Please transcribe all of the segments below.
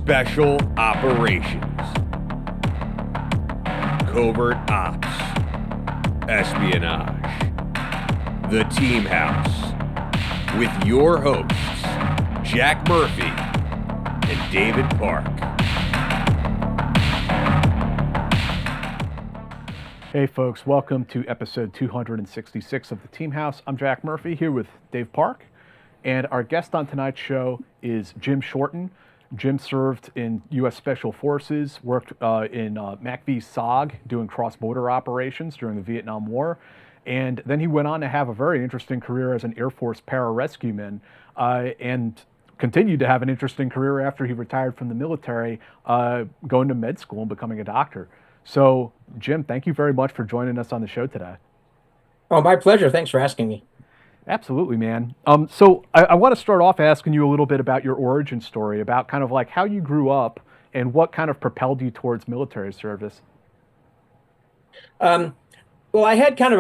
Special Operations, Covert Ops, Espionage, The Team House, with your hosts, Jack Murphy and David Park. Hey folks, welcome to episode 266 of The Team House. I'm Jack Murphy here with Dave Park, and our guest on tonight's show is Jim Shorten. Jim served in U.S. Special Forces, worked in MACV-SOG doing cross-border operations during the Vietnam War, and then he went on to have a very interesting career as an Air Force pararescueman, and continued to have an interesting career after he retired from the military, going to med school and becoming a doctor. So, Jim, thank you very much for joining us on the show today. Oh, my pleasure. Thanks for asking me. Absolutely, man. So I want to start off asking you a little bit about your origin story, about kind of like how you grew up and what kind of propelled you towards military service. Well, I had kind of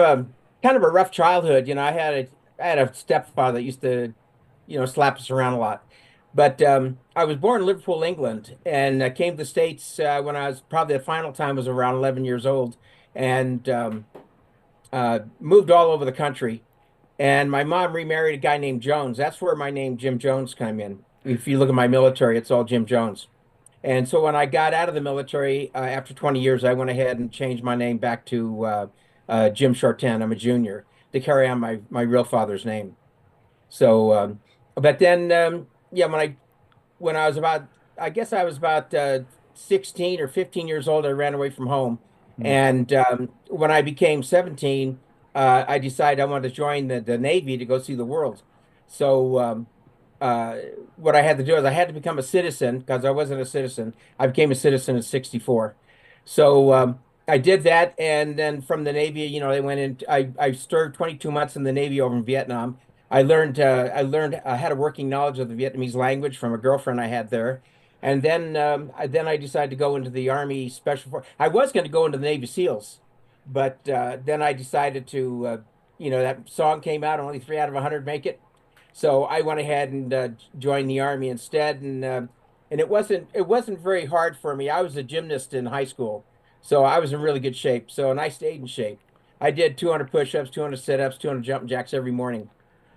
a rough childhood. You know, I had a stepfather that used to, slap us around a lot. But I was born in Liverpool, England, and I came to the States when I was probably the final time was around 11 years old, and moved all over the country. And my mom remarried a guy named Jones. That's where my name Jim Jones came in. If you look at my military, it's all Jim Jones. And so when I got out of the military after 20 years, I went ahead and changed my name back to Jim Shorten. I'm a junior, to carry on my real father's name. So, but then. Yeah, when I was about, I guess I was about 16 or 15 years old, I ran away from home. And when I became 17, I decided I wanted to join the Navy to go see the world. So what I had to do is I had to become a citizen, because I wasn't a citizen. I became a citizen in '64. So I did that, and then from the Navy, they went in. I served 22 months in the Navy over in Vietnam. I learned I had a working knowledge of the Vietnamese language from a girlfriend I had there, and then I decided to go into the Army Special Forces. I was going to go into the Navy SEALs, but then I decided to, that song came out, only 3 out of 100 make it, so I went ahead and joined the Army instead, and it wasn't very hard for me. I was a gymnast in high school, so I was in really good shape. So and I stayed in shape. I did 200 push-ups, 200 sit-ups, 200 jumping jacks every morning.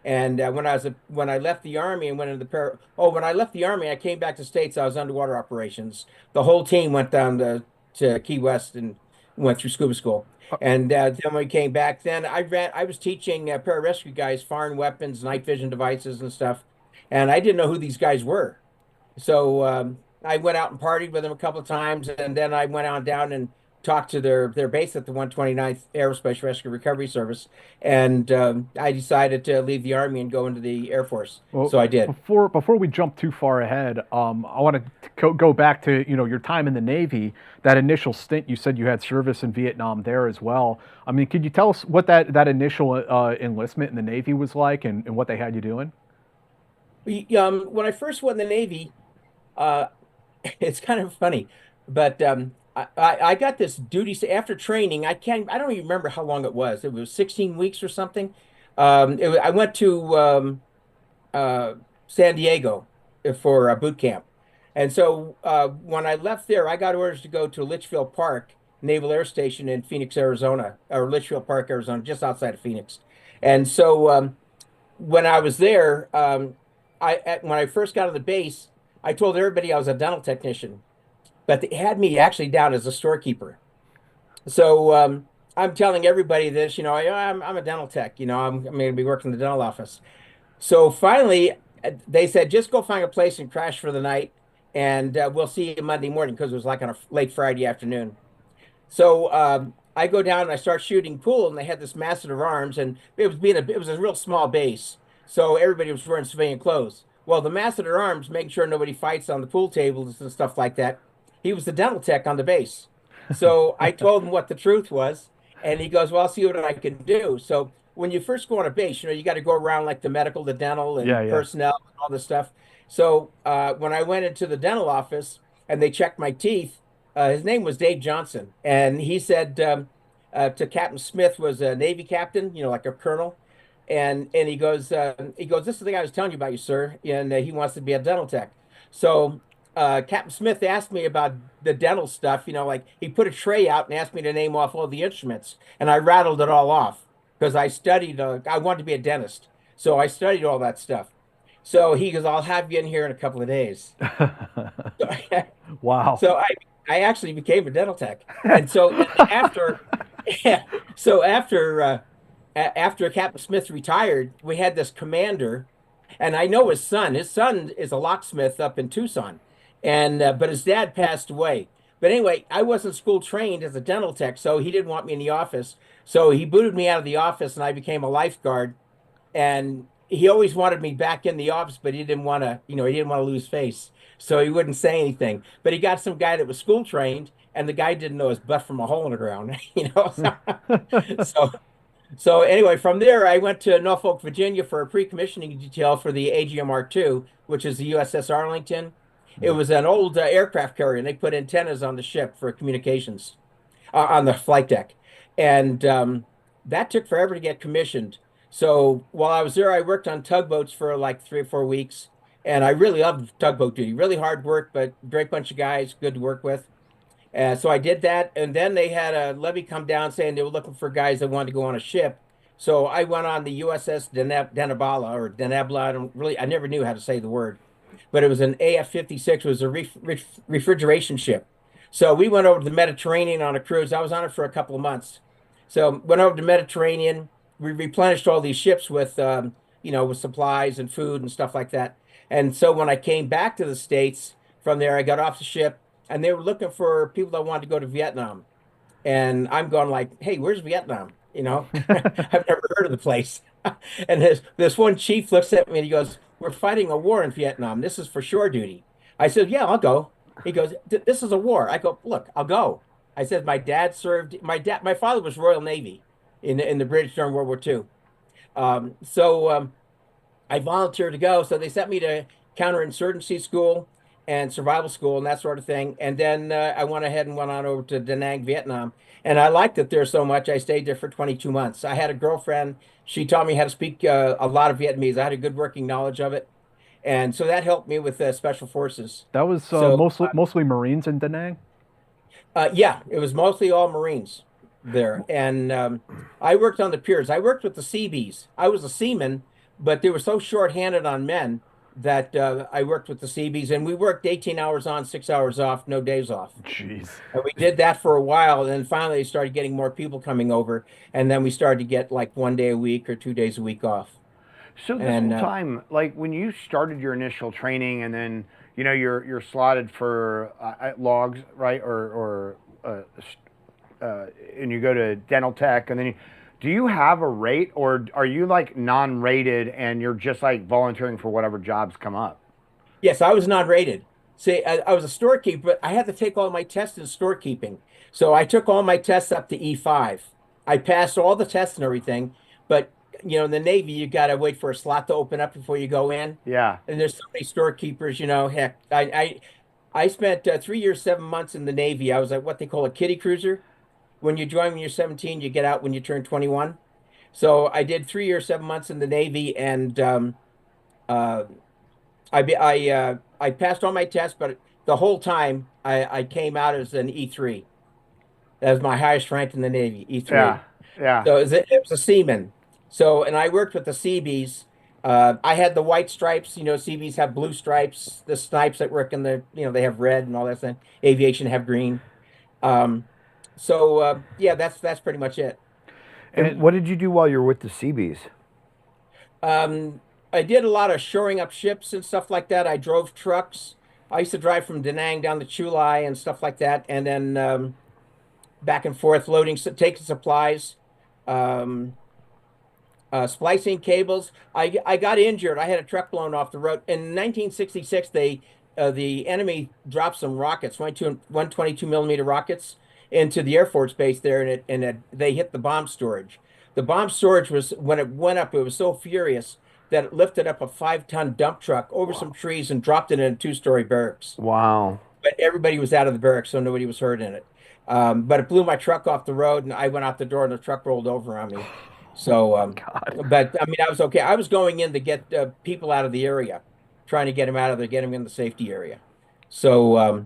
And when I left the Army and went into when I left the Army, I came back to States. I was underwater operations. The whole team went down to Key West and went through scuba school. And then when we came back, then I was teaching pararescue guys foreign weapons, night vision devices, and stuff. And I didn't know who these guys were, so I went out and partied with them a couple of times, and then I went on down and talked to their base at the 129th Aerospace Rescue Recovery Service, and I decided to leave the Army and go into the Air Force. Well, so I did. Before we jump too far ahead, I want to go back to your time in the Navy. That initial stint, you said you had service in Vietnam there as well. I mean, could you tell us what that initial enlistment in the Navy was like, and what they had you doing? When I first went in the Navy, it's kind of funny, but I got this duty after training. I don't even remember how long it was. It was 16 weeks or something. I went to San Diego for boot camp. And so when I left there, I got orders to go to Litchfield Park, Naval Air Station in Phoenix, Arizona, or Litchfield Park, Arizona, just outside of Phoenix. And so when I was there, when I first got to the base, I told everybody I was a dental technician. But they had me actually down as a storekeeper. So I'm telling everybody this, I'm a dental tech, I'm going to be working in the dental office. So finally, they said, just go find a place and crash for the night, and we'll see you Monday morning, because it was like on a late Friday afternoon. So I go down and I start shooting pool, and they had this massive of arms, and it was a real small base. So everybody was wearing civilian clothes. Well, the master at arms, making sure nobody fights on the pool tables and stuff like that, he was the dental tech on the base. So I told him what the truth was, and he goes, well, I'll see what I can do. So when you first go on a base, you got to go around like the medical, the dental, and personnel, and all this stuff. So when I went into the dental office and they checked my teeth, his name was Dave Johnson. And he said to Captain Smith, was a Navy captain, like a colonel. And he goes, this is the guy I was telling you about, you sir. And he wants to be a dental tech. So Captain Smith asked me about the dental stuff. Like he put a tray out and asked me to name off all the instruments, and I rattled it all off because I studied. I wanted to be a dentist, so I studied all that stuff. So he goes, "I'll have you in here in a couple of days." So, Wow. so I actually became a dental tech, and so after, so after Captain Smith retired, we had this commander, and I know his son. His son is a locksmith up in Tucson, and but his dad passed away. But anyway, I wasn't school trained as a dental tech, so he didn't want me in the office. So he booted me out of the office, and I became a lifeguard. And he always wanted me back in the office, but he didn't want to, he didn't want to lose face, so he wouldn't say anything. But he got some guy that was school trained, and the guy didn't know his butt from a hole in the ground, So, so anyway, from there, I went to Norfolk, Virginia for a pre-commissioning detail for the AGMR2, which is the USS Arlington. It was an old aircraft carrier, and they put antennas on the ship for communications on the flight deck. And that took forever to get commissioned. So while I was there, I worked on tugboats for like 3 or 4 weeks. And I really loved tugboat duty. Really hard work, but great bunch of guys, good to work with. So I did that, and then they had a levy come down saying they were looking for guys that wanted to go on a ship. So I went on the USS Denebola or Denebola. I never knew how to say the word, but it was an AF56. It was a refrigeration ship. So we went over to the Mediterranean on a cruise. I was on it for a couple of months. So went over to the Mediterranean. We replenished all these ships with, with supplies and food and stuff like that. And so when I came back to the States from there, I got off the ship. And they were looking for people that wanted to go to Vietnam. And I'm going like, hey, where's Vietnam? I've never heard of the place. And this one chief looks at me and he goes, we're fighting a war in Vietnam. This is for shore duty. I said, yeah, I'll go. He goes, this is a war. I go, look, I'll go. I said, my father was Royal Navy in the British during World War II. I volunteered to go. So they sent me to counterinsurgency school and survival school and that sort of thing. And then I went ahead and went on over to DaNang, Vietnam. And I liked it there so much, I stayed there for 22 months. I had a girlfriend. She taught me how to speak a lot of Vietnamese. I had a good working knowledge of it. And so that helped me with special forces. That was mostly Marines in DaNang? Yeah, it was mostly all Marines there. And I worked on the piers. I worked with the Seabees. I was a seaman, but they were so short-handed on men that I worked with the Seabees, and we worked 18 hours on, 6 hours off, no days off. Jeez. And we did that for a while, and then finally they started getting more people coming over, and then we started to get like 1 day a week or 2 days a week off. So this whole time, like when you started your initial training, and then you're slotted for logs, right, and you go to dental tech, and then do you have a rate, or are you like non-rated and you're just like volunteering for whatever jobs come up? Yes, I was non-rated. See, I was a storekeeper, but I had to take all my tests in storekeeping. So I took all my tests up to E5. I passed all the tests and everything, but in the Navy, you got to wait for a slot to open up before you go in. Yeah. And there's so many storekeepers, heck, I spent 3 years, 7 months in the Navy. I was like what they call a kiddie cruiser. When you join when you're 17, you get out when you turn 21. So I did 3 years, 7 months in the Navy, and I passed all my tests, but the whole time I came out as an E3. That was my highest rank in the Navy, E3. Yeah, yeah. So it was a seaman. So, and I worked with the Seabees. I had the white stripes. Seabees have blue stripes. The snipes that work in the, they have red and all that stuff. Aviation have green. Yeah, that's pretty much it. And what did you do while you were with the Seabees? I did a lot of shoring up ships and stuff like that. I drove trucks. I used to drive from DaNang down to Chulai and stuff like that, and then back and forth loading, taking supplies, splicing cables. I got injured. I had a truck blown off the road in 1966. The enemy dropped some rockets, 122 millimeter rockets, into the Air Force base there, and they hit the bomb storage. The bomb storage was, when it went up, it was so furious that it lifted up a 5-ton dump truck over some trees and dropped it in a 2-story barracks. Wow. But everybody was out of the barracks, so nobody was hurt in it. But it blew my truck off the road, and I went out the door, and the truck rolled over on me. So, but I mean, I was okay. I was going in to get people out of the area, trying to get them out of there, get them in the safety area. So,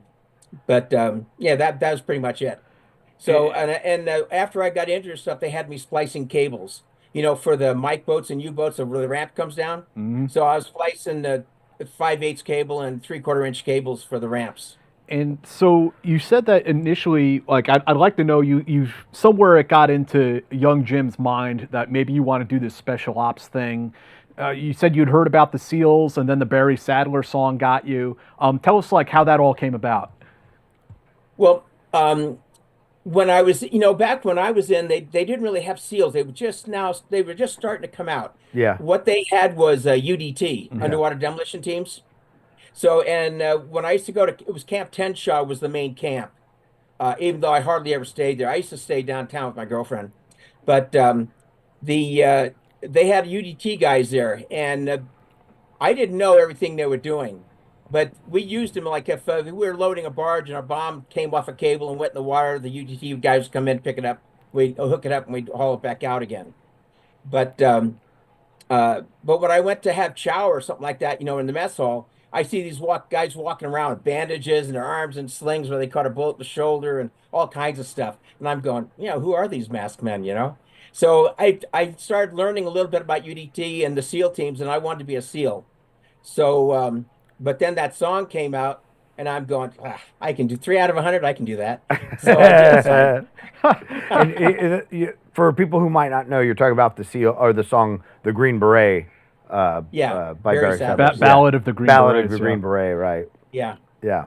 yeah, that was pretty much it. So, after I got into stuff, they had me splicing cables, for the mic boats and U-boats where the ramp comes down. Mhm. So I was splicing the 5/8 cable and 3/4 inch cables for the ramps. And so you said that initially, like I'd like to know you somewhere it got into young Jim's mind that maybe you want to do this special ops thing. You said you'd heard about the SEALs, and then the Barry Sadler song got you. Tell us like how that all came about. Well, when I was, back when I was in, they didn't really have SEALs. They were just starting to come out. Yeah. What they had was UDT, Mhm. underwater demolition teams. So, and when I used to go to, it was Camp Tenshaw was the main camp. Even though I hardly ever stayed there, I used to stay downtown with my girlfriend. But they had UDT guys there, and I didn't know everything they were doing, but we used them like if we were loading a barge and our bomb came off a cable and went in the water, the UDT guys would come in, pick it up, we'd hook it up, and we'd haul it back out again. But when I went to have chow or something like that, in the mess hall, I see these guys walking around with bandages and their arms in slings where they caught a bullet in the shoulder and all kinds of stuff. And I'm going, who are these masked men? So I started learning a little bit about UDT and the SEAL teams, and I wanted to be a SEAL. So, but then that song came out, and I'm going, I can do 3 out of 100. I can do that. So I did. For people who might not know, you're talking about the SEAL or the song "The Green Beret." Yeah, by Barry Barry Sadler. Sadler. Ballad of the Green Ballad Berets, of the yeah. Green Beret, right? Yeah. Yeah.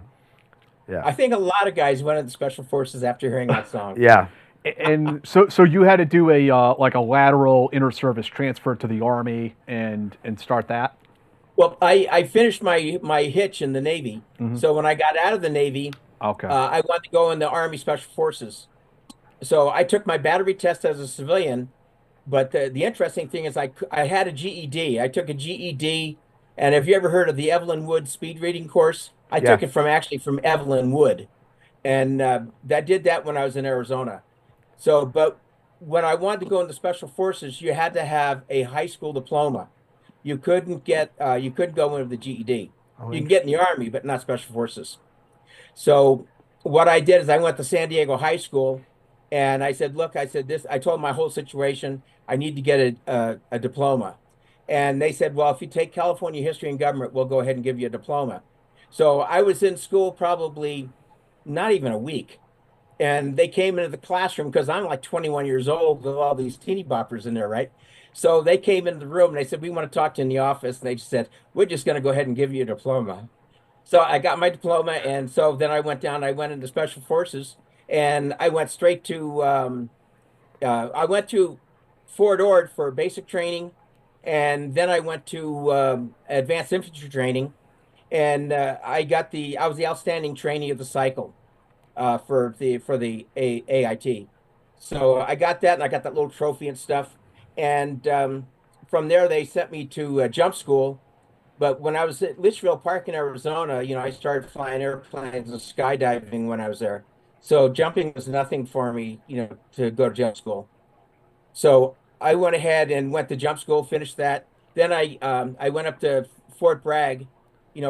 Yeah. I think a lot of guys went into the special forces after hearing that song. Yeah. And so you had to do a like a lateral inter-service transfer to the Army and start that. Well, I finished my hitch in the Navy. Mhm. So when I got out of the Navy, Okay. I wanted to go in the Army Special Forces. So I took my battery test as a civilian, but the interesting thing is I had a GED. I took a GED, and have you ever heard of the Evelyn Wood speed reading course? I took it from Evelyn Wood, and that did that when I was in Arizona. So, but when I wanted to go into Special Forces, you had to have a high school diploma. You couldn't go into the GED. You can get in the Army, but not Special Forces. So what I did is I went to San Diego High School, and I said, look, I told them my whole situation. I need to get a diploma. And they said, well, if you take California history and government, we'll go ahead and give you a diploma. So I was in school probably not even a week. And they came into the classroom because I'm like 21 years old with all these teeny boppers in there, right? So they came into the room and they said, we want to talk to you in the office. And they just said, we're just going to go ahead and give you a diploma. So I got my diploma. And so then I went into Special Forces, and I went straight to, I went to Fort Ord for basic training. And then I went to advanced infantry training. And I was the outstanding trainee of the cycle for the AIT. So I got that, and I got that little trophy and stuff. And from there, they sent me to jump school. But when I was at Litchfield Park in Arizona, I started flying airplanes and skydiving when I was there. So jumping was nothing for me, to go to jump school. So I went ahead and went to jump school, finished that. Then I went up to Fort Bragg,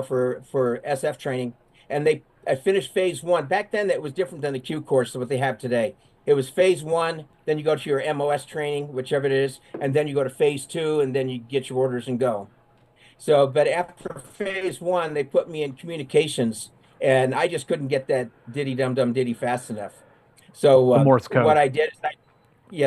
for SF training, and I finished phase 1. Back then, it was different than the Q course, what they have today. It was phase 1, then you go to your MOS training, whichever it is, and then you go to phase 2, and then you get your orders and go. So, but after phase 1, they put me in communications, and I just couldn't get that ditty dum dum ditty fast enough. So The Morse code. what I did is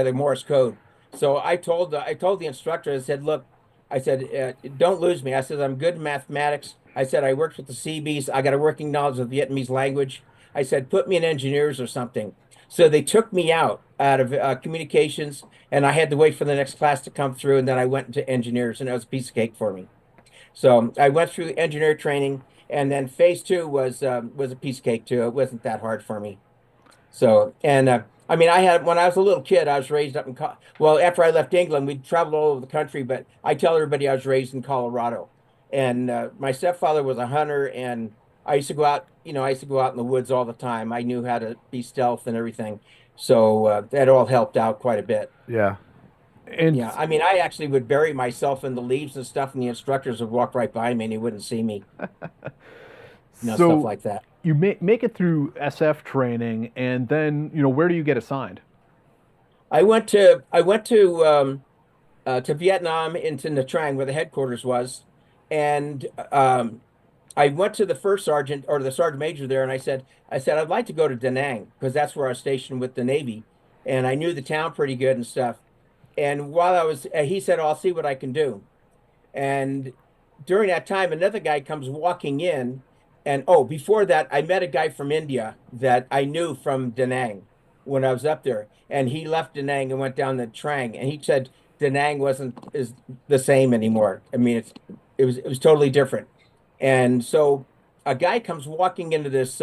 the Morse code. So I told the instructor, I said, look, I said, don't lose me. I said, I'm good in mathematics. I said, I worked with the Seabees. I got a working knowledge of Vietnamese language. I said, put me in engineers or something. So they took me out of communications, and I had to wait for the next class to come through, and then I went into engineers, and it was a piece of cake for me. So I went through engineer training, and then phase 2 was a piece of cake too. It wasn't that hard for me. So, and I mean, when I was a little kid, I was raised up after I left England, we'd traveled all over the country, but I tell everybody I was raised in Colorado. And my stepfather was a hunter, and I used to go out, in the woods all the time. I knew how to be stealth and everything. So that all helped out quite a bit. Yeah. And Yeah, I mean, I actually would bury myself in the leaves and stuff, and the instructors would walk right by me and they wouldn't see me. stuff So like that. you make it through SF training, and then where do you get assigned? I went to Vietnam into NaTrang where the headquarters was, and I went to the first sergeant or the sergeant major there, and I said I'd like to go to DaNang because that's where I was stationed with the Navy, and I knew the town pretty good and stuff. And while I was, he said, "I'll see what I can do." And during that time, another guy comes walking in, and oh, before that, I met a guy from India that I knew from DaNang when I was up there, and he left DaNang and went down to Trang, and he said DaNang wasn't is the same anymore. I mean, it was totally different. And so a guy comes walking into this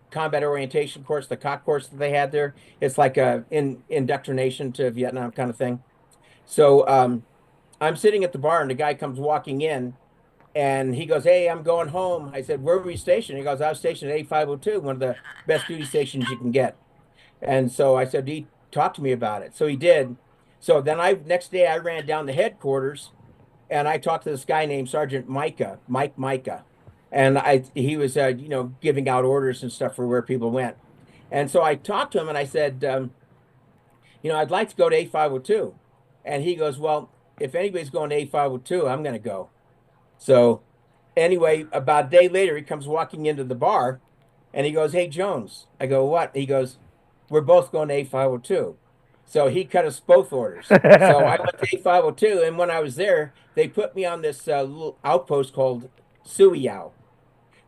combat orientation course, the COC course that they had there. It's like a indoctrination to Vietnam kind of thing. So I'm sitting at the bar, and the guy comes walking in, and he goes, "Hey, I'm going home." I said, "Where were you stationed?" He goes, "I was stationed at A502, one of the best duty stations you can get." And so I said, he talked to me about it. So he did. So then next day I ran down to headquarters, and I talked to this guy named Sergeant Mike Micah. And he was, giving out orders and stuff for where people went. And so I talked to him and I said, I'd like to go to A502. And he goes, "Well, if anybody's going to A502, I'm going to go." So anyway, about a day later, he comes walking into the bar and he goes, "Hey, Jones." I go, "What?" He goes, "We're both going to A502. So he cut us both orders. So I went to A502, and when I was there, they put me on this little outpost called Sui Dou.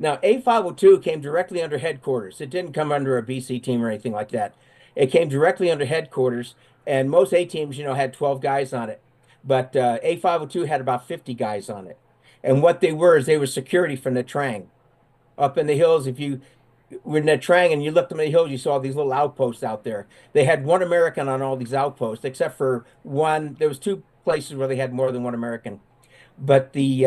Now, A502 came directly under headquarters. It didn't come under a BC team or anything like that. It came directly under headquarters, and most A teams, had 12 guys on it. But A502 had about 50 guys on it. And what they were is they were security for NaTrang. Up in the hills, if you were in NaTrang and you looked up the hills, you saw these little outposts out there. They had one American on all these outposts, except for one. There was two places where they had more than one American. But they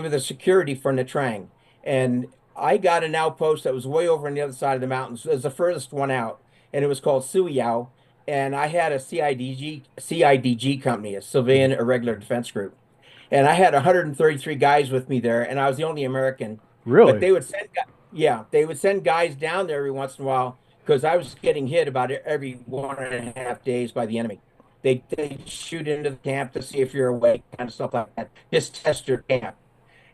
were the security for NaTrang. And I got an outpost that was way over on the other side of the mountains. It was the furthest one out, and it was called Sui Dou. And I had a CIDG company, a Civilian Irregular Defense Group. And I had 133 guys with me there, and I was the only American. Really? But they would send guys down there every once in a while because I was getting hit about every 1.5 days by the enemy. They shoot into the camp to see if you're awake, kind of stuff like that. Just test your camp.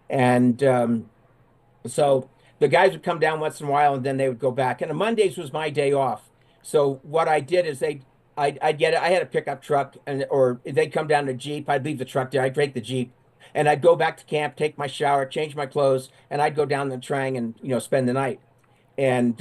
And so the guys would come down once in a while, and then they would go back. And the Mondays was my day off. So what I did is I had a pickup truck, or they'd come down to Jeep. I'd leave the truck there. I'd take the Jeep, and I'd go back to camp, take my shower, change my clothes, and I'd go down the Trang and spend the night. And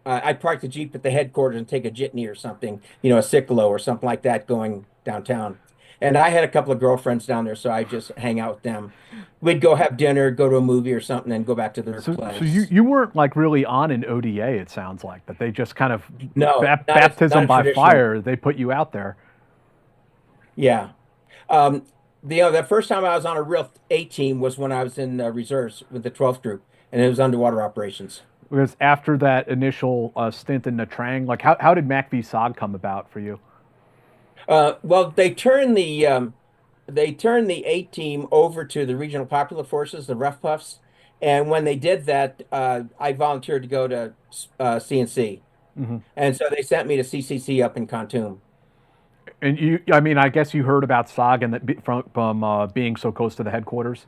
I'd park the Jeep at the headquarters and take a jitney or something, a Ciclo or something like that, going downtown. And I had a couple of girlfriends down there, so I just hang out with them. We'd go have dinner, go to a movie or something, and go back to their place. So you weren't like really on an ODA, it sounds like, that they just kind of not baptism by fire, they put you out there. Yeah. The first time I was on a real A team was when I was in reserves with the 12th group, and it was underwater operations. Because after that initial stint in NaTrang, like how did MACV-SOG come about for you? Well, they turned the A team over to the Regional Popular Forces, the Rough Puffs, and when they did that, I volunteered to go to CNC, and so they sent me to CCC up in Khartoum. And I guess you heard about SOG and that from being so close to the headquarters.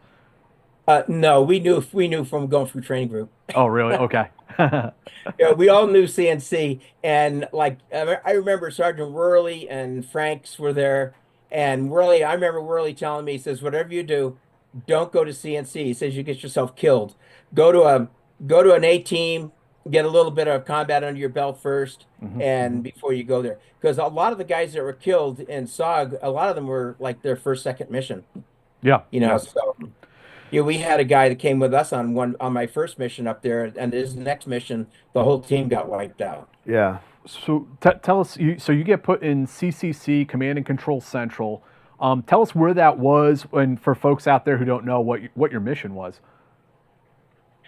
No, we knew from going through training group. Oh, really? Okay. Yeah, we all knew CNC, and like I remember Sergeant Worley and Franks were there, and I remember Worley telling me, he says, "Whatever you do, don't go to CNC." He says, "You get yourself killed. Go to an A team, get a little bit of combat under your belt first, and before you go there, because a lot of the guys that were killed in SOG, a lot of them were like their first, second mission." Yeah. So. Yeah, we had a guy that came with us on my first mission up there, and his next mission, the whole team got wiped out. Yeah. So tell us, so you get put in CCC, Command and Control Central. Tell us where that was, and for folks out there who don't know what your mission was.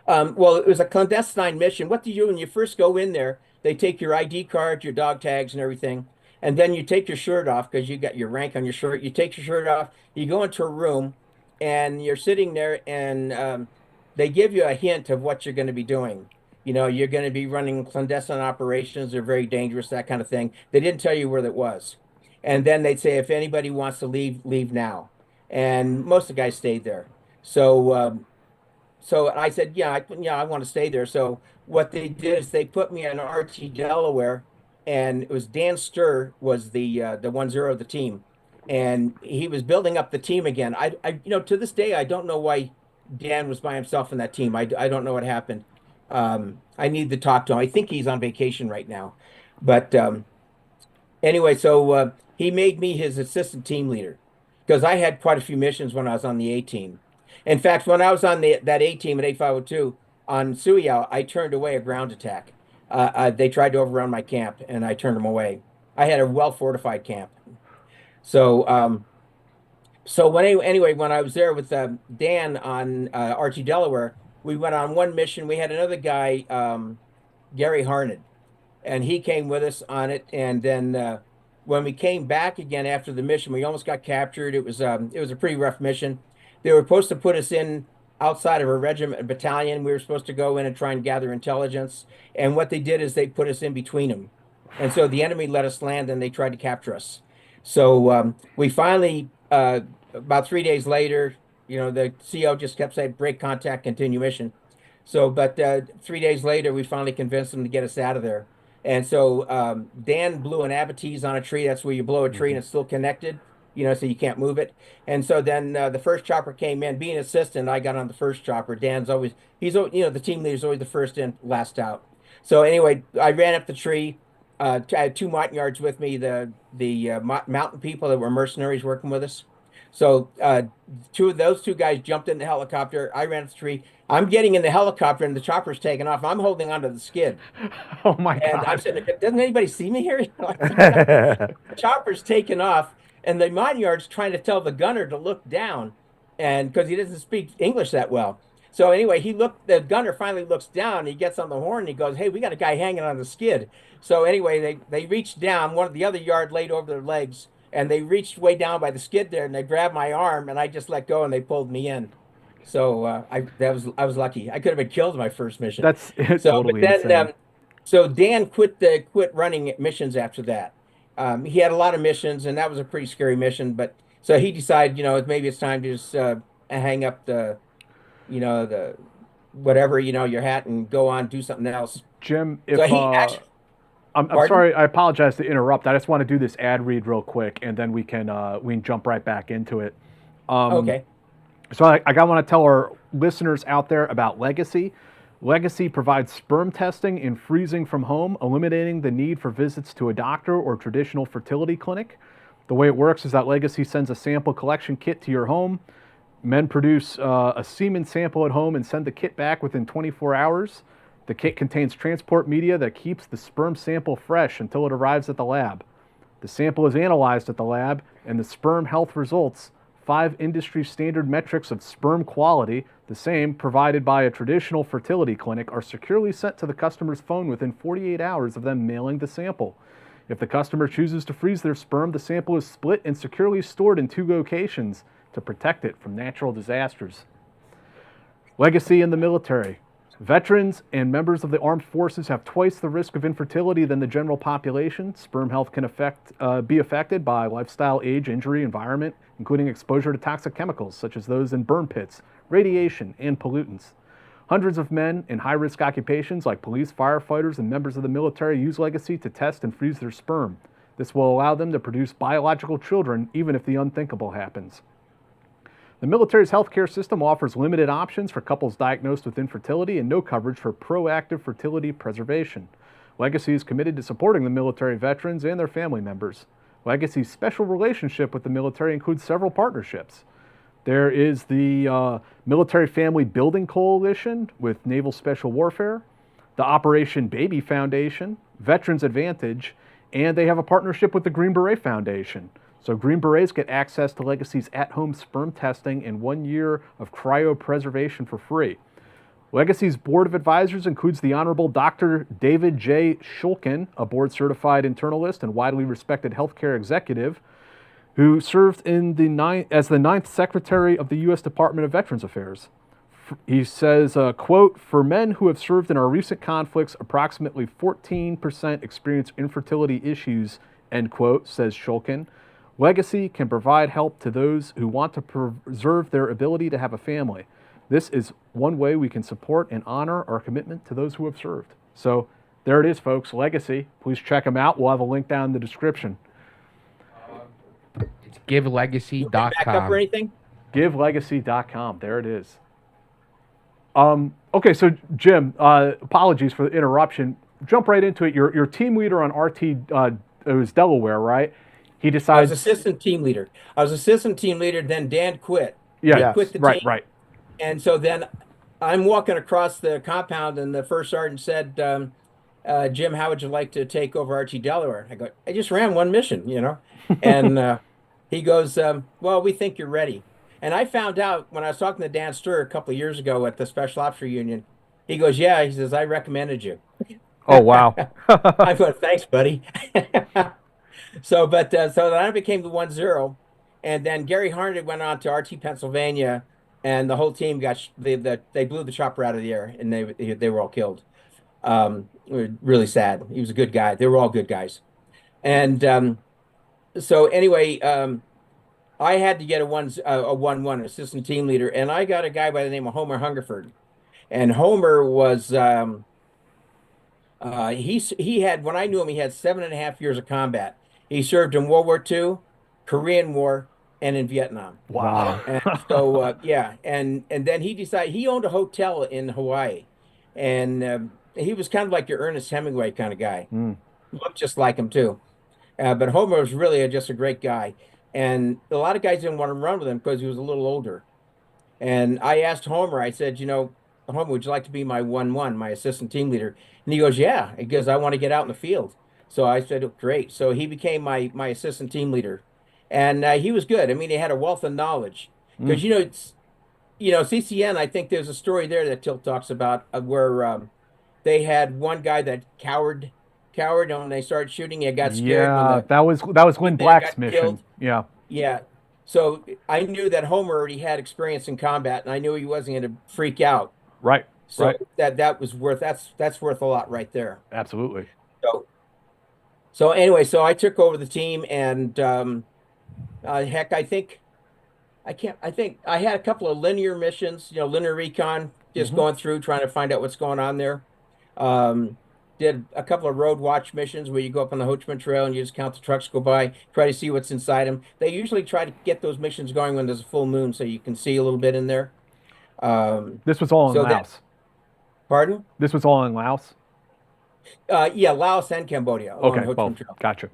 Well, it was a clandestine mission. What do you do when you first go in there? They take your ID card, your dog tags, and everything, and then you take your shirt off because you got your rank on your shirt. You take your shirt off. You go into a room. And you're sitting there, and they give you a hint of what you're going to be doing. You know, you're going to be running clandestine operations. They're very dangerous, that kind of thing. They didn't tell you where that was. And then they'd say, if anybody wants to leave, leave now. And most of the guys stayed there. So I said, yeah, I want to stay there. So what they did is they put me on RT Delaware, and it was Dan Sturr was the 1-0 of the team, and he was building up the team again. To this day, I don't know why Dan was by himself in that team. I don't know what happened. I need to talk to him. I think he's on vacation right now, but anyway, so he made me his assistant team leader because I had quite a few missions when I was on the A team. In fact, when I was on that A team at 8502 on Sui Dou, I turned away a ground attack. They tried to overrun my camp, and I turned them away. I had a well-fortified camp. So, when I was there with Dan on RT Delaware, we went on one mission. We had another guy, Gary Harned, and he came with us on it. And then when we came back again after the mission, we almost got captured. It was a pretty rough mission. They were supposed to put us in outside of a regiment, a battalion. We were supposed to go in and try and gather intelligence. And what they did is they put us in between them. And so the enemy let us land, and they tried to capture us. So we finally, about 3 days later, the CO just kept saying, break contact, continue mission. So, but 3 days later, we finally convinced them to get us out of there. And so Dan blew an abatis on a tree. That's where you blow a tree and it's still connected, so you can't move it. And so then the first chopper came in. Being assistant, I got on the first chopper. Dan's always, the team leader's always the first in, last out. So anyway, I ran up the tree. I had 2 Montagnards with me, the mountain people that were mercenaries working with us. So those two guys jumped in the helicopter. I ran up the tree. I'm getting in the helicopter, and the chopper's taking off. I'm holding onto the skid. Oh my God! And I'm saying, doesn't anybody see me here? The chopper's taking off, and the Montagnard's trying to tell the gunner to look down, and because he doesn't speak English that well. So anyway, the gunner finally looks down, he gets on the horn, and he goes, hey, we got a guy hanging on the skid. So anyway, they reached down, one of the other yard laid over their legs, and they reached way down by the skid there, and they grabbed my arm, and I just let go, and they pulled me in. So I was lucky. I could have been killed in my first mission. That's totally insane. So Dan quit running missions after that. He had a lot of missions, and that was a pretty scary mission. But so he decided, maybe it's time to just hang up the whatever, your hat and go on, do something else. Jim, I'm sorry, I apologize to interrupt. I just want to do this ad read real quick, and then we can jump right back into it. Okay. So I want to tell our listeners out there about Legacy. Legacy provides sperm testing and freezing from home, eliminating the need for visits to a doctor or traditional fertility clinic. The way it works is that Legacy sends a sample collection kit to your home. Men produce a semen sample at home and send the kit back within 24 hours. The kit contains transport media that keeps the sperm sample fresh until it arrives at the lab. The sample is analyzed at the lab, and the sperm health results, 5 industry standard metrics of sperm quality, the same provided by a traditional fertility clinic, are securely sent to the customer's phone within 48 hours of them mailing the sample. If the customer chooses to freeze their sperm, the sample is split and securely stored in 2 locations to protect it from natural disasters. Legacy in the military. Veterans and members of the armed forces have twice the risk of infertility than the general population. Sperm health can be affected by lifestyle, age, injury, environment, including exposure to toxic chemicals such as those in burn pits, radiation, and pollutants. Hundreds of men in high-risk occupations like police, firefighters, and members of the military use Legacy to test and freeze their sperm. This will allow them to produce biological children even if the unthinkable happens. The military's healthcare system offers limited options for couples diagnosed with infertility and no coverage for proactive fertility preservation. Legacy is committed to supporting the military veterans and their family members. Legacy's special relationship with the military includes several partnerships. There is the Military Family Building Coalition with Naval Special Warfare, the Operation Baby Foundation, Veterans Advantage, and they have a partnership with the Green Beret Foundation. So Green Berets get access to Legacy's at-home sperm testing and 1 year of cryopreservation for free. Legacy's board of advisors includes the Honorable Dr. David J. Shulkin, a board-certified internalist and widely respected healthcare executive, who served as the 9th Secretary of the U.S. Department of Veterans Affairs. He says, quote, "For men who have served in our recent conflicts, approximately 14% experience infertility issues," end quote, says Shulkin. "Legacy can provide help to those who want to preserve their ability to have a family. This is one way we can support and honor our commitment to those who have served." So there it is, folks. Legacy. Please check them out. We'll have a link down in the description. It's givelegacy.com. Back up or anything? Givelegacy.com. There it is. Okay, so Jim, apologies for the interruption. Jump right into it. Your team leader on RT, it was Delaware, right? He I decides. was assistant team leader. Then Dan quit. Yeah, He quit the right, team. right. And so then I'm walking across the compound, and the first sergeant said, "Jim, how would you like to take over RT Delaware?" I go, "I just ran one mission, you know." And he goes, "Well, we think you're ready." And I found out when I was talking to Dan Sturr a couple of years ago at the Special Ops Reunion, he goes, "Yeah," he says, "I recommended you." Oh, wow. I thought, "Thanks, buddy." So then I became the 1-0, and then Gary Harned went on to RT Pennsylvania, and the whole team got they blew the chopper out of the air, and they were all killed. Really sad. He was a good guy. They were all good guys, and so anyway, I had to get a 1-1 assistant team leader, and I got a guy by the name of Homer Hungerford, and Homer was he had, when I knew him, he had 7.5 years of combat. He served in World War II, Korean War, and in Vietnam. Wow. And so yeah, and then he decided he owned a hotel in Hawaii, and he was kind of like your Ernest Hemingway kind of guy. Looked just like him too. But Homer was really just a great guy, and a lot of guys didn't want to run with him because he was a little older. And I asked Homer, I said, "Homer, would you like to be my 1-1, my assistant team leader?" And he goes, "Yeah." He goes, "I want to get out in the field." So I said, "Oh, great." So he became my assistant team leader, and he was good. I mean, he had a wealth of knowledge because CCN. I think there's a story there that Tilt talks about where they had one guy that cowered, and when they started shooting, he got scared. Yeah, that was Lynn Black's mission. Killed. Yeah. Yeah. So I knew that Homer already had experience in combat, and I knew he wasn't going to freak out. Right. So right. that was worth that's worth a lot right there. Absolutely. So anyway, so I took over the team, and heck, I think I had a couple of linear missions, linear recon, just going through trying to find out what's going on there. Did a couple of road watch missions where you go up on the Ho Chi Minh Trail and you just count the trucks go by, try to see what's inside them. They usually try to get those missions going when there's a full moon, so you can see a little bit in there. This was all in Laos. Pardon? This was all in Laos? Yeah, Laos and Cambodia. Okay, well, gotcha.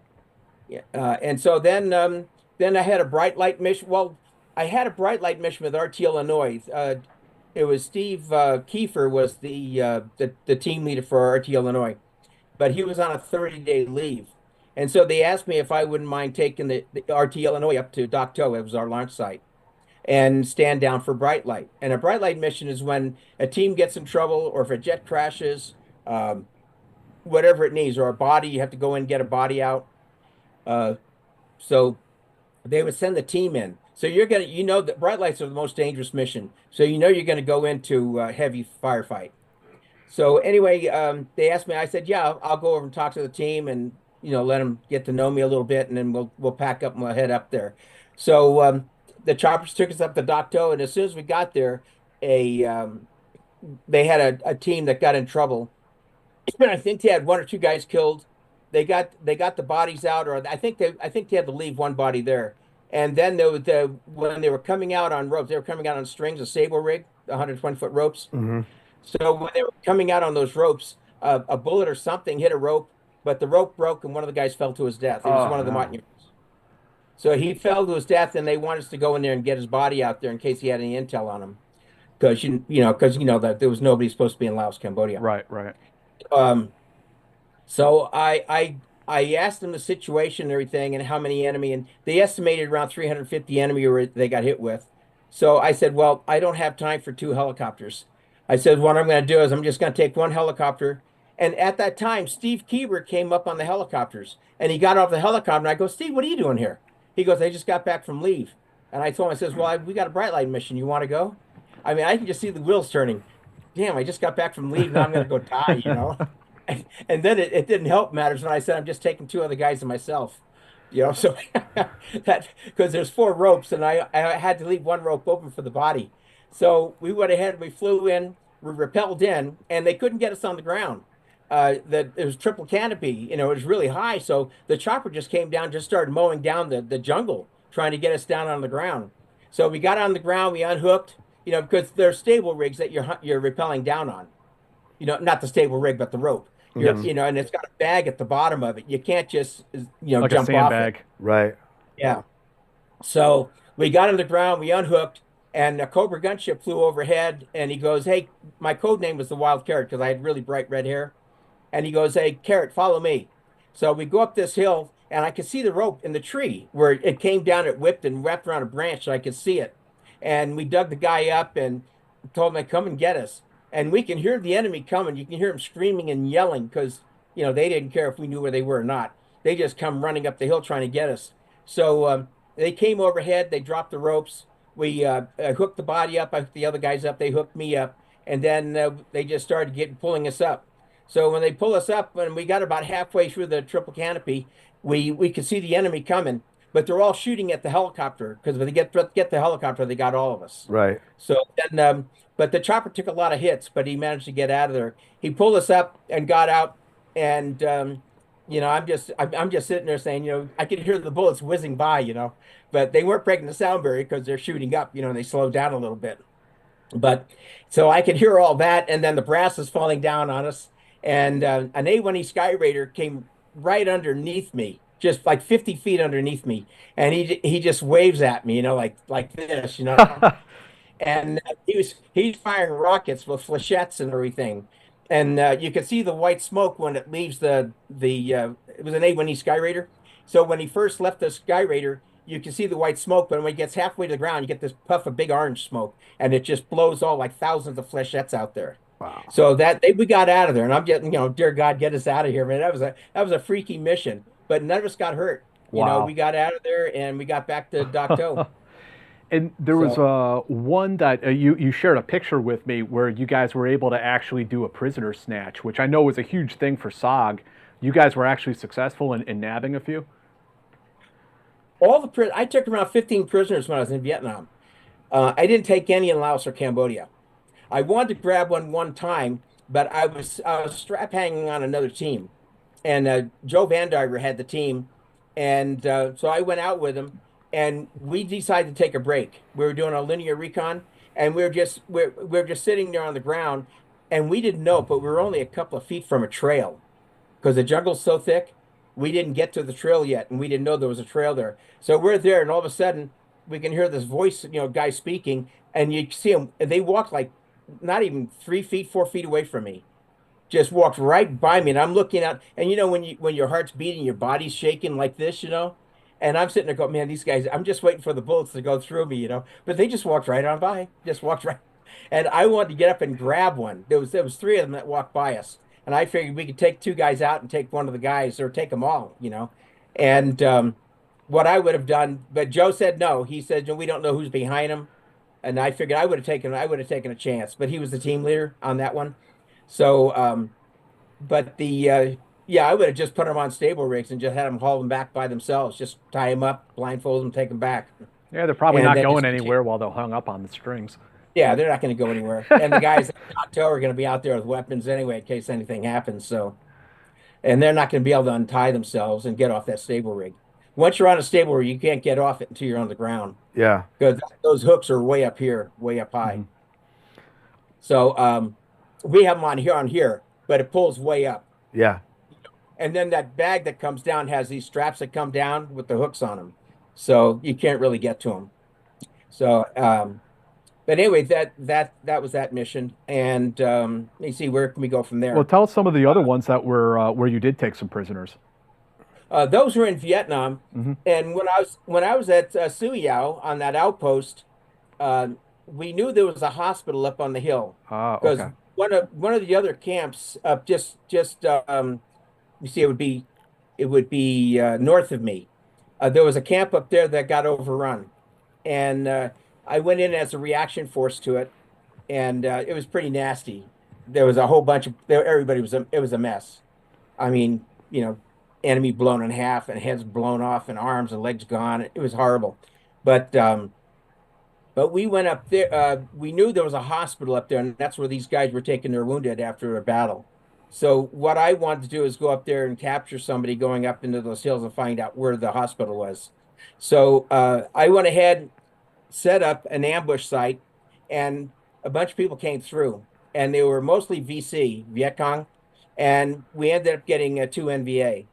Yeah, and so then I had a bright light mission. Well, I had a bright light mission with RT Illinois. It was Steve Kiefer was the team leader for RT Illinois, but he was on a 30-day leave, and so they asked me if I wouldn't mind taking the RT Illinois up to Dak To. It was our launch site, and stand down for bright light. And a bright light mission is when a team gets in trouble, or if a jet crashes, whatever it needs, or a body, you have to go in and get a body out. So they would send the team in. So you're gonna, that bright lights are the most dangerous mission. So you're gonna go into a heavy firefight. So anyway, they asked me. I said, "Yeah, I'll go over and talk to the team, and let them get to know me a little bit, and then we'll pack up and we'll head up there." So the choppers took us up to Dak To, and as soon as we got there, they had a team that got in trouble. I think they had 1 or 2 guys killed. They got the bodies out, or I think they had to leave one body there. And then when they were coming out on ropes, they were coming out on strings, a sable rig, 120-foot ropes. So when they were coming out on those ropes, a bullet or something hit a rope, but the rope broke and one of the guys fell to his death. It was one of the mountaineers. So he fell to his death, and they wanted us to go in there and get his body out there in case he had any intel on him, because that there was nobody supposed to be in Laos, Cambodia. Right. So I asked them the situation and everything and how many enemy, and they estimated around 350 enemy they got hit with. So I said, "Well, I don't have time for 2 helicopters." I said, "What I'm going to do is I'm just going to take 1 helicopter." And at that time, Steve Kieber came up on the helicopters, and he got off the helicopter, and I go, "Steve, what are you doing here?" He goes, "I just got back from leave." And I told him, I says, "Well, we got a bright light mission. You want to go?" I mean, I can just see the wheels turning. Damn, I just got back from leave. Now I'm going to go die, you know? And then it didn't help matters when I said I'm just taking two other guys and myself, you know? So that, because there's four ropes and I had to leave one rope open for the body. So we went ahead, we flew in, we rappelled in, and they couldn't get us on the ground. That it was triple canopy, you know, it was really high. So the chopper just came down, just started mowing down the jungle, trying to get us down on the ground. So we got on the ground, we unhooked, you know, because there's stable rigs that you're rappelling down on. You know, not the stable rig, but the rope. You know, and it's got a bag at the bottom of it. You can't just, you know, like jump a off sandbag. it. Right. Yeah. So we got on the ground, we unhooked, and a Cobra gunship flew overhead, and he goes, "Hey," my code name was the Wild Carrot because I had really bright red hair. And he goes, "Hey, Carrot, follow me." So we go up this hill, and I could see the rope in the tree where it came down, it whipped and wrapped around a branch, so I could see it. And we dug the guy up and told him to come and get us. And we can hear the enemy coming. You can hear him screaming and yelling because, you know, they didn't care if we knew where they were or not. They just come running up the hill trying to get us. So they came overhead. They dropped the ropes. We hooked the body up. I hooked the other guys up. They hooked me up. And then they just started pulling us up. So when they pull us up, and we got about halfway through the triple canopy, we could see the enemy coming, but they're all shooting at the helicopter because when they get the helicopter, they got all of us. Right. So then, but the chopper took a lot of hits, but he managed to get out of there. He pulled us up and got out, and you know, I'm just sitting there saying, you know, I could hear the bullets whizzing by, you know, but they weren't breaking the sound barrier because they're shooting up, you know, and they slowed down a little bit. But so I could hear all that, and then the brass is falling down on us. And an A1E Sky Raider came right underneath me, just like 50 feet underneath me, and he just waves at me, you know, like this, you know. And he's firing rockets with flechettes and everything, and you could see the white smoke when it leaves the it was an A1E Sky Raider, so when he first left the Sky Raider, you can see the white smoke, but when he gets halfway to the ground, you get this puff of big orange smoke, and it just blows all like thousands of flechettes out there. Wow. So we got out of there, and I'm getting, you know, dear God, get us out of here, man. That was a freaky mission, but none of us got hurt. You know, we got out of there and we got back to Dak To. And there was one that you shared a picture with me where you guys were able to actually do a prisoner snatch, which I know was a huge thing for SOG. You guys were actually successful in nabbing a few. I took around 15 prisoners when I was in Vietnam. I didn't take any in Laos or Cambodia. I wanted to grab one time, but I was strap hanging on another team, and Joe Vandiver had the team, and so I went out with him, and we decided to take a break. We were doing a linear recon, and we were just sitting there on the ground, and we didn't know, but we were only a couple of feet from a trail, because the jungle's so thick. We didn't get to the trail yet, and we didn't know there was a trail there. So we're there, and all of a sudden, we can hear this voice, you know, guy speaking, and you see him, and they walk like not even 3 feet, 4 feet away from me, just walked right by me, and I'm looking out, and you know, when your heart's beating, your body's shaking like this, you know, and I'm sitting there going, man, these guys, I'm just waiting for the bullets to go through me, you know, but they just walked right on by, just walked right, and I wanted to get up and grab one. There was three of them that walked by us, and I figured we could take two guys out and take one of the guys, or take them all, you know, and what I would have done, but Joe said no. He said, we don't know who's behind him. And I figured I would have taken a chance, but he was the team leader on that one. So, but yeah, I would have just put them on stable rigs and just had them haul them back by themselves. Just tie them up, blindfold them, take them back. Yeah, they're probably not going anywhere while they're hung up on the strings. Yeah, they're not going to go anywhere. And the guys at Dak To are going to be out there with weapons anyway in case anything happens. So, and they're not going to be able to untie themselves and get off that stable rig. Once you're on a stable rig, you can't get off it until you're on the ground. Yeah. Because those hooks are way up here, way up high. Mm-hmm. So we have them on here, but it pulls way up. Yeah. And then that bag that comes down has these straps that come down with the hooks on them. So you can't really get to them. So, but anyway, that was that mission. And let me see, where can we go from there? Well, tell us some of the other ones that were where you did take some prisoners. Those were in Vietnam, mm-hmm. And when I was at Sui Dou on that outpost, we knew there was a hospital up on the hill. Okay. One of the other camps up just you see, it would be north of me. There was a camp up there that got overrun, and I went in as a reaction force to it, and it was pretty nasty. There was a whole bunch of everybody was it was a mess. I mean, enemy blown in half and heads blown off and arms and legs gone. It was horrible. But we went up there. We knew there was a hospital up there, and that's where these guys were taking their wounded after a battle. So what I wanted to do is go up there and capture somebody going up into those hills and find out where the hospital was. So I went ahead, set up an ambush site, and a bunch of people came through, and they were mostly VC, Viet Cong, and we ended up getting 2 NVA.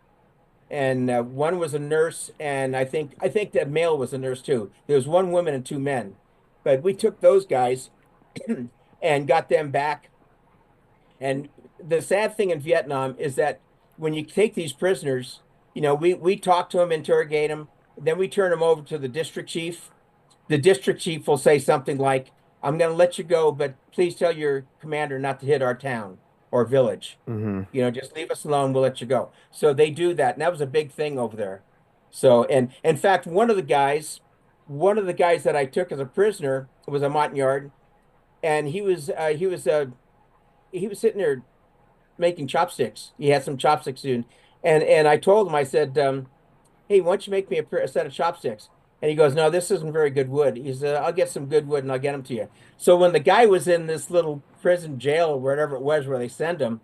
And one was a nurse, and I think the male was a nurse too. There was 1 woman and 2 men, but we took those guys and got them back. And the sad thing in Vietnam is that when you take these prisoners, we talk to them, interrogate them, then we turn them over to the district chief. The district chief will say something like, "I'm going to let you go, but please tell your commander not to hit our town or village. Just leave us alone. We'll let you go." So they do that, and that was a big thing over there. So, and in fact, one of the guys that I took as a prisoner was a Montagnard, and he was sitting there making chopsticks. He had some chopsticks soon, and I told him, I said, "Hey, why don't you make me a set of chopsticks?" And he goes, "No, this isn't very good wood." He said, "I'll get some good wood and I'll get them to you." So when the guy was in this little prison jail or whatever it was where they send him,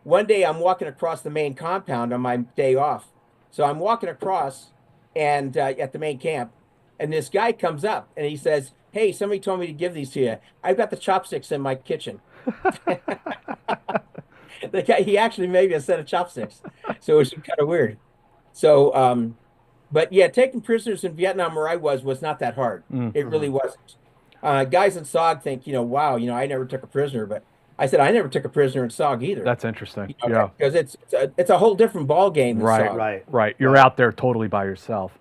one day I'm walking across the main compound on my day off. So I'm walking across and at the main camp, and this guy comes up and he says, "Hey, somebody told me to give these to you. I've got the chopsticks in my kitchen." The guy, he actually made me a set of chopsticks. So it was kind of weird. So, but yeah, taking prisoners in Vietnam where I was not that hard. It really wasn't. Guys in SOG think, wow, I never took a prisoner, but I said I never took a prisoner in SOG either. That's interesting. Yeah, because it's a whole different ball game. Right. You're out there totally by yourself.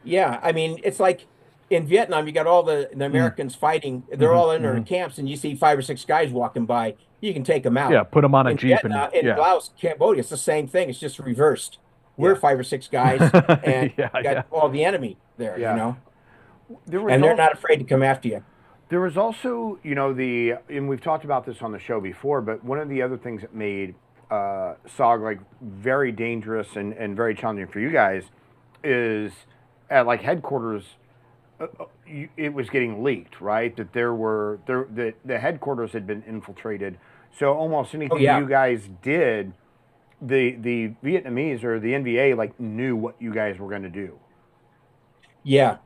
Yeah, I mean, it's like in Vietnam, you got all the Americans fighting. They're all in their camps, and you see 5 or 6 guys walking by. You can take them out. Yeah, put them on a jeep. Vietnam, in Laos, Cambodia, it's the same thing. It's just reversed. We're 5 or 6 guys, and got all the enemy there. And they're not afraid to come after you. There was also, and we've talked about this on the show before, but one of the other things that made SOG very dangerous and very challenging for you guys is at headquarters. It was getting leaked, right? That the headquarters had been infiltrated. So almost anything you guys did, the Vietnamese or the NVA knew what you guys were going to do. Yeah.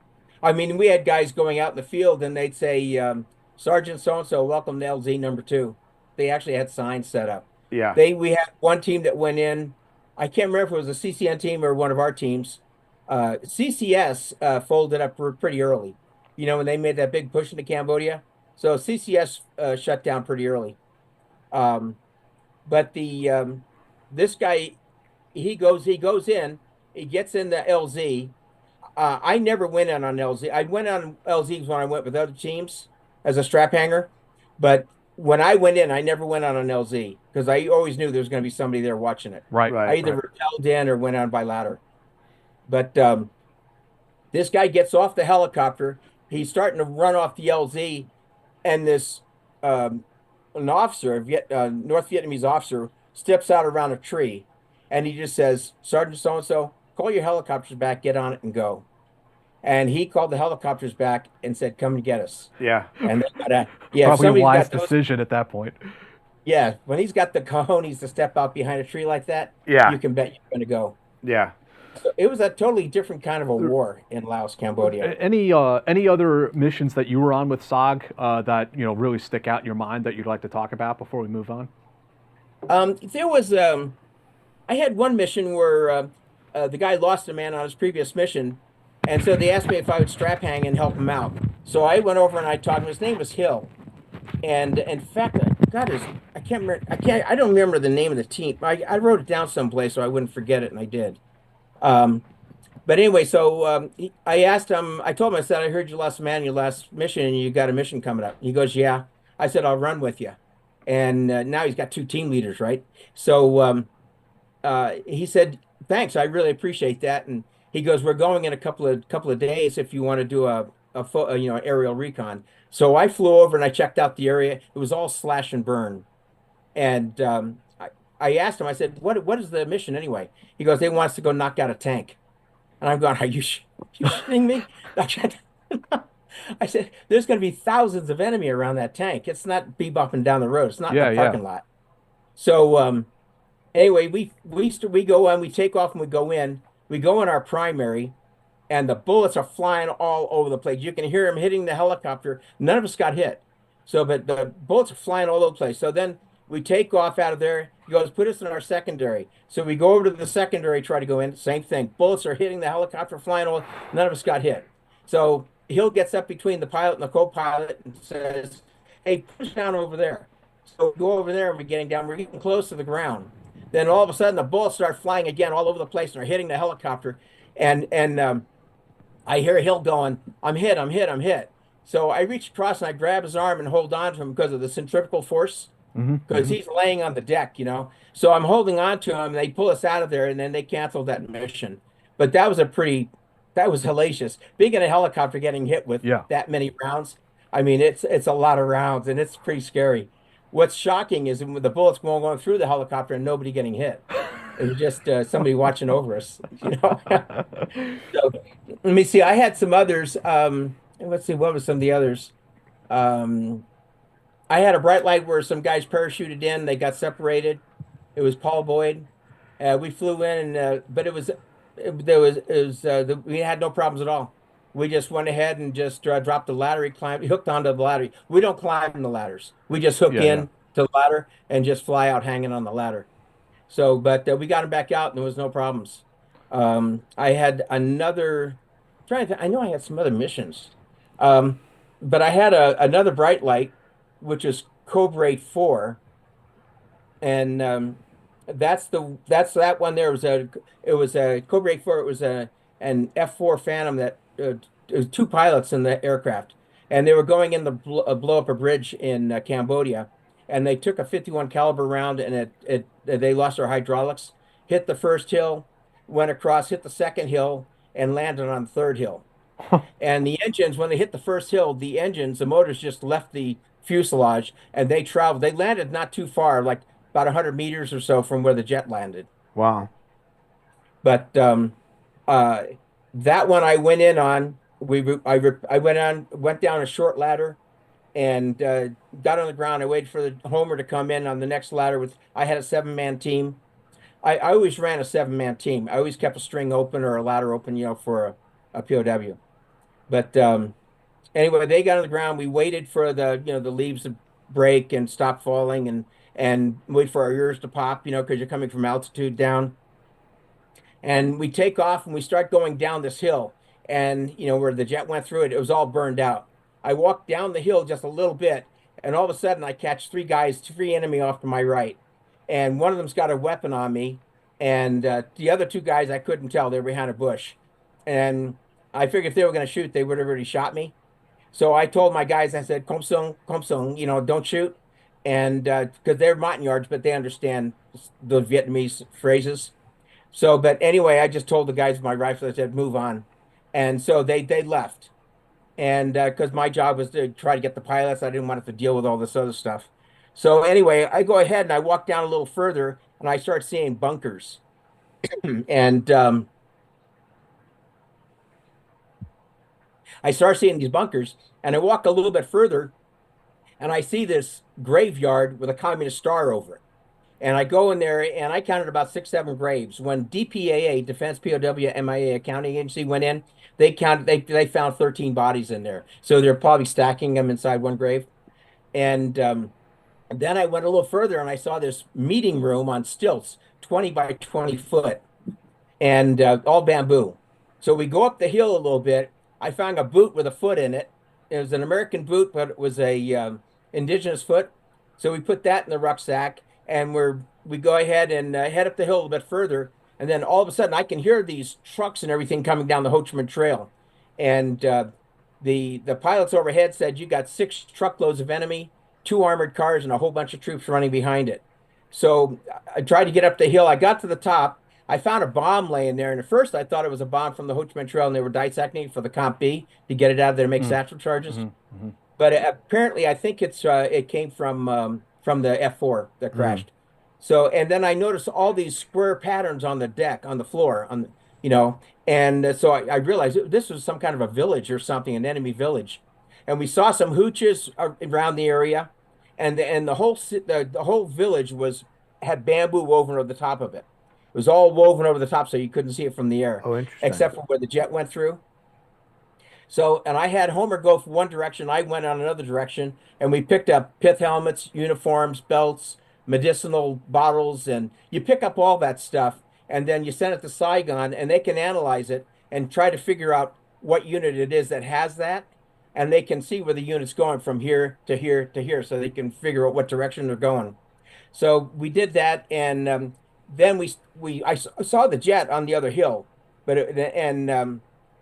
I mean, we had guys going out in the field and they'd say, "Sergeant so-and-so, welcome to LZ number 2. They actually had signs set up. Yeah. We had one team that went in. I can't remember if it was a CCN team or one of our teams. CCS folded up pretty early, when they made that big push into Cambodia. So CCS shut down pretty early. But this guy, he goes in, he gets in the LZ. I never went in on LZ. I went on LZs when I went with other teams as a strap hanger, but when I went in, I never went on an LZ because I always knew there was going to be somebody there watching it. Right. I either rappelled in or went on by ladder. But this guy gets off the helicopter. He's starting to run off the LZ, and this an officer, North Vietnamese officer, steps out around a tree, and he just says, "Sergeant so-and-so, call your helicopters back, get on it, and go." And he called the helicopters back and said, "Come and get us." Yeah. And probably a wise decision at that point. Yeah, when he's got the cojones to step out behind a tree like that, you can bet you're going to go. Yeah. So it was a totally different kind of a war in Laos, Cambodia. Any other missions that you were on with SOG that really stick out in your mind that you'd like to talk about before we move on? There was I had one mission where the guy lost a man on his previous mission, and so they asked me if I would strap hang and help him out. So I went over and I talked to him. His name was Hill, and in fact, I don't remember the name of the team. I wrote it down someplace so I wouldn't forget it, and I did. But anyway, so I asked him. I told him, I said, "I heard you lost a man in your last mission, and you got a mission coming up." He goes, "Yeah." I said, "I'll run with you." And now he's got 2 team leaders, right? So he said, "Thanks, I really appreciate that." And he goes, "We're going in a couple of days if you want to do a aerial recon." So I flew over and I checked out the area. It was all slash and burn. And I asked him, I said, what is the mission anyway? He goes, they want us to go knock out a tank. And I'm going, are you shitting me? I said, there's going to be thousands of enemy around that tank. It's not bebopping down the road. It's not in the parking lot. So anyway, we go on, we take off and we go in. We go in our primary, and the bullets are flying all over the place. You can hear them hitting the helicopter. None of us got hit. So, but the bullets are flying all over the place. So then we take off out of there. He goes, put us in our secondary. So we go over to the secondary, try to go in. Same thing. Bullets are hitting the helicopter, flying all. None of us got hit. So Hill gets up between the pilot and the co-pilot and says, hey, push down over there. So we go over there and we're getting down. We're getting close to the ground. Then all of a sudden the bullets start flying again all over the place and are hitting the helicopter. And I hear Hill going, I'm hit, I'm hit, I'm hit. So I reach across and I grab his arm and hold on to him because of the centrifugal force. Because he's laying on the deck, you know. So I'm holding on to him. They pull us out of there, and then they canceled that mission. But that was hellacious. Being in a helicopter, getting hit with that many rounds. I mean, it's a lot of rounds, and it's pretty scary. What's shocking is when the bullets going through the helicopter and nobody getting hit. It was just somebody watching over us, you know. So let me see. I had some others. Let's see. What were some of the others? I had a bright light where some guys parachuted in. They got separated. It was Paul Boyd. We flew in, and but we had no problems at all. We just went ahead and just dropped the ladder. He hooked onto the ladder. We don't climb the ladders. We just hook in to the ladder and just fly out hanging on the ladder. So, but we got him back out, and there was no problems. I had another. I know I had some other missions, but I had another bright light, which is Cobra 4, and that's that one. It was a Cobra 4. It was an F4 Phantom that it was two pilots in the aircraft, and they were going in to blow up a bridge in Cambodia, and they took a 51 caliber round, and they lost their hydraulics, hit the first hill, went across, hit the second hill, and landed on the third hill. And the engines, when they hit the first hill, the motors just left the fuselage, and they traveled. They landed not too far, like about 100 meters or so from where the jet landed. Wow. But that one I went in on. I went down a short ladder, and got on the ground. I waited for the Homer to come in on the next ladder. I had a 7-man team. I always ran a 7-man team. I always kept a string open or a ladder open, you know, for a POW. But anyway, they got on the ground. We waited for the leaves to break and stop falling, and wait for our ears to pop, you know, because you're coming from altitude down. And we take off and we start going down this hill, and you know where the jet went through it. It was all burned out. I walked down the hill just a little bit, and all of a sudden I catch three enemy off to my right, and one of them's got a weapon on me, and the other two guys I couldn't tell. They were behind a bush, and I figured if they were going to shoot, they would have already shot me. So I told my guys, I said, "Kom sung, you know, don't shoot," and because they're Montagnards, but they understand the Vietnamese phrases. So, but anyway, I just told the guys with my rifle, I said, "Move on," and so they left. And because my job was to try to get the pilots, I didn't want to have to deal with all this other stuff. So anyway, I go ahead and I walk down a little further, and I start seeing bunkers. And I start seeing these bunkers, and I walk a little bit further, and I see this graveyard with a communist star over it. And I go in there, and I counted about 6, 7 graves. When DPAA, Defense POW MIA Accounting Agency, went in, they found 13 bodies in there. So they're probably stacking them inside one grave. And then I went a little further, and I saw this meeting room on stilts, 20 by 20 foot, and all bamboo. So we go up the hill a little bit. I found a boot with a foot in it. It was an American boot, but it was a indigenous foot. So we put that in the rucksack, and we go ahead and head up the hill a little bit further. And then all of a sudden, I can hear these trucks and everything coming down the Ho Chi Minh Trail. And the pilots overhead said, you got 6 truckloads of enemy, 2 armored cars, and a whole bunch of troops running behind it. So I tried to get up the hill. I got to the top. I found a bomb laying there. And at first, I thought it was a bomb from the Ho Chi Minh Trail, and they were dissecting it for the Comp B to get it out of there to make satchel charges. but apparently I think it came from the F4 that crashed. So, and then I noticed all these square patterns on the deck, on the floor, and so I realized this was some kind of a village or something, an enemy village. And we saw some hooches around the area, and the whole village had bamboo woven over the top of it. It was all woven over the top, so you couldn't see it from the air. Oh, interesting. Except for where the jet went through. So, and I had Homer go for one direction, I went on another direction, and we picked up pith helmets, uniforms, belts, medicinal bottles, and you pick up all that stuff, and then you send it to Saigon, and they can analyze it and try to figure out what unit it is that has that, and they can see where the unit's going from here to here to here, so they can figure out what direction they're going. So we did that, and then I saw the jet on the other hill, but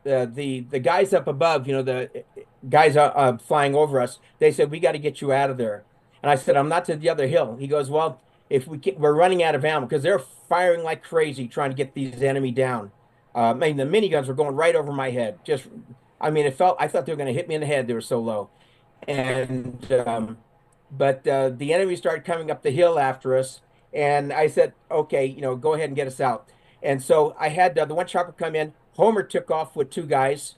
the guys up above, the guys flying over us, they said, we got to get you out of there. And I said, I'm not to the other hill. He goes, well, if we're running out of ammo, because they're firing like crazy trying to get these enemy down. I mean, the miniguns were going right over my head. I thought they were going to hit me in the head. They were so low. And but the enemy started coming up the hill after us. And I said, okay, go ahead and get us out. And so I had the one chopper come in. Homer took off with two guys.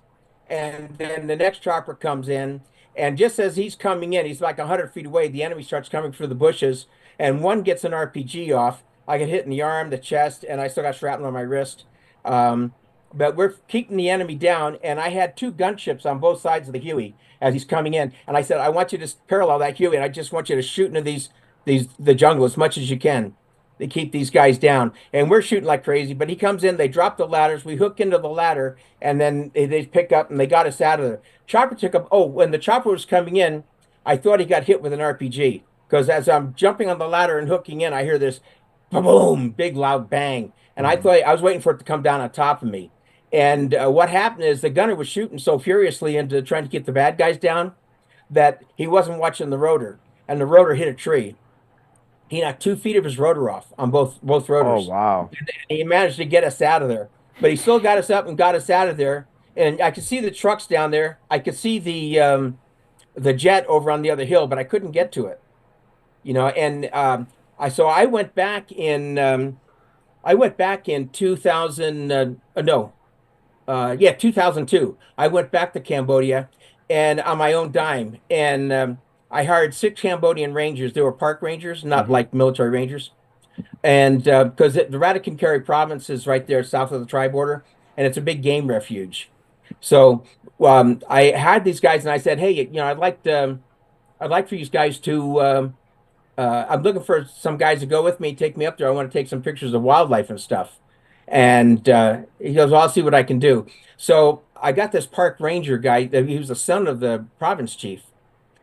And then the next chopper comes in. And just as he's coming in, he's like 100 feet away. The enemy starts coming through the bushes. And one gets an RPG off. I get hit in the arm, the chest, and I still got shrapnel on my wrist. But we're keeping the enemy down. And I had two gunships on both sides of the Huey as he's coming in. And I said, I want you to parallel that Huey. And I just want you to shoot into the jungle as much as you can. They keep these guys down, and we're shooting like crazy. But he comes in, they drop the ladders, we hook into the ladder, and then they pick up and they got us out of there. Chopper took up. Oh, when the chopper was coming in, I thought he got hit with an RPG, because as I'm jumping on the ladder and hooking in, I hear this boom, big loud bang, and I thought I was waiting for it to come down on top of me. And what happened is the gunner was shooting so furiously into trying to get the bad guys down that he wasn't watching the rotor, and the rotor hit a tree. He knocked 2 feet of his rotor off on both rotors. Oh, wow. And he managed to get us out of there. But he still got us up and got us out of there. And I could see the trucks down there. I could see the jet over on the other hill, but I couldn't get to it. And I went back in 2002. I went back to Cambodia and on my own dime. And I hired 6 Cambodian rangers. They were park rangers, not like military rangers. And because the Radicon province is right there south of the tri-border, and it's a big game refuge. So I had these guys, and I said, hey, I'd like for you guys to, I'm looking for some guys to go with me, take me up there. I want to take some pictures of wildlife and stuff. And he goes, well, I'll see what I can do. So I got this park ranger guy. He was the son of the province chief,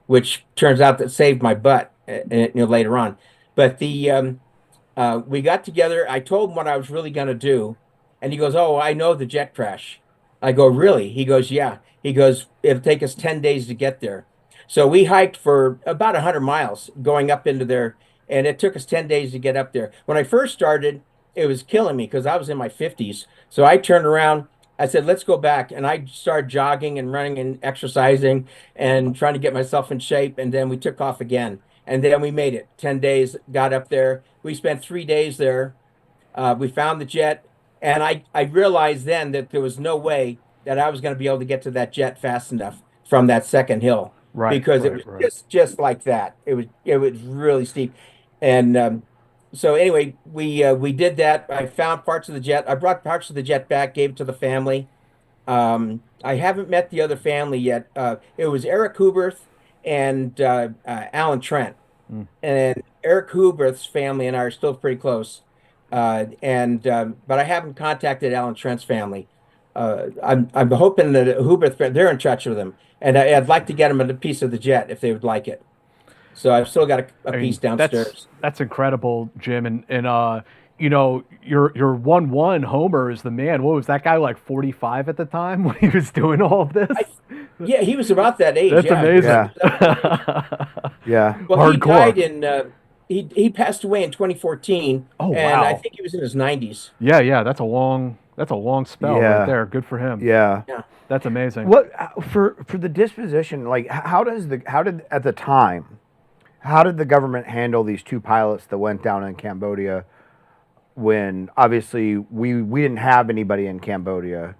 which turns out that saved my butt later on. But we got together. I told him what I was really going to do. And he goes, oh, I know the jet crash. I go, really? He goes, yeah. He goes, it'll take us 10 days to get there. So we hiked for about 100 miles going up into there. And it took us 10 days to get up there. When I first started, it was killing me because I was in my 50s. So I turned around. I said, let's go back. And I started jogging and running and exercising and trying to get myself in shape. And then we took off again. And then we made it. 10 days, got up there. We spent 3 days there. We found the jet. And I realized then that there was no way that I was going to be able to get to that jet fast enough from that second hill. Right. Because it was just like that. It was really steep. And so anyway, we did that. I found parts of the jet. I brought parts of the jet back, gave it to the family. I haven't met the other family yet. It was Eric Huberth and Alan Trent. And Eric Huberth's family and I are still pretty close. But I haven't contacted Alan Trent's family. I'm hoping that Huberth, they're in touch with them. And I'd like to get them a piece of the jet if they would like it. So I've still got a piece downstairs. That's incredible, Jim. And your 1-1 Homer is the man. What was that guy, like 45 at the time when he was doing all of this? Yeah, he was about that age. That's amazing. Yeah. Well, hardcore. He died in he passed away in 2014. Oh, wow. And I think he was in his 90s. Yeah, that's a long spell right there. Good for him. Yeah. That's amazing. What for the disposition? Like, how did at the time, how did the government handle these 2 pilots that went down in Cambodia? When obviously we didn't have anybody in Cambodia.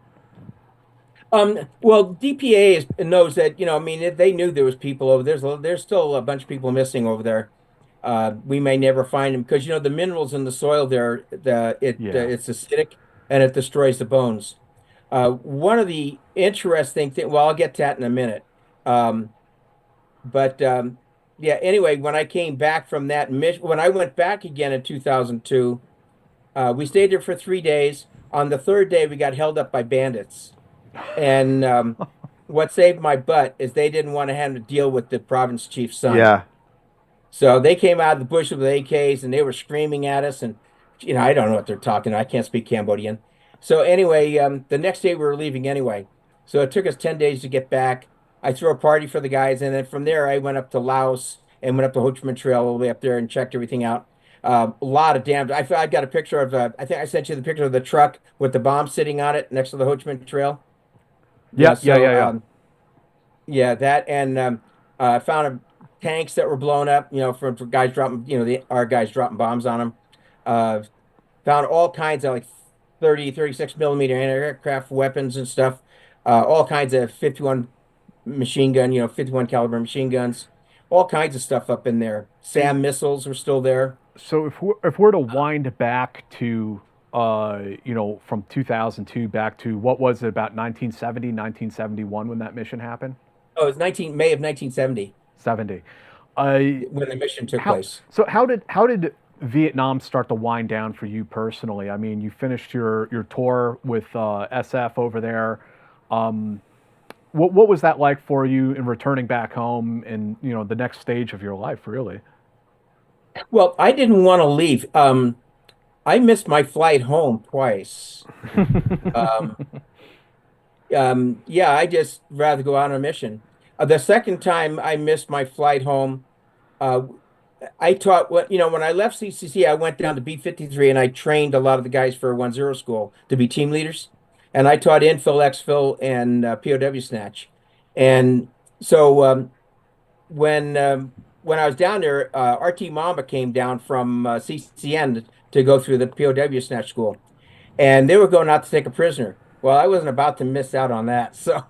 Well, DPA knows that, I mean, they knew there was people over there's still a bunch of people missing over there. We may never find them because, the minerals in the soil there, it's acidic and it destroys the bones. One of the interesting things, well, I'll get to that in a minute. Yeah, anyway, when I came back from that mission, when I went back again in 2002, we stayed there for 3 days. On the 3rd day, we got held up by bandits. And what saved my butt is they didn't want to have to deal with the province chief's son. Yeah. So they came out of the bush with AKs and they were screaming at us. And, I don't know what they're talking. I can't speak Cambodian. So anyway, the next day we were leaving anyway. So it took us 10 days to get back. I threw a party for the guys. And then from there, I went up to Laos and went up the Ho Chi Minh Trail all the way up there and checked everything out. A lot of damage. I got a picture of, I think I sent you the picture of the truck with the bomb sitting on it next to the Ho Chi Minh Trail. Yeah, yeah, that, and I found tanks that were blown up, for guys dropping, our guys dropping bombs on them. Found all kinds of 36 millimeter anti-aircraft weapons and stuff. All kinds of 51 machine gun, 51 caliber machine guns. All kinds of stuff up in there. SAM missiles were still there. So if we're to wind back to, from 2002 back to, what was it, about 1970, 1971 when that mission happened? Oh, it was May of 1970. 70. When the mission took place. So how did Vietnam start to wind down for you personally? I mean, you finished your tour with SF over there. What was that like for you in returning back home and, the next stage of your life, really? Well, I didn't want to leave. I missed my flight home twice. Yeah, I just rather go on a mission. The second time I missed my flight home, I taught when I left CCC, I went down to B-53 and I trained a lot of the guys for 1-0 school to be team leaders. And I taught infill, exfil, and POW snatch. And so when I was down there, RT Mamba came down from CCN to go through the POW snatch school. And they were going out to take a prisoner. Well, I wasn't about to miss out on that. So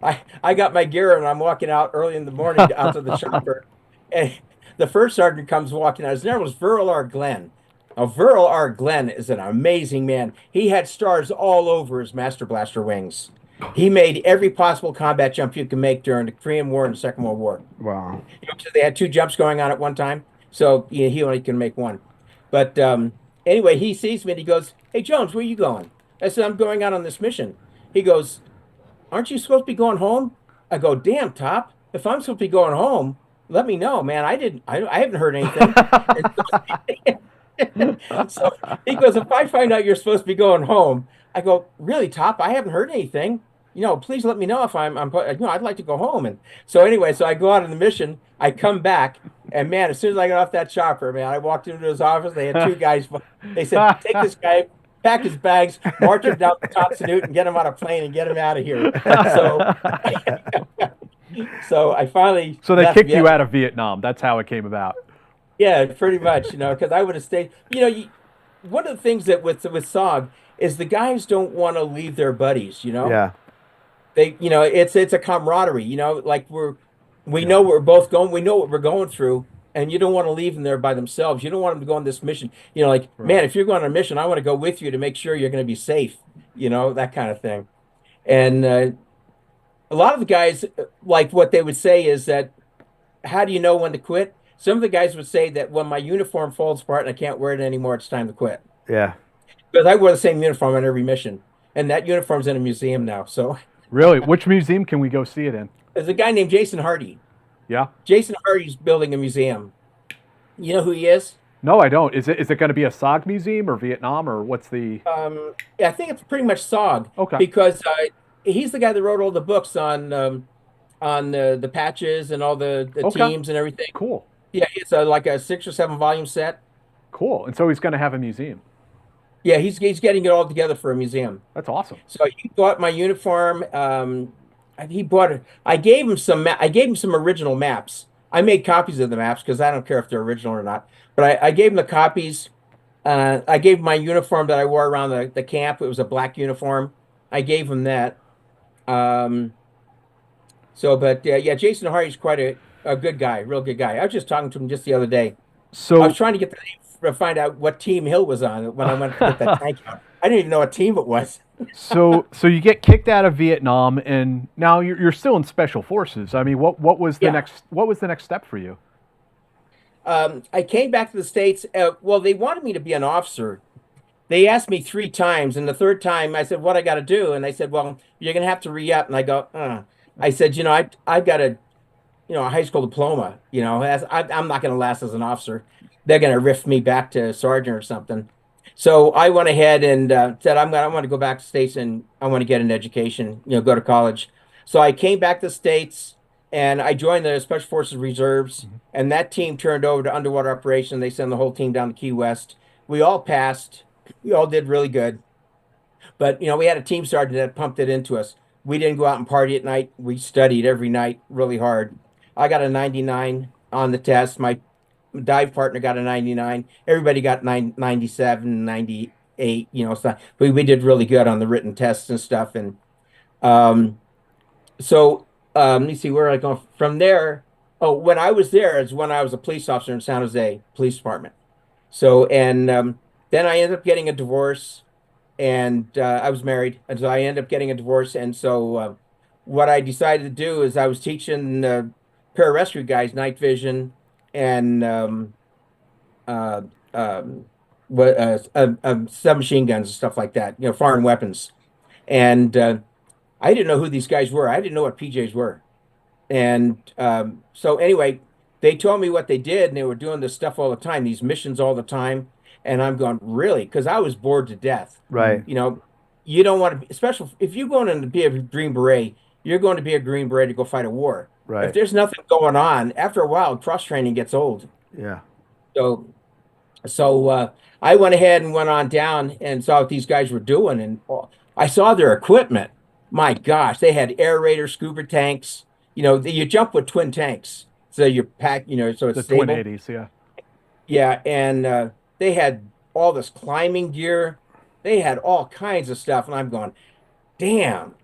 I got my gear and I'm walking out early in the morning out to the chopper. And the first sergeant comes walking out. His name was Verl R. Glenn. Now, Verl R. Glenn is an amazing man. He had stars all over his Master Blaster wings. He made every possible combat jump you can make during the Korean War and the Second World War. Wow. So they had 2 jumps going on at one time. So he only can make one. But anyway, he sees me and he goes, "Hey, Jones, where are you going?" I said, "I'm going out on this mission." He goes, "Aren't you supposed to be going home?" I go, "Damn, Top, if I'm supposed to be going home, let me know, man. I haven't heard anything." So he goes, "If I find out you're supposed to be going home," I go, "Really, Top? I haven't heard anything. Please let me know if I'd like to go home." And so anyway, so I go out on the mission. I come back, and man, as soon as I got off that chopper, man, I walked into his office. They had 2 guys. They said, "Take this guy, pack his bags, march him down to Top Salute, and get him on a plane and get him out of here." So I finally. So they kicked you out of Vietnam. That's how it came about. Yeah, pretty much. Because I would have stayed. One of the things that with SOG is the guys don't want to leave their buddies. Yeah. They, it's a camaraderie. We know we're both going. We know what we're going through, and you don't want to leave them there by themselves. You don't want them to go on this mission. Right. Man, if you're going on a mission, I want to go with you to make sure you're going to be safe. That kind of thing. And a lot of the guys, what they would say is that, how do you know when to quit? Some of the guys would say that when my uniform falls apart and I can't wear it anymore, it's time to quit. Yeah. Because I wore the same uniform on every mission, and that uniform's in a museum now. So. Really? Which museum can we go see it in? There's a guy named Jason Hardy. Yeah. Jason Hardy's building a museum. You know who he is? No, I don't. Is it going to be a SOG museum or Vietnam or what's the? Yeah, I think it's pretty much SOG. Okay. Because he's the guy that wrote all the books on the patches and all the teams and everything. Cool. Yeah, it's like a 6 or 7 volume set. Cool. And so he's going to have a museum. Yeah, he's getting it all together for a museum. That's awesome. So he bought my uniform. He bought it. I gave him some. I gave him some original maps. I made copies of the maps because I don't care if they're original or not. But I gave him the copies. I gave him my uniform that I wore around the camp. It was a black uniform. I gave him that. But yeah, Jason Hardy's quite a good guy, real good guy. I was just talking to him just the other day. So I was trying to get the name to find out what team Hill was on when I went to get that tank out. I didn't even know what team it was. so you get kicked out of Vietnam, and now you're still in special forces. I mean, what was the next step for you? I came back to the States. Well, they wanted me to be an officer. They asked me 3 times, and the third time I said, "What I got to do?" And they said, "Well, you're gonna have to re-up." And I go, I said, I've got a high school diploma. I'm not gonna last as an officer. They're gonna riff me back to sergeant or something. So I went ahead and said, I want to go back to the States and I want to get an education, go to college. So I came back to the States and I joined the Special Forces Reserves, and that team turned over to underwater operation. They sent the whole team down to Key West. We all passed. We all did really good. But, we had a team sergeant that pumped it into us. We didn't go out and party at night. We studied every night really hard. I got a 99 on the test. My dive partner got a 99. Everybody got 97, 98, so we did really good on the written tests and stuff. And let me see where I go from there. Oh, when I was there is when I was a police officer in San Jose Police Department. So, and then I ended up getting a divorce, and I was married. And so I ended up getting a divorce. And so what I decided to do is I was teaching pararescue guys night vision and submachine guns and stuff like that, foreign weapons. And I didn't know who these guys were. I didn't know what PJs were. And so anyway, they told me what they did, and they were doing this stuff all the time, these missions all the time. And I'm going, really? Because I was bored to death. Right. You don't want to be, especially if you're going to be a Green Beret, you're going to be a Green Beret to go fight a war. Right. If there's nothing going on, after a while, cross training gets old. Yeah. So I went ahead and went on down and saw what these guys were doing, and I saw their equipment. My gosh, they had aerator scuba tanks. You jump with twin tanks, so you pack. So it's the stable. twin 80s, yeah. Yeah, and they had all this climbing gear. They had all kinds of stuff, and I'm going, damn,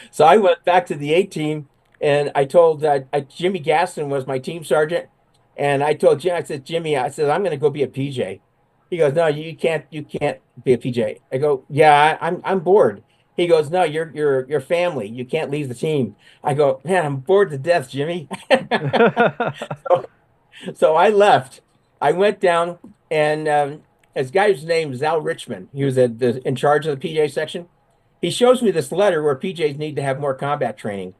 So I went back to the A team, and I told Jimmy Gaston was my team sergeant, and I told Jim, I said, Jimmy, I'm going to go be a PJ. He goes, no, you can't be a PJ. I go, yeah, I'm bored. He goes, no, you're family. You can't leave the team. I go, man, I'm bored to death, Jimmy. So I left. I went down, and this guy's name is Al Richmond. He was in charge of the PJ section. He shows me this letter where PJs need to have more combat training.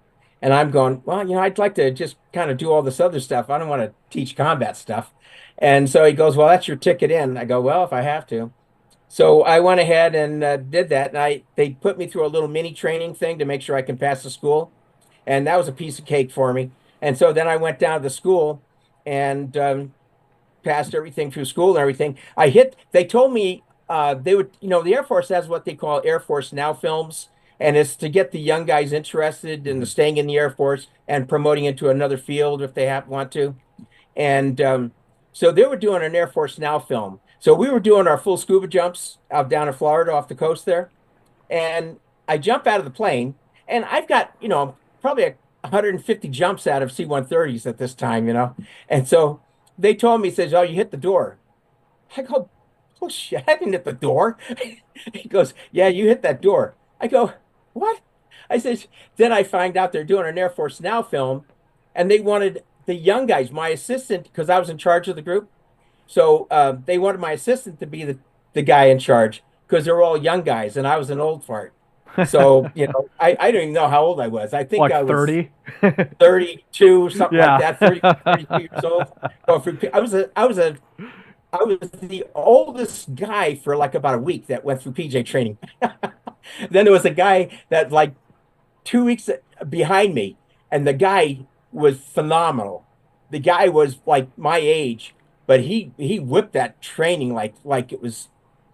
And I'm going, well, I'd like to just kind of do all this other stuff. I don't want to teach combat stuff. And so he goes, well, that's your ticket in. I go, well, if I have to. So I went ahead and did that. And they put me through a little mini training thing to make sure I can pass the school. And that was a piece of cake for me. And so then I went down to the school and passed everything through school and everything. They told me they would, the Air Force has what they call Air Force Now films. And it's to get the young guys interested in staying in the Air Force and promoting into another field if they want to. And so they were doing an Air Force Now film. So we were doing our full scuba jumps out down in Florida off the coast there. And I jump out of the plane, and I've got, probably 150 jumps out of C-130s at this time, And so they told me, says, oh, you hit the door. I go, oh, shit, I didn't hit the door. He goes, yeah, you hit that door. I go, what? I said, then I find out they're doing an Air Force Now film, and they wanted the young guys, my assistant, because I was in charge of the group. So they wanted my assistant to be the guy in charge because they're all young guys, and I was an old fart. So, I don't even know how old I was. I think like I was 30, 32, something Yeah. like that, 32 years old. I was the oldest guy for like about a week that went through PJ training. Then there was a guy that like 2 weeks behind me, and the guy was phenomenal. The guy was like my age, but he whipped that training like it was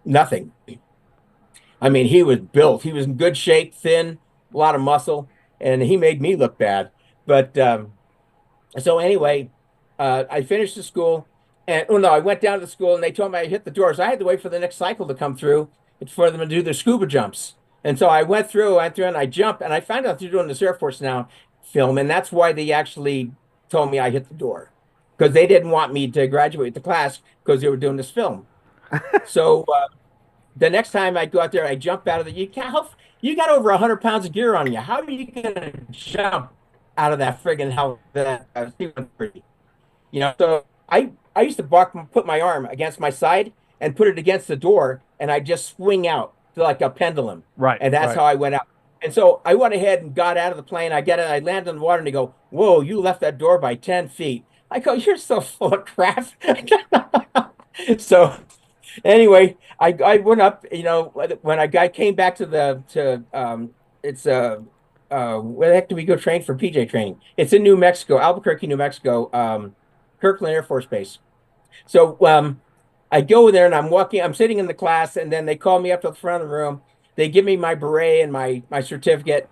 nothing. I mean, he was built. He was in good shape, thin, a lot of muscle, and he made me look bad. But so anyway, I finished the school, and oh no, I went down to the school, and they told me I hit the doors. I had to wait for the next cycle to come through for them to do their scuba jumps. And so I went through, and I jumped, and I found out they're doing this Air Force now film, and that's why they actually told me I hit the door, because they didn't want me to graduate the class because they were doing this film. So the next time I go out there, I jump out of the. You got over 100 pounds of gear on you. How are you gonna jump out of that friggin' hell that C-130? So I used to put my arm against my side and put it against the door, and I just swing out like a pendulum. Right. And that's how I went out. And so I went ahead and got out of the plane. I landed in the water, and they go, "Whoa, you left that door by 10 feet." I go, "You're so full of crap." So anyway, I went up, when I came back to it's where the heck do we go train for PJ training? It's in New Mexico, Albuquerque, New Mexico, Kirkland Air Force Base. So I go there, and I'm sitting in the class, and then they call me up to the front of the room. They give me my beret and my certificate,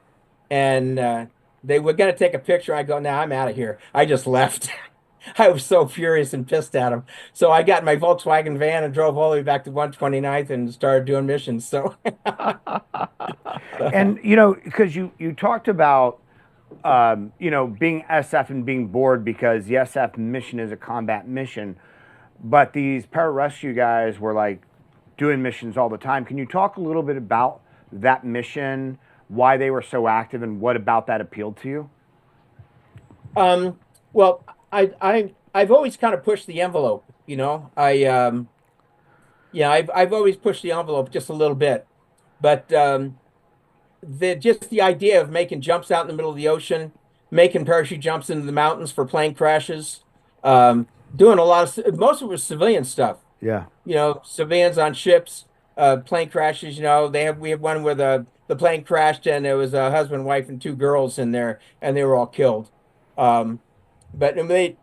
and they were going to take a picture. I go, "Nah, I'm out of here." I just left. I was so furious and pissed at them. So I got in my Volkswagen van and drove all the way back to 129th and started doing missions. So, and because you talked about being SF and being bored because the SF mission is a combat mission, but these pararescue guys were like doing missions all the time. Can you talk a little bit about that mission, why they were so active, and what about that appealed to you? Well, I've always kind of pushed the envelope, I've always pushed the envelope just a little bit, but just the idea of making jumps out in the middle of the ocean, making parachute jumps into the mountains for plane crashes, doing a lot of, most of it was civilian stuff. Yeah. Civilians on ships, plane crashes. We have one where the plane crashed, and there was a husband, wife, and 2 girls in there, and they were all killed. But they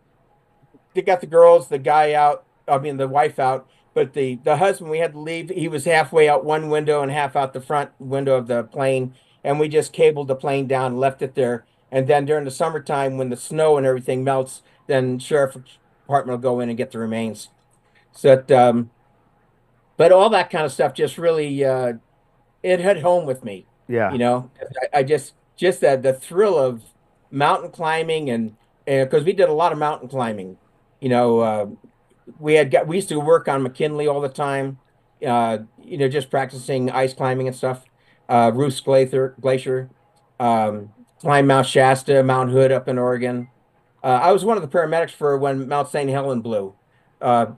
got the girls, the guy out, the wife out, but the husband, we had to leave. He was halfway out one window and half out the front window of the plane, and we just cabled the plane down and left it there. And then during the summertime, when the snow and everything melts, then sheriff department will go in and get the remains. So but all that kind of stuff just really it hit home with me. Yeah. I just the thrill of mountain climbing, and because we did a lot of mountain climbing. We used to work on McKinley all the time, just practicing ice climbing and stuff. Roos Glacier, climb Mount Shasta, Mount Hood up in Oregon. I was one of the paramedics for when Mount St. Helen blew.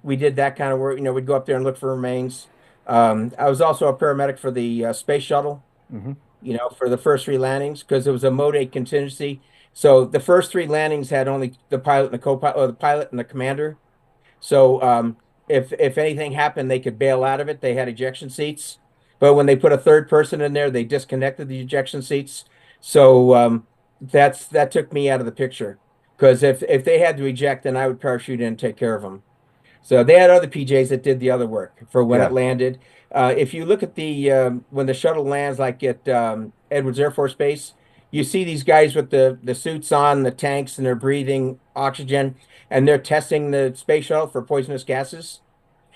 We did that kind of work. We'd go up there and look for remains. I was also a paramedic for the Space Shuttle, for the first 3 landings, because it was a Mode 8 contingency. So the first 3 landings had only the pilot and the co-pilot, or the pilot and the commander. So if anything happened, they could bail out of it. They had ejection seats. But when they put a 3rd person in there, they disconnected the ejection seats. So that took me out of the picture, because if they had to eject, then I would parachute in and take care of them. So they had other PJs that did the other work for when it landed. If you look at when the shuttle lands, like at Edwards Air Force Base, you see these guys with the suits on, the tanks, and they're breathing oxygen, and they're testing the space shuttle for poisonous gases.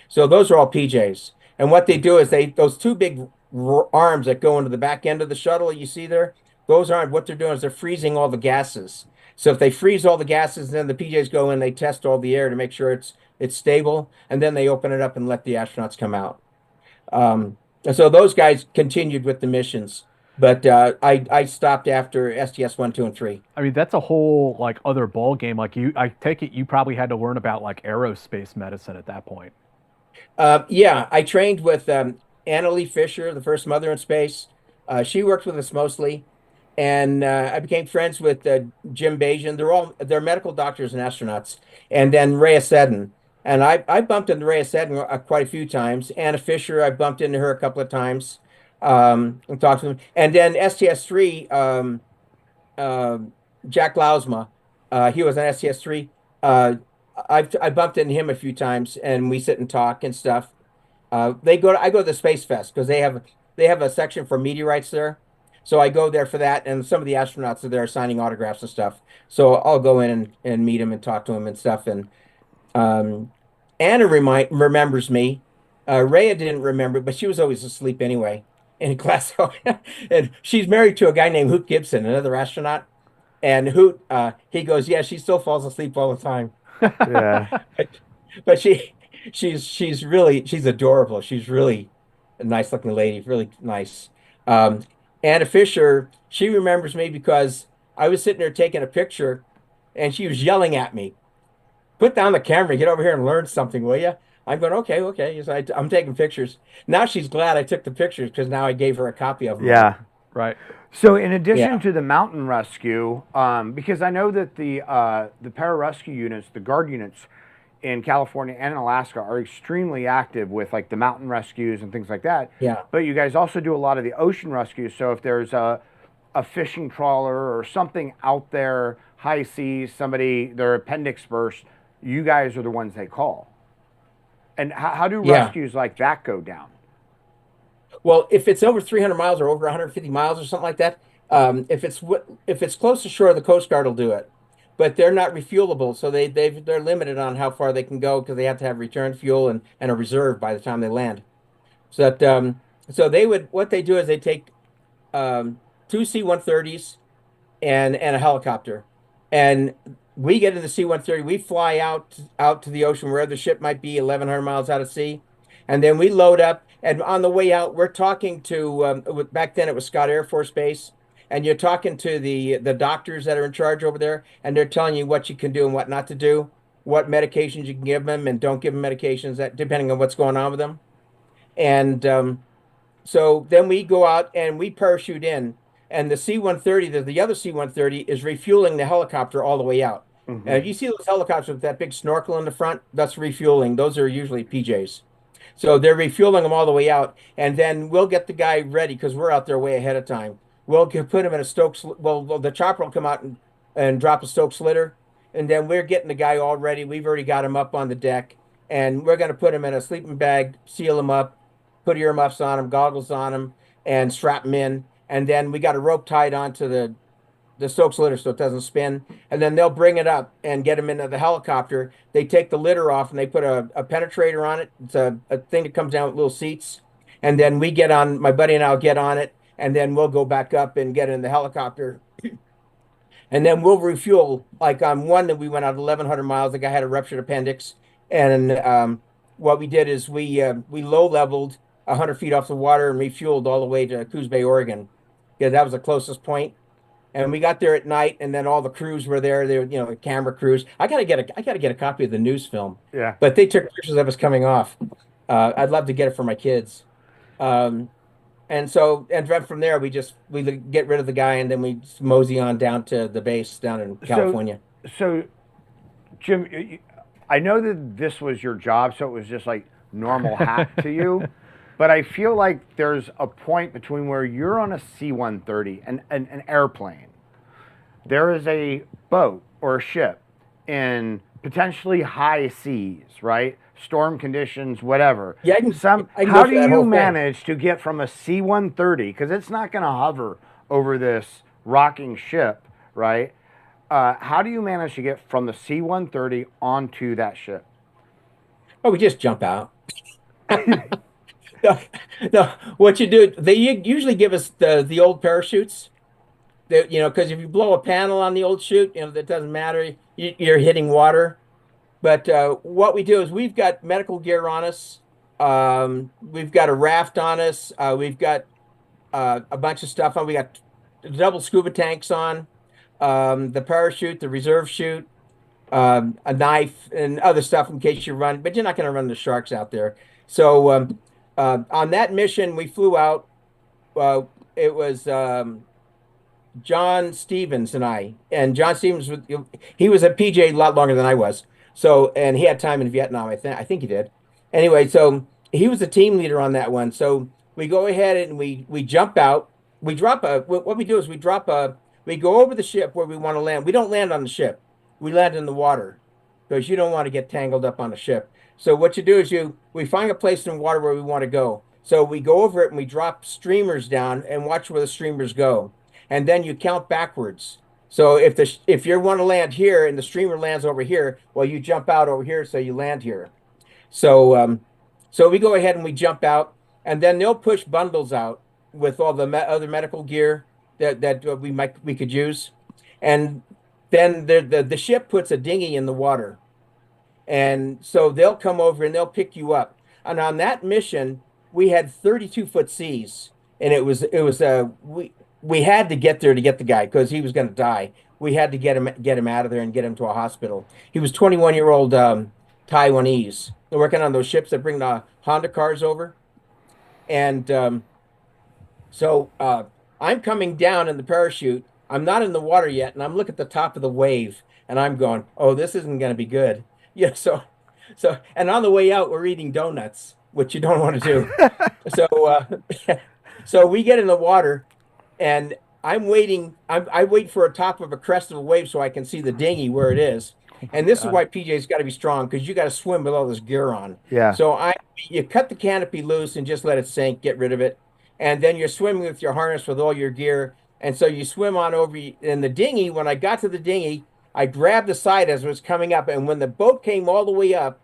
So those are all PJs. And what they do is those 2 big arms that go into the back end of the shuttle you see there, those aren't, what they're doing is they're freezing all the gases. So if they freeze all the gases, then the PJs go in, they test all the air to make sure it's stable, and then they open it up and let the astronauts come out. And so those guys continued with the missions, but I stopped after STS 1, 2, and 3. I mean, that's a whole other ball game. I take it you probably had to learn about aerospace medicine at that point. Yeah, I trained with Anna Lee Fisher, the first mother in space. She worked with us mostly, and I became friends with Jim Bajan. They're medical doctors and astronauts, and then Rhea Seddon. And I bumped into Rhea Seddon quite a few times. Anna Fisher, I bumped into her a couple of times and talked to them. And then STS-3, Jack Lausma, he was on STS-3. I bumped into him a few times, and we sit and talk and stuff. I go to the Space Fest because they have a section for meteorites there. So I go there for that, and some of the astronauts are there signing autographs and stuff. So I'll go in and meet them and talk to them and stuff. And Anna remembers me. Rhea didn't remember, but she was always asleep anyway in class. And she's married to a guy named Hoot Gibson, another astronaut. And Hoot, he goes, yeah, she still falls asleep all the time. Yeah. But she's adorable. She's really a nice looking lady, really nice. Anna Fisher, she remembers me because I was sitting there taking a picture, and she was yelling at me, "Put down the camera, get over here and learn something, will you?" I'm going, okay, okay. So I'm taking pictures. Now she's glad I took the pictures because now I gave her a copy of them. Yeah. Right. So in addition to the mountain rescue, because I know that the pararescue units, the guard units in California and in Alaska are extremely active with like the mountain rescues and things like that. Yeah. But you guys also do a lot of the ocean rescues. So if there's a fishing trawler or something out there, high seas, their appendix burst, you guys are the ones they call. And how do rescues like that go down? Well, if it's over 300 miles or over 150 miles or something like that, if it's close to shore, the Coast Guard will do it. But they're not refuelable, so they're limited on how far they can go because they have to have return fuel and a reserve by the time they land. So that what they do is they take 2 C-130s and a helicopter, and we get in the C-130. We fly out to the ocean where the ship might be 1,100 miles out at sea, and then we load up. And on the way out, we're talking to back then it was Scott Air Force Base. And you're talking to the doctors that are in charge over there, and they're telling you what you can do and what not to do, what medications you can give them and don't give them medications, that depending on what's going on with them. And so then we go out and we parachute in, and the C-130, the other C-130 is refueling the helicopter all the way out. Mm-hmm. And if you see those helicopters with that big snorkel in the front, that's refueling. Those are usually PJs. So they're refueling them all the way out, and then we'll get the guy ready because we're out there way ahead of time. We'll put him in a Stokes. Well, the chopper will come out and drop a Stokes litter, and then we're getting the guy all ready. We've already got him up on the deck, and we're going to put him in a sleeping bag, seal him up, put earmuffs on him, goggles on him, and strap him in. And then we got a rope tied onto the Stokes litter so it doesn't spin. And then they'll bring it up and get him into the helicopter. They take the litter off and they put a penetrator on it. It's a thing that comes down with little seats. And then we get on. My buddy and I'll get on it. And then we'll go back up and get in the helicopter. And then we'll refuel. Like on one that we went out 1,100 miles, the guy had a ruptured appendix. And what we did is we low leveled 100 feet off the water and refueled all the way to Coos Bay, Oregon. Yeah, that was the closest point. And we got there at night, and then all the crews were there. They were, the camera crews. I gotta get a copy of the news film. Yeah. But they took pictures of us coming off. I'd love to get it for my kids. And then from there, we get rid of the guy, and then we mosey on down to the base down in California. So Jim, I know that this was your job, so it was just like normal hat to you. But I feel like there's a point between where you're on a C-130, an airplane. There is a boat or a ship in potentially high seas, right? Storm conditions, whatever. Yeah, how do you manage to get from a C-130, because it's not going to hover over this rocking ship, right? How do you manage to get from the C-130 onto that ship? Oh, we just jump out. No, what you do, they usually give us the old parachutes. Because if you blow a panel on the old chute, that doesn't matter. You're hitting water. But what we do is we've got medical gear on us. We've got a raft on us. We've got a bunch of stuff on. We got double scuba tanks on, the parachute, the reserve chute, a knife, and other stuff in case you run. But you're not going to run the sharks out there. So on that mission, we flew out. It was John Stevens and I. And John Stevens, he was at PJ a lot longer than I was. So, and he had time in Vietnam, I think he did. Anyway, so he was the team leader on that one. So we go ahead and we jump out. We drop what we do is we go over the ship where we want to land. We don't land on the ship. We land in the water because you don't want to get tangled up on the ship. So what you do is we find a place in the water where we want to go. So we go over it and we drop streamers down and watch where the streamers go. And then you count backwards. So if you want to land here and the streamer lands over here, well, you jump out over here, so you land here. So so we go ahead and we jump out, and then they'll push bundles out with all the other medical gear that we could use, and then the ship puts a dinghy in the water, and so they'll come over and they'll pick you up. And on that mission, we had 32-foot seas, and we had to get there to get the guy because he was going to die. We had to get him out of there and get him to a hospital. He was 21-year-old Taiwanese. They're working on those ships that bring the Honda cars over. And so I'm coming down in the parachute. I'm not in the water yet, and I'm looking at the top of the wave, and I'm going, oh, this isn't going to be good. Yeah, so and on the way out, we're eating donuts, which you don't want to do. So we get in the water, and I'm waiting. I wait for a top of a crest of a wave so I can see the dinghy where it is. And this is why PJ's got to be strong, because you got to swim with all this gear on. Yeah. So you cut the canopy loose and just let it sink, get rid of it. And then you're swimming with your harness with all your gear. And so you swim on over in the dinghy. When I got to the dinghy, I grabbed the side as it was coming up. And when the boat came all the way up,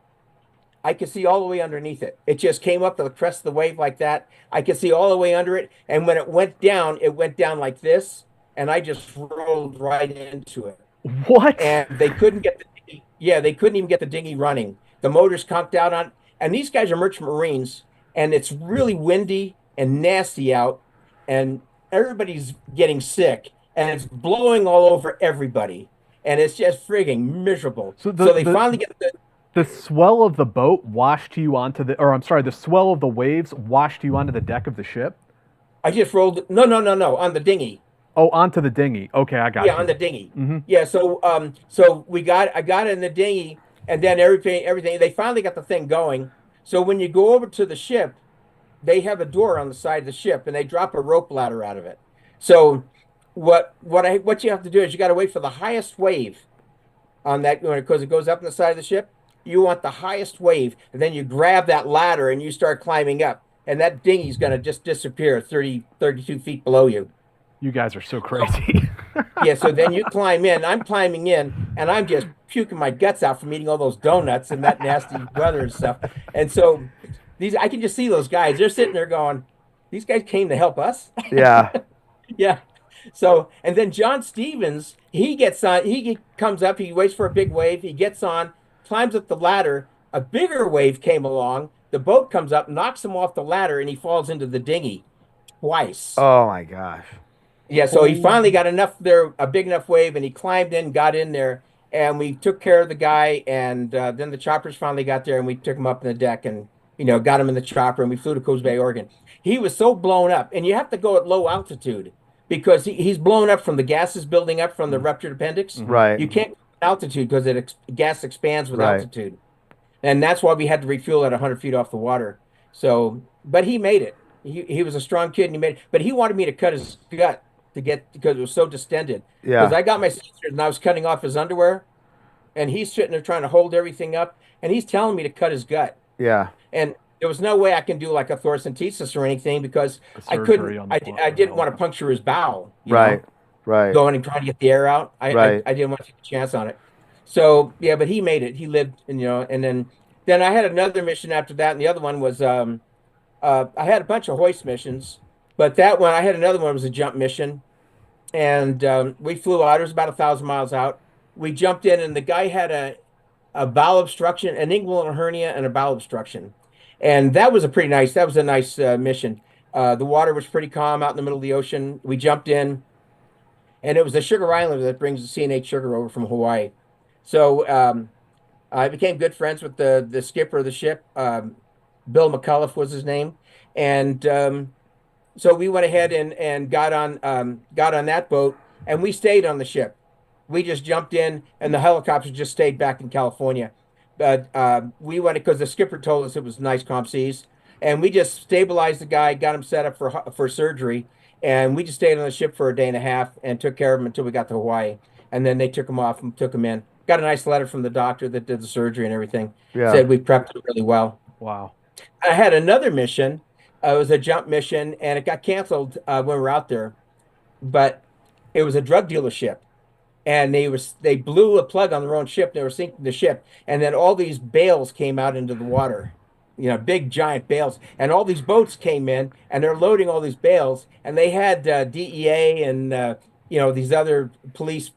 I could see all the way underneath it. It just came up to the crest of the wave like that. I could see all the way under it. And when it went down like this. And I just rolled right into it. What? And they couldn't get they couldn't even get the dinghy running. The motors conked out on, and these guys are merchant marines, and it's really windy and nasty out, and everybody's getting sick, and it's blowing all over everybody, and it's just frigging miserable. So they finally get the swell of the boat washed you onto the swell of the waves washed you onto the deck of the ship? I just rolled no, on the dinghy. Oh, onto the dinghy. Okay, I got you. Yeah, on the dinghy. Mm-hmm. Yeah, so I got in the dinghy, and then everything. They finally got the thing going. So when you go over to the ship, they have a door on the side of the ship, and they drop a rope ladder out of it. So what you have to do is you got to wait for the highest wave on that, because it goes up on the side of the ship. You want the highest wave, and then you grab that ladder and you start climbing up, and that dinghy's going to just disappear 32 feet below you. You guys are so crazy. Yeah, so then you climb in. I'm climbing in, and I'm just puking my guts out from eating all those donuts and that nasty weather and stuff. And so I can just see those guys. They're sitting there going, these guys came to help us? Yeah. Yeah. So, and then John Stevens, he gets on, he comes up, he waits for a big wave, he gets on, climbs up the ladder. A bigger wave came along. The boat comes up, knocks him off the ladder, and he falls into the dinghy twice. Oh, my gosh. Yeah, so he finally got a big enough wave, and he climbed in, got in there, and we took care of the guy, and then the choppers finally got there, and we took him up on the deck and, got him in the chopper, and we flew to Coos Bay, Oregon. He was so blown up, and you have to go at low altitude because he's blown up from the gases building up from the ruptured appendix. Right. You can't go at altitude because gas expands with altitude. And that's why we had to refuel at 100 feet off the water. So, but he made it. He was a strong kid, and he made it. But he wanted me to cut his gut because it was so distended. Yeah. Because I got my scissors and I was cutting off his underwear, and he's sitting there trying to hold everything up, and he's telling me to cut his gut. Yeah. And there was no way I can do like a thoracentesis or anything because I couldn't. I didn't want to puncture his bowel. Right. Know? Right. Going and trying to get the air out. I didn't want to take a chance on it. So yeah, but he made it. He lived, and and then I had another mission after that, and the other one was I had a bunch of hoist missions, but that one I had another one was a jump mission, and we flew out. It was about 1,000 miles out. We jumped in, and the guy had a bowel obstruction, an inguinal hernia, and a bowel obstruction, and that was a nice mission. The water was pretty calm out in the middle of the ocean. We jumped in, and it was the Sugar Islander that brings the CNH sugar over from Hawaii. So I became good friends with the skipper of the ship. Bill McCullough was his name, and so we went ahead and got on that boat, and we stayed on the ship. We just jumped in, and the helicopters just stayed back in California. But we went because the skipper told us it was nice calm seas, and we just stabilized the guy, got him set up for surgery, and we just stayed on the ship for a day and a half and took care of him until we got to Hawaii, and then they took him off and took him in. got a nice letter from the doctor that did the surgery and everything. Yeah. Said we prepped it really well. Wow. I had another mission. It was a jump mission, and it got canceled when we were out there. But it was a drug dealer ship, and they blew a plug on their own ship. They were sinking the ship, and then all these bales came out into the water, big giant bales, and all these boats came in, and they're loading all these bales, and they had DEA and these other police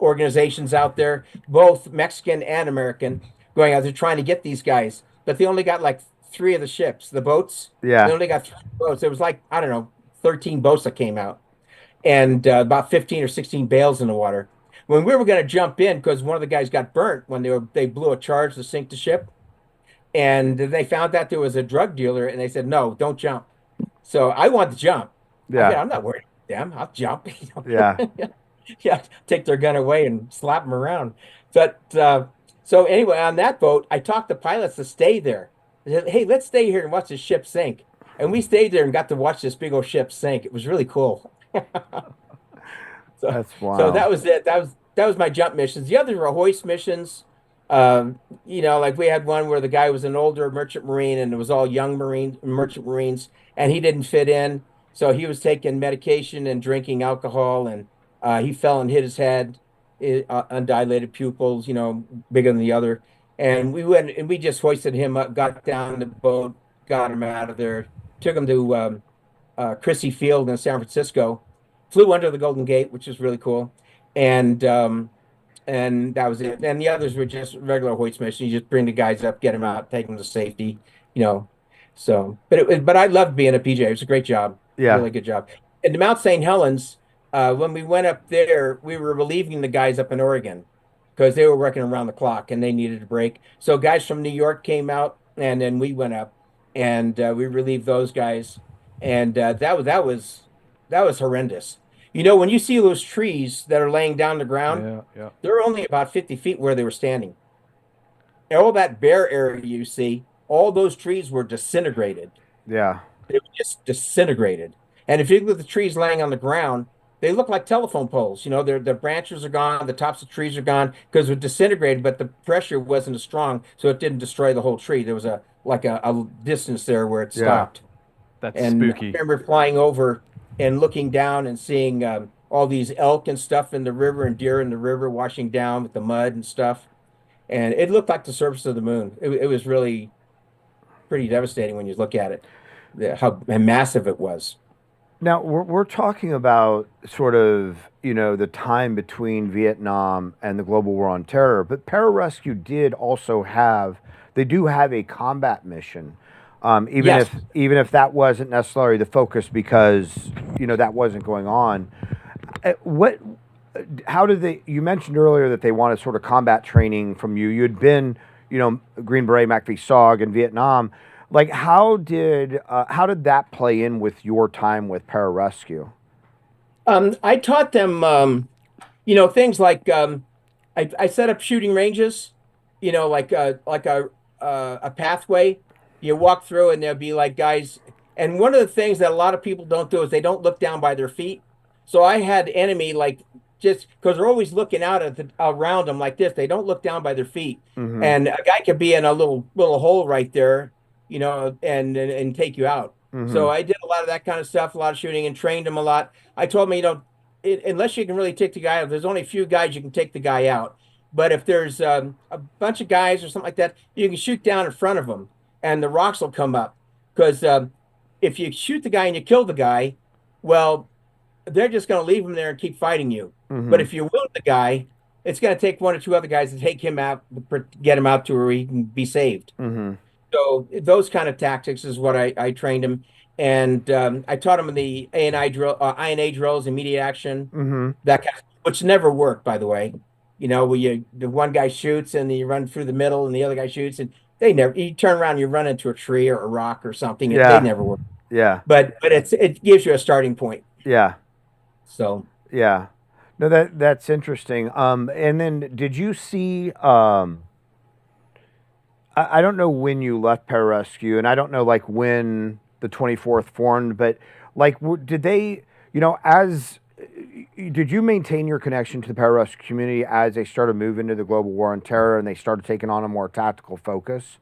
organizations out there, both Mexican and American, going out there trying to get these guys, but they only got like 3 of the ships, the boats. Yeah. They only got 3 boats. It was like, I don't know, 13 boats that came out, and about 15 or 16 bales in the water. When we were going to jump in, because one of the guys got burnt when they blew a charge to sink the ship, and they found out there was a drug dealer, and they said, no, don't jump. So I wanted to jump. Yeah. I'm not worried about them. I'll jump. Yeah. Yeah, take their gun away and slap them around. But so anyway, on that boat, I talked to pilots to stay there. I said, hey, let's stay here and watch the ship sink. And we stayed there and got to watch this big old ship sink. It was really cool. That's wild. So that was it. That was my jump missions. The others were hoist missions. Like we had one where the guy was an older merchant marine, and it was all young merchant marines, and he didn't fit in. So he was taking medication and drinking alcohol, and he fell and hit his head, undilated pupils, bigger than the other. And we went and we just hoisted him up, got down the boat, got him out of there, took him to Crissy Field in San Francisco, flew under the Golden Gate, which is really cool. And that was it. And the others were just regular hoist missions. You just bring the guys up, get them out, take them to safety, So, but I loved being a PJ. It was a great job. Yeah. Really good job. And to Mount St. Helens, when we went up there, we were relieving the guys up in Oregon because they were working around the clock and they needed a break. So guys from New York came out, and then we went up and we relieved those guys. And that was horrendous. When you see those trees that are laying down the ground, they're only about 50 feet where they were standing. And all that bare area you see, all those trees were disintegrated. Yeah. They were just disintegrated. And if you look at the trees laying on the ground, they look like telephone poles. Their branches are gone, the tops of trees are gone because they're disintegrated, but the pressure wasn't as strong, so it didn't destroy the whole tree. There was a distance there where it stopped. That's and spooky. I remember flying over and looking down and seeing all these elk and stuff in the river and deer in the river washing down with the mud and stuff. And it looked like the surface of the moon. It was really pretty devastating when you look at it, how massive it was. Now, we're talking about sort of, the time between Vietnam and the global war on terror, but Pararescue they do have a combat mission, even if that wasn't necessarily the focus because, that wasn't going on. You mentioned earlier that they wanted sort of combat training from you. You had been, Green Beret, MACV-SOG in Vietnam. Like, how did that play in with your time with Pararescue? I taught them, things like I set up shooting ranges, like a pathway. You walk through, and there'll be like guys. And one of the things that a lot of people don't do is they don't look down by their feet. So I had enemy just because they're always looking out around them like this. They don't look down by their feet, and a guy could be in a little hole right there. And take you out. So I did a lot of that kind of stuff, a lot of shooting, and trained him a lot. I told him, unless you can really take the guy out, there's only a few guys you can take the guy out. But if there's a bunch of guys or something like that, you can shoot down in front of them, and the rocks will come up. Because if you shoot the guy and you kill the guy, well, they're just going to leave him there and keep fighting you. But if you wound the guy, it's going to take 1 or 2 other guys to take him out, get him out to where he can be saved. So those kind of tactics is what I trained him, and I taught him in the INA drills, immediate action, that kind of, which never worked, by the way. Where the one guy shoots and you run through the middle, and the other guy shoots, and you turn around, and you run into a tree or a rock or something. And they never work. Yeah. But it gives you a starting point. Yeah. So. Yeah. No, that's interesting. And then did you see? I don't know when you left Pararescue, and I don't know when the 24th formed, but did they, as did you maintain your connection to the pararescue community as they started moving into the global war on terror and they started taking on a more tactical focus?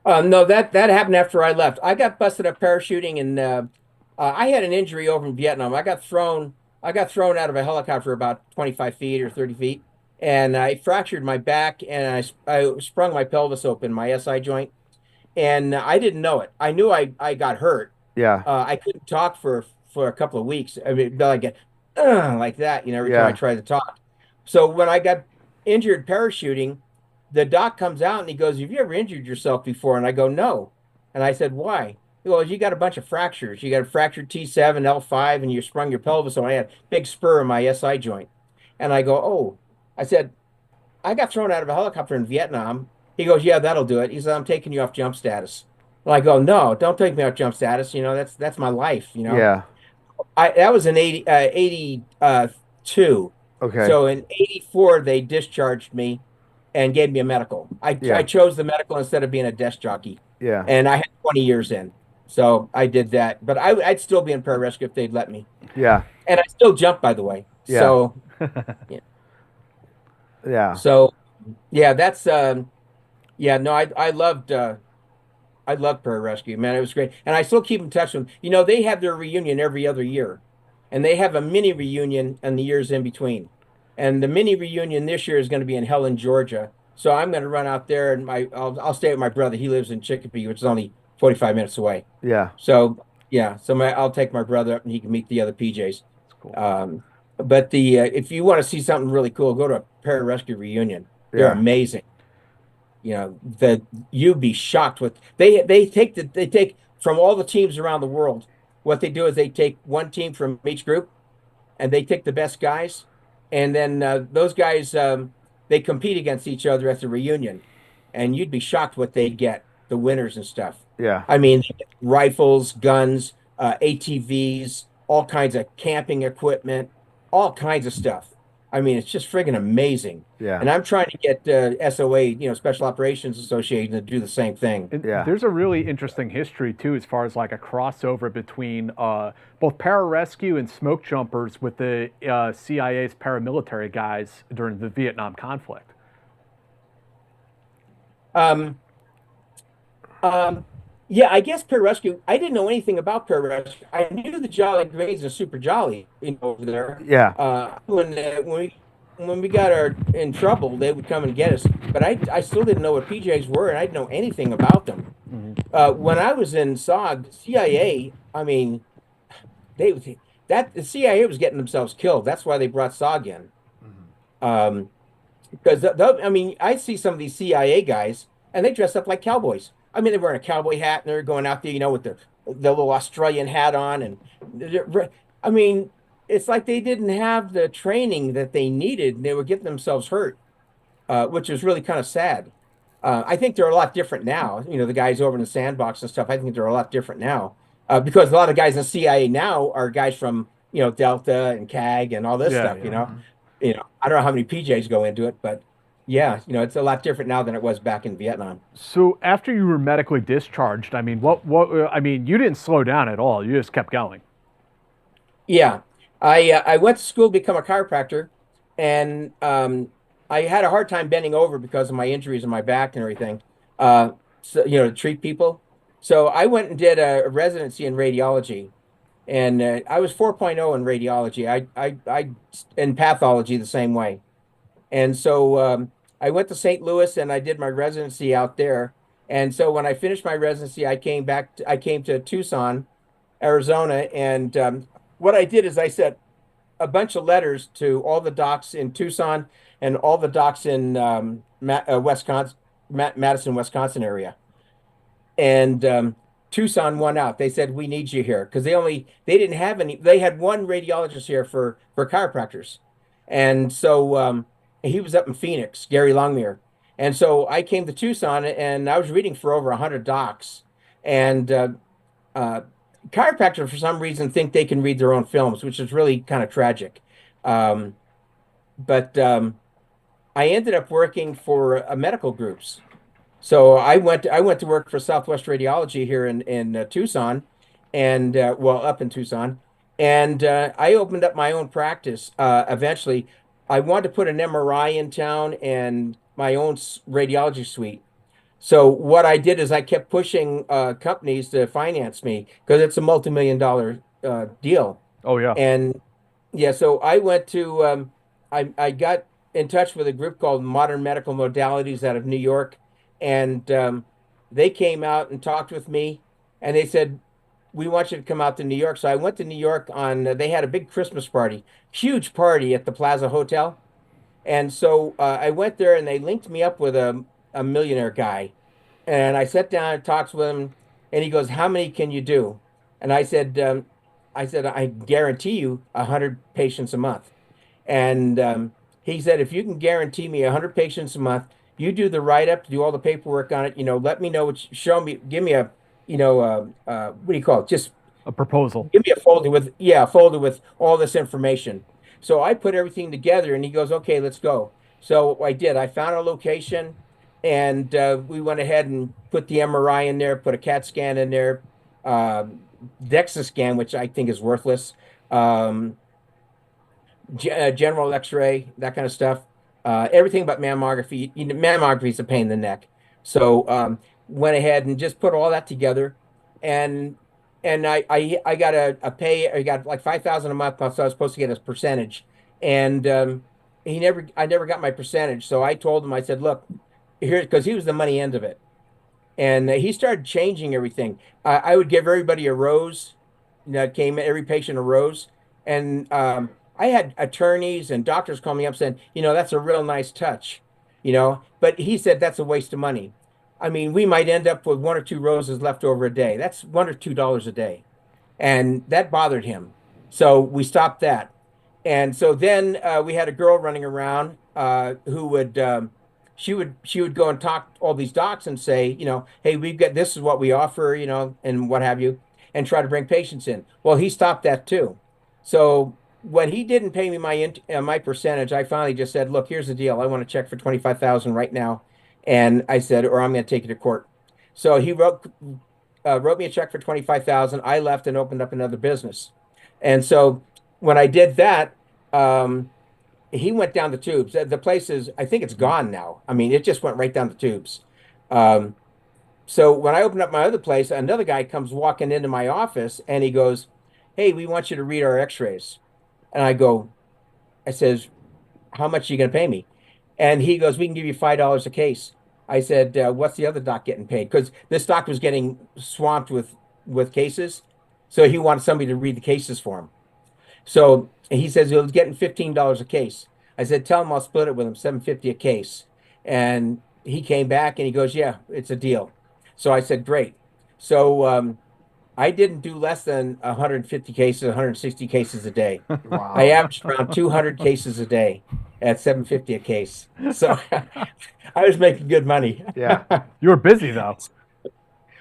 No, that happened after I left. I got busted up parachuting, and I had an injury over in Vietnam. I got thrown out of a helicopter about 25 feet or 30 feet, and I fractured my back, and I sprung my pelvis open, my SI joint, and I didn't know it. I knew I got hurt. Yeah. I couldn't talk for a couple of weeks. I mean, like that, every time I tried to talk. So when I got injured parachuting, the doc comes out and he goes, "Have you ever injured yourself before?" And I go, "No." And I said, "Why?" He goes, "You got a bunch of fractures. You got a fractured T7, L5, and you sprung your pelvis." So I had a big spur in my SI joint. And I go, "Oh." I said, "I got thrown out of a helicopter in Vietnam." He goes, "Yeah, that'll do it." He said, "I'm taking you off jump status." Well, I go, "No, don't take me off jump status. That's my life, Yeah. That was in 82. Okay. So in 84, they discharged me and gave me a medical. I chose the medical instead of being a desk jockey. Yeah. And I had 20 years in. So I did that. But I'd still be in pararescue if they'd let me. Yeah. And I still jump, by the way. Yeah. So, yeah. So, yeah, that's, no, I loved pararescue, man. It was great. And I still keep in touch with them. They have their reunion every other year. And they have a mini reunion in the years in between. And the mini reunion this year is going to be in Helens, Georgia. So I'm going to run out there, and I'll stay with my brother. He lives in Chicopee, which is only 45 minutes away. Yeah. So I'll take my brother up, and he can meet the other PJs. That's cool. But if you want to see something really cool, go to a pararescue reunion. They're amazing. You'd be shocked with they take from all the teams around the world. What they do is they take one team from each group, and they take the best guys, and then those guys they compete against each other at the reunion, and you'd be shocked what they get, the winners and stuff. Yeah. I mean, rifles, guns, ATVs, all kinds of camping equipment, all kinds of stuff. I mean, it's just friggin' amazing. Yeah. And I'm trying to get SOA, Special Operations Association, to do the same thing. And Yeah. there's a really interesting history too, as far as like a crossover between both pararescue and smoke jumpers with the CIA's paramilitary guys during the Vietnam conflict. Yeah, I guess pararescue. I didn't know anything about pararescue. I knew the Jolly Grades and Super Jolly, over there. Yeah. When we got in trouble, they would come and get us. But I still didn't know what PJs were, and I didn't know anything about them. Mm-hmm. When I was in SOG, CIA, I mean, the CIA was getting themselves killed. That's why they brought SOG in. Because I see some of these CIA guys, and they dress up like cowboys. I mean, they're wearing a cowboy hat, and they're going out there, with the little Australian hat on, and I mean, it's like they didn't have the training that they needed, and they were getting themselves hurt, which is really kind of sad. I think they're a lot different now. The guys over in the sandbox and stuff, I think they're a lot different now, because a lot of guys in CIA now are guys from, Delta and CAG and all this stuff, I don't know how many PJs go into it, but yeah, it's a lot different now than it was back in Vietnam. So after you were medically discharged, I mean, you didn't slow down at all. You just kept going. Yeah. I went to school to become a chiropractor, and I had a hard time bending over because of my injuries in my back and everything, to treat people. So I went and did a residency in radiology, and I was 4.0 in radiology. I in pathology the same way. And so I went to St. Louis, and I did my residency out there. And so when I finished my residency, I came to Tucson, Arizona, and what I did is I sent a bunch of letters to all the docs in Tucson and all the docs in Madison, Wisconsin area. And Tucson won out. They said, "We need you here," because they didn't have any. They had one radiologist here for chiropractors, and so he was up in Phoenix, Gary Longmire. And so I came to Tucson, and I was reading for over 100 docs, and chiropractors, for some reason, think they can read their own films, which is really kind of tragic. But I ended up working for medical groups. So I went to work for Southwest Radiology here in Tucson, and up in Tucson, And I opened up my own practice. Eventually, I wanted to put an MRI in town and my own radiology suite. So what I did is I kept pushing companies to finance me because it's a multi-million-dollar deal. Oh yeah. And yeah, so I went to I got in touch with a group called Modern Medical Modalities out of New York, and they came out and talked with me, and they said, "We want you to come out to New York." So I went to New York on. They had a big Christmas party, huge party at the Plaza Hotel, and so I went there, and they linked me up with a millionaire guy, and I sat down and talked with him, and he goes, "How many can you do?" And I said, "I guarantee you 100 patients a month." And he said, "If you can guarantee me 100 patients a month, you do the write-up, do all the paperwork on it, let me know show me, give me a, what do you call it? Just A proposal. give me a folder with, yeah, a folder with all this information." So I put everything together and he goes, "Okay, let's go." So I did. I found a location and we went ahead and put the MRI in there, put a CAT scan in there, DEXA scan, which I think is worthless, general X-ray, that kind of stuff. Everything but mammography. Mammography is a pain in the neck. So went ahead and just put all that together, and I got a pay. I got like 5,000 a month, so I was supposed to get a percentage, and I never got my percentage. So I told him, I said, "Look, here," because he was the money end of it, and he started changing everything. I would give everybody a rose. Came every patient a rose, and I had attorneys and doctors call me up saying, "That's a real nice touch," But he said that's a waste of money. I mean, we might end up with 1 or 2 roses left over a day. That's $1 or $2 a day, and that bothered him. So we stopped that. And so then we had a girl running around who would she would go and talk to all these docs and say, "Hey, we've got this is what we offer, and what have you," and try to bring patients in. Well, he stopped that too. So when he didn't pay me my percentage, I finally just said, "Look, here's the deal. I want a check for 25,000 right now," and I said, "Or I'm going to take you to court." So he wrote me a check for 25,000. I left and opened up another business, and so when I did that, he went down the tubes. The place is, I think it's gone now. I mean, it just went right down the tubes. So when I opened up my other place, another guy comes walking into my office and he goes, "Hey, we want you to read our X-rays." And I says, "How much are you going to pay me?" And he goes, "We can give you $5 a case." I said, "What's the other doc getting paid?" Because this doc was getting swamped with cases. So he wanted somebody to read the cases for him. So he says he'll getting $15 a case. I said, "Tell him I'll split it with him, $7.50 a case." And he came back and he goes, "Yeah, it's a deal." So I said, "Great." So I didn't do less than 150 cases, 160 cases a day. Wow. I averaged around 200 cases a day at $7.50 a case. So I was making good money. Yeah. You were busy though.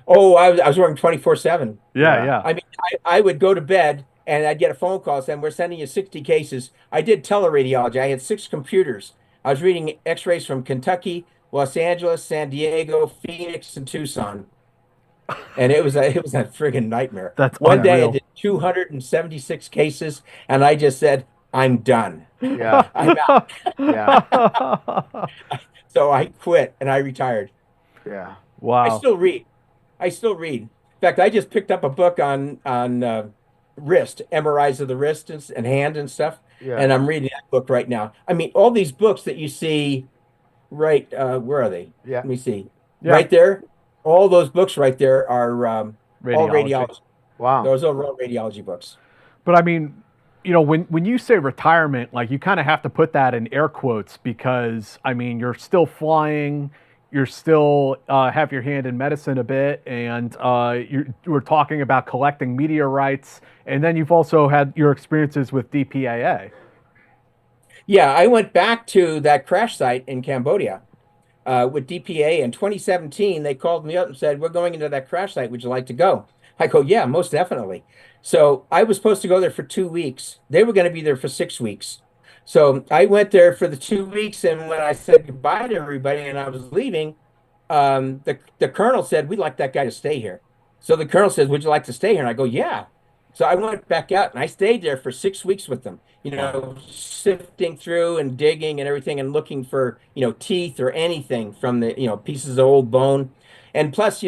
Oh, I was working 24/7. Yeah. I mean, I would go to bed and I'd get a phone call saying, "We're sending you 60 cases." I did teleradiology. I had 6 computers. I was reading X-rays from Kentucky, Los Angeles, San Diego, Phoenix, and Tucson. And it was a friggin' nightmare. That's One day I unreal. did 276 cases, and I just said, "I'm done. Yeah. I'm out." Yeah. So I quit and I retired. Yeah. I Wow. still read. In fact, I just picked up a book on wrist, MRIs of the wrist and hand and stuff, Yeah. and I'm reading that book right now. I mean, all these books that you see, right? Where are they? Yeah. Let me see. Yeah. Right there. All those books right there are all radiology. Wow. Those are all radiology books. But I mean, when you say retirement, like you kind of have to put that in air quotes because I mean, you're still flying, you're still have your hand in medicine a bit, and we're talking about collecting meteorites, and then you've also had your experiences with DPAA. Yeah, I went back to that crash site in Cambodia with DPA in 2017. They called me up and said, "We're going into that crash site. Would you like to go?" I go, "Yeah, most definitely." So I was supposed to go there for 2 weeks. They were going to be there for 6 weeks. So I went there for the 2 weeks, and when I said goodbye to everybody and I was leaving, the colonel said, "We'd like that guy to stay here." So the colonel says, "Would you like to stay here?" And I go, "Yeah." So I went back out and I stayed there for 6 weeks with them, sifting through and digging and everything and looking for, teeth or anything from the, pieces of old bone. And plus,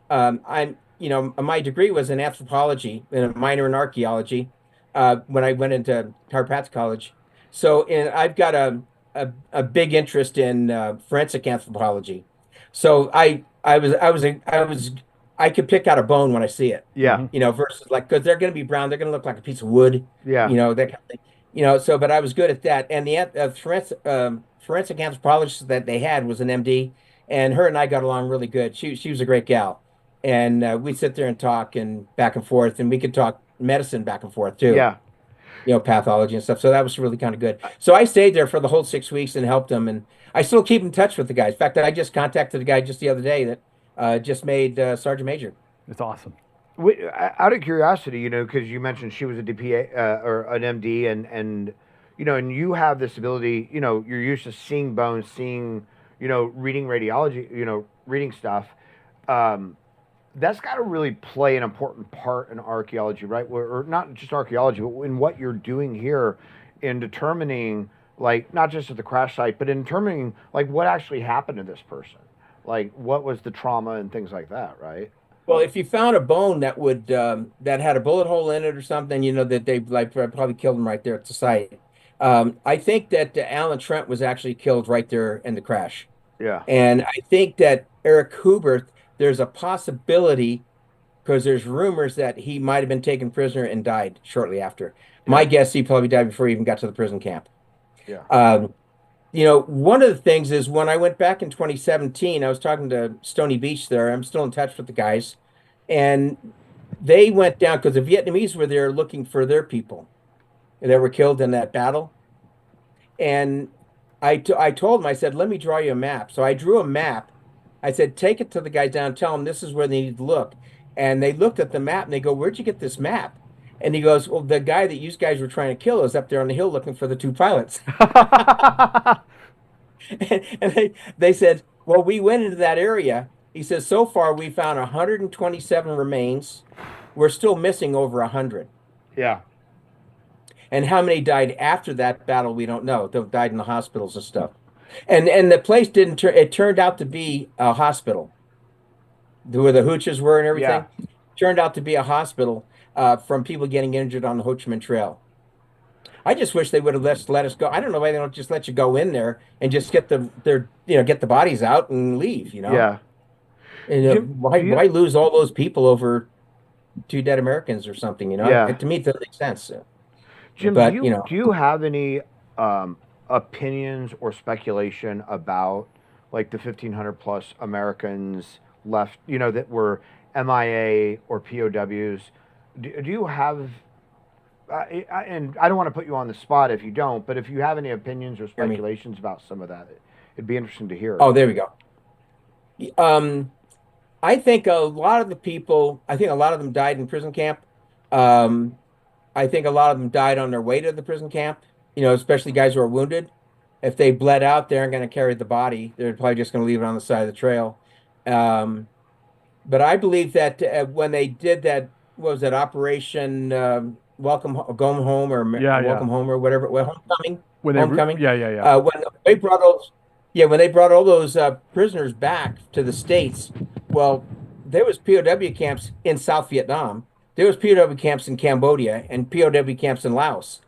my degree was in anthropology and a minor in archaeology when I went into Harpats College. So I've got a big interest in forensic anthropology. So I could pick out a bone when I see it. Yeah. Versus because they're going to be brown, they're going to look like a piece of wood. Yeah. That kind of thing. So, but I was good at that. And the forensic anthropologist that they had was an MD, and her and I got along really good. She was a great gal, and we'd sit there and talk and back and forth, and we could talk medicine back and forth too. Yeah. Pathology and stuff. So that was really kind of good. So I stayed there for the whole 6 weeks and helped them, and I still keep in touch with the guys. In fact, I just contacted the guy just the other day that just made Sergeant Major. It's awesome. Out of curiosity, because you mentioned she was a DPA or an MD, and you have this ability, you're used to seeing bones, seeing, reading radiology, reading stuff. That's got to really play an important part in archaeology, right? Or not just archaeology, but in what you're doing here in determining, like, not just at the crash site, but in determining, like, what actually happened to this person. Like, what was the trauma and things like that, right? Well, if you found a bone that would that had a bullet hole in it or something, that they probably killed him right there at the site. I think that Alan Trent was actually killed right there in the crash. Yeah. And I think that Eric Hubert, there's a possibility, because there's rumors that he might have been taken prisoner and died shortly after. Yeah. My guess, he probably died before he even got to the prison camp. Yeah. One of the things is when I went back in 2017, I was talking to Stony Beach there. I'm still in touch with the guys. And they went down because the Vietnamese were there looking for their people that were killed in that battle. And I told them, I said, let me draw you a map. So I drew a map. I said, take it to the guys down, tell them this is where they need to look. And they looked at the map and they go, where'd you get this map? And he goes, well, the guy that you guys were trying to kill is up there on the hill looking for the two pilots. and they said, well, we went into that area. He says, so far we found 127 remains. We're still missing over 100. Yeah. And how many died after that battle, we don't know. They died in the hospitals and stuff. And the place it turned out to be a hospital. Where the hooches were and everything. Yeah. Turned out to be a hospital. From people getting injured on the Ho Chi Minh Trail. I just wish they would have let us go. I don't know why they don't just let you go in there and just get the bodies out and leave. Yeah. And why lose all those people over 2 dead Americans or something? Yeah. To me, it doesn't make sense. Jim, do you have any opinions or speculation about like the 1,500 plus Americans left, that were MIA or POWs? Do you have, and I don't want to put you on the spot if you don't, but if you have any opinions or speculations about some of that, it'd be interesting to hear. Oh, there we go. I think a lot of them died in prison camp. I think a lot of them died on their way to the prison camp, especially guys who are wounded. If they bled out, they aren't going to carry the body. They're probably just going to leave it on the side of the trail. But I believe that when they did that, what was that, Operation Welcome Home or Welcome Home or whatever, Homecoming? Homecoming? Yeah. When they brought all those prisoners back to the States, well, there was POW camps in South Vietnam. There was POW camps in Cambodia and POW camps in Laos.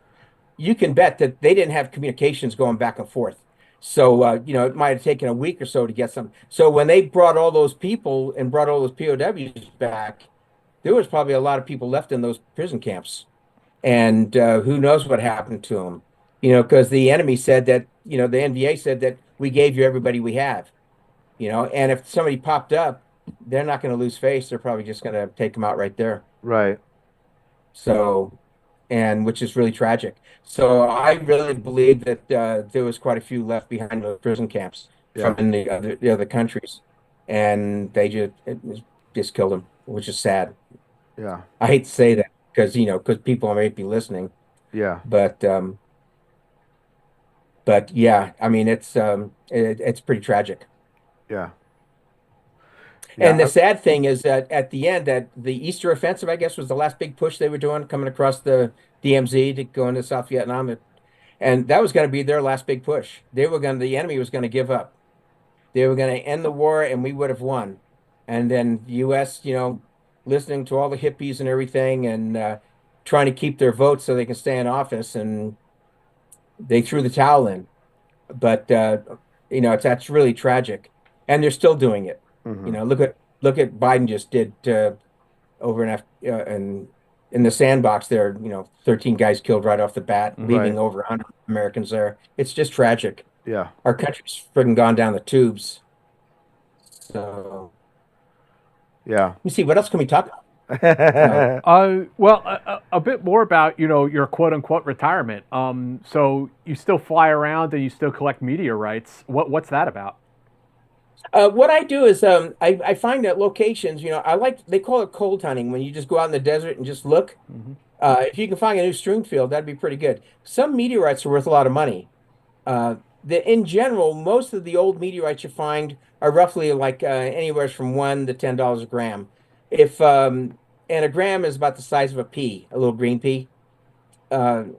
You can bet that they didn't have communications going back and forth. So, it might have taken a week or so to get some. So when they brought all those people and brought all those POWs back, there was probably a lot of people left in those prison camps. And who knows what happened to them, because the enemy said that, the NVA said that we gave you everybody we have, and if somebody popped up, they're not going to lose face. They're probably just going to take them out right there. Right. So, and which is really tragic. So I really believe that there was quite a few left behind the prison camps from the other countries, and they just killed them, which is sad. Yeah. I hate to say that because people might be listening. Yeah. But yeah, I mean it's pretty tragic. Yeah. And Yeah. the sad thing is that at the end, that the Easter Offensive, I guess, was the last big push they were doing, coming across the DMZ to go into South Vietnam, and that was going to be their last big push. The enemy was going to give up. They were going to end the war, and we would have won. And then the U.S., listening to all the hippies and everything, and trying to keep their votes so they can stay in office, and they threw the towel in. But that's really tragic, and they're still doing it. Look at Biden just did over in the sandbox there. 13 guys killed right off the bat, leaving over 100 Americans there. It's just tragic. Yeah. Our country's friggin' gone down the tubes. So, Yeah. let me see, what else can we talk about? A bit more about your quote unquote retirement. So you still fly around and you still collect meteorites. What's that about? What I do is I find that locations. They call it cold hunting, when you just go out in the desert and just look. If you can find a new strewn field, that'd be pretty good. Some meteorites are worth a lot of money. In general, most of the old meteorites you find are roughly like anywhere from $1 to $10 a gram. And a gram is about the size of a pea, a little green pea. So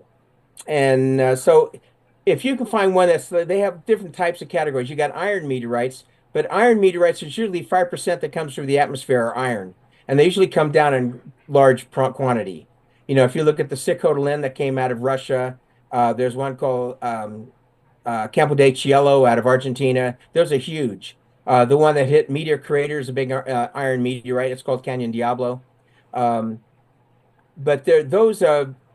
if you can find one they have different types of categories. You got iron meteorites, but iron meteorites is usually 5% that comes through the atmosphere are iron, and they usually come down in large quantity. If you look at the Sikhotelin that came out of Russia, there's one called Campo de Cielo out of Argentina. Those are huge. The one that hit Meteor Crater is a big iron meteorite. It's called Canyon Diablo. But those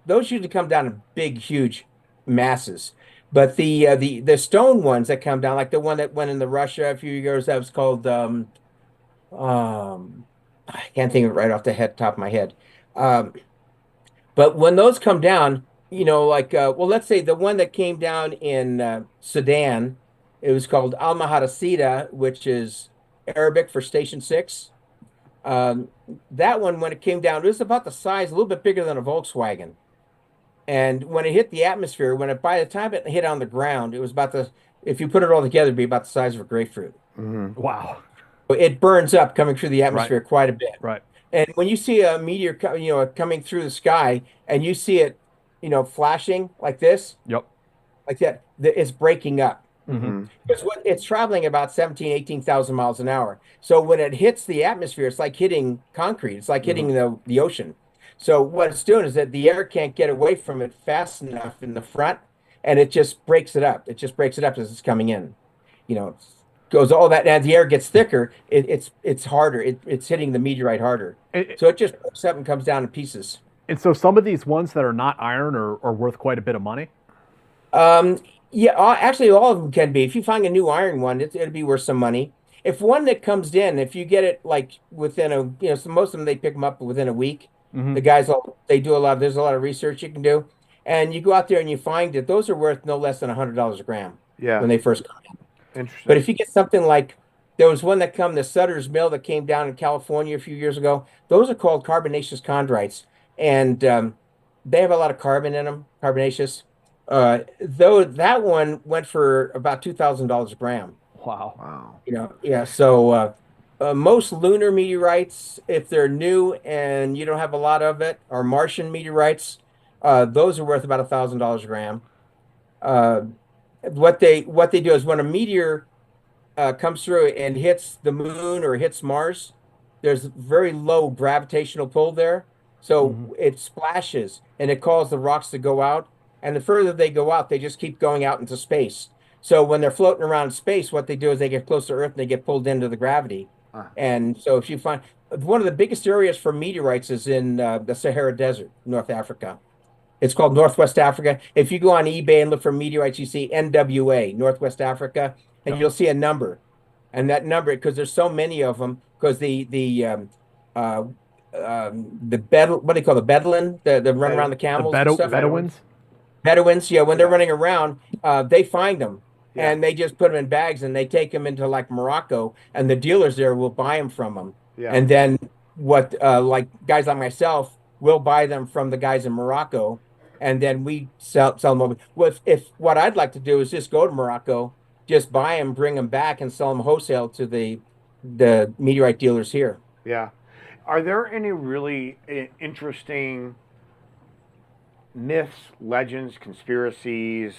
usually come down in big, huge masses. But the stone ones that come down, like the one that went into Russia a few years, that was called I can't think of it right off the top of my head. But when those come down, let's say the one that came down in Sudan, it was called Al Mahadasida, which is Arabic for Station 6. That one, when it came down, it was about the size, a little bit bigger than a Volkswagen. And when it hit the atmosphere, by the time it hit on the ground, it was if you put it all together, it'd be about the size of a grapefruit. Wow. It burns up coming through the atmosphere quite a bit. Right. And when you see a meteor, coming through the sky, and you see it, flashing like this, like that, it's breaking up. Because it's traveling about 18,000 miles an hour. So when it hits the atmosphere, it's like hitting concrete. It's like hitting the ocean. So what it's doing is that the air can't get away from it fast enough in the front, and it just breaks it up. It just breaks it up as it's coming in. Goes all that, and as the air gets thicker, it's harder. It's hitting the meteorite harder. So it just breaks up and comes down in pieces. And so some of these ones that are not iron are worth quite a bit of money? Yeah, actually, all of them can be. If you find a new iron one, it'll be worth some money. If one that comes in, if you get it like within so most of them, they pick them up within a week. The guys, there's a lot of research you can do. And you go out there and you find that those are worth no less than $100 a gram when they first come in. Interesting. But if you get something like, there was one that the Sutter's Mill that came down in California a few years ago. Those are called carbonaceous chondrites. And they have a lot of carbon in them, carbonaceous. Though that one went for about $2,000 a gram. Wow. So most lunar meteorites, if they're new and you don't have a lot of it, are Martian meteorites. Those are worth about $1,000 a gram. What they do is when a meteor comes through and hits the moon or hits Mars, there's very low gravitational pull there. So it splashes and it causes the rocks to go out. And the further they go out, they just keep going out into space. So when they're floating around in space, what they do is they get close to Earth and they get pulled into the gravity. And so if you find one of the biggest areas for meteorites is in the Sahara Desert, North Africa. It's called Northwest Africa. If you go on eBay and look for meteorites, you see NWA, Northwest Africa, and you'll see a number. And that number, because there's so many of them, because what do you call the Bedouin, the run around the camels? Bedouins? Bedouins, when they're running around, they find them. And they just put them in bags and they take them into like Morocco, and the dealers there will buy them from them. And then like guys like myself will buy them from the guys in Morocco, and then we sell them over. What I'd like to do is just go to Morocco, just buy them, bring them back, and sell them wholesale to the the meteorite dealers here. Yeah. Are there any really interesting myths, legends, conspiracies,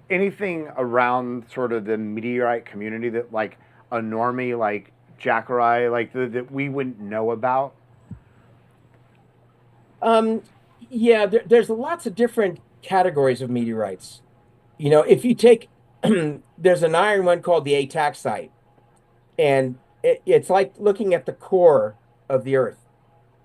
anything around sort of the meteorite community that like a normie like Jack or I, like that we wouldn't know about? Yeah, there's lots of different categories of meteorites. If you take, there's an iron one called the ataxite, and it's like looking at the core of the Earth.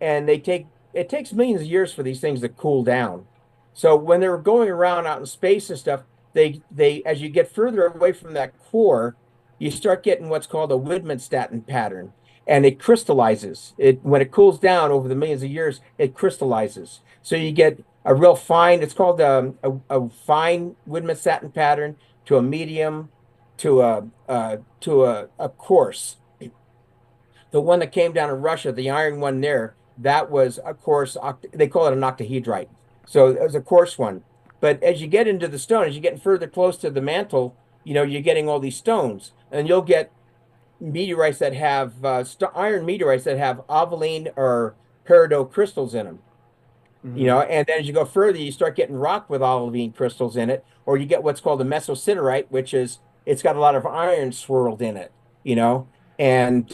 And it takes millions of years for these things to cool down. So when they're going around out in space and stuff, they as you get further away from that core, you start getting what's called a Widmanstatin pattern, and it crystallizes. It when it cools down over the millions of years, it crystallizes. So you get a real fine. It's called a fine Widmanstatin pattern to a medium to a coarse. The one that came down in Russia, the iron one there, that was a coarse. They call it an octahedrite. So it was a coarse one. But as you get into the stone, as you're getting further close to the mantle, you're getting all these stones, and you'll get meteorites that have iron meteorites that have ovoline or peridot crystals in them. And then as you go further, you start getting rock with olivine crystals in it, or you get what's called a mesosiderite, which is it's got a lot of iron swirled in it, and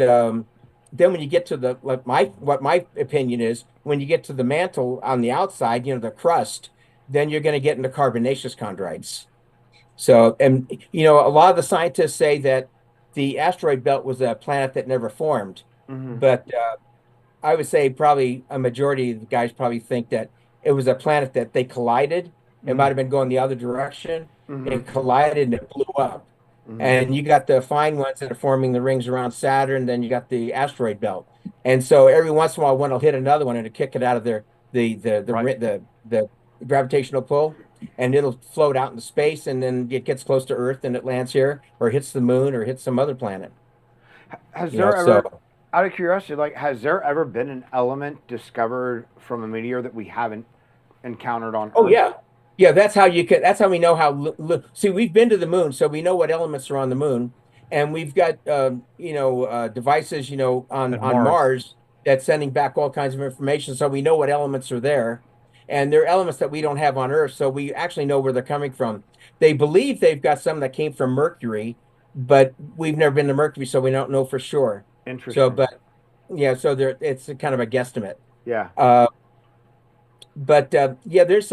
then when you get to what my opinion is, when you get to the mantle on the outside, the crust, then you're going to get into carbonaceous chondrites. So, and a lot of the scientists say that the asteroid belt was a planet that never formed, but I would say probably a majority of the guys probably think that it was a planet that they collided. It might have been going the other direction. It collided and it blew up. And you got the fine ones that are forming the rings around Saturn. Then you got the asteroid belt, and so every once in a while, one will hit another one and it'll kick it out of the gravitational pull, and it'll float out into space, and then it gets close to Earth and it lands here, or hits the moon, or hits some other planet. Has there ever, out of curiosity, has there ever been an element discovered from a meteor that we haven't encountered on Earth? Oh yeah. Yeah, that's how we know how. See, we've been to the moon, so we know what elements are on the moon, and we've got devices on Mars that's sending back all kinds of information, so we know what elements are there, and they're elements that we don't have on Earth, so we actually know where they're coming from. They believe they've got some that came from Mercury, but we've never been to Mercury, so we don't know for sure. Interesting. So, but yeah, so it's kind of a guesstimate. Yeah. There's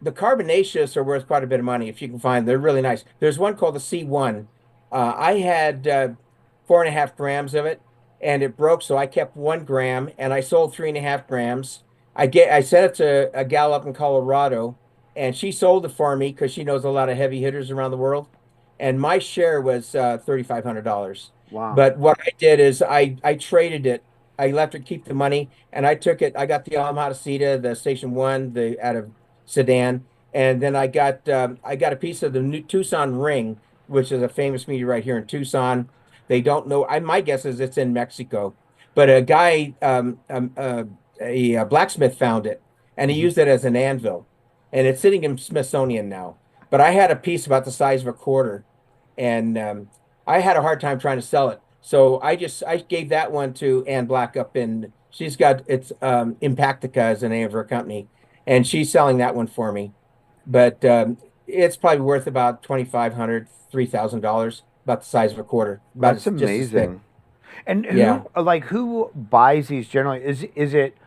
the carbonaceous are worth quite a bit of money if you can find them. They're really nice. There's one called the C1. I had 4.5 grams of it, and it broke, so I kept 1 gram, and I sold 3.5 grams. I sent it to a gal up in Colorado, and she sold it for me because she knows a lot of heavy hitters around the world, and my share was $3,500. Wow. But what I did is I traded it. I left her keep the money, and I took it. I got the Almahadasita, the Station 1, out of Sedan, and then I got a piece of the new Tucson ring, which is a famous meteorite here in Tucson. They don't know. My guess is it's in Mexico, but a guy, a blacksmith found it, and he used it as an anvil, and it's sitting in Smithsonian now. But I had a piece about the size of a quarter, and I had a hard time trying to sell it, so I gave that one to Ann Black up in. She's got Impactica is the name of her company. And she's selling that one for me, but it's probably worth about $2,500, $3,000, about the size of a quarter. That's amazing. And who buys these generally? Is it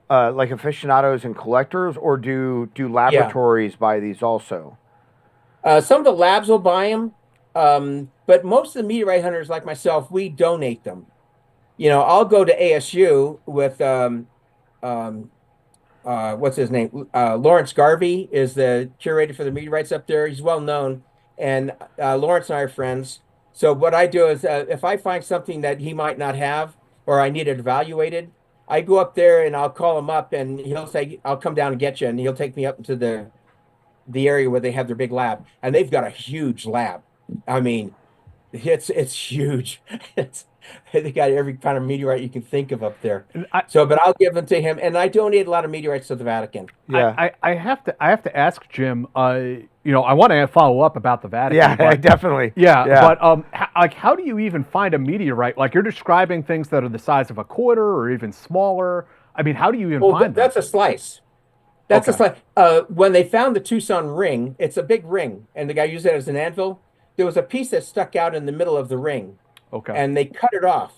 like aficionados and collectors, or do laboratories buy these also? Some of the labs will buy them, but most of the meteorite hunters like myself, we donate them. I'll go to ASU with what's his name? Lawrence Garvey is the curator for the meteorites up there. He's well known, and Lawrence and I are friends. So what I do is, if I find something that he might not have, or I need it evaluated, I go up there and I'll call him up, and he'll say, "I'll come down and get you," and he'll take me up into the area where they have their big lab, and they've got a huge lab. I mean, It's huge. It's they got every kind of meteorite you can think of up there. And So, but I'll give them to him, and I donate a lot of meteorites to the Vatican. Yeah. I have to ask Jim. I want to follow up about the Vatican. Yeah, but, definitely. yeah, Yeah. but how do you even find a meteorite? Like you're describing things that are the size of a quarter or even smaller. I mean, how do you even Well, find them? that's a slice. That's a Okay. slice. When they found the Tucson ring, it's a big ring, and the guy used it as an anvil. There was a piece that stuck out in the middle of the ring, Okay. and they cut it off,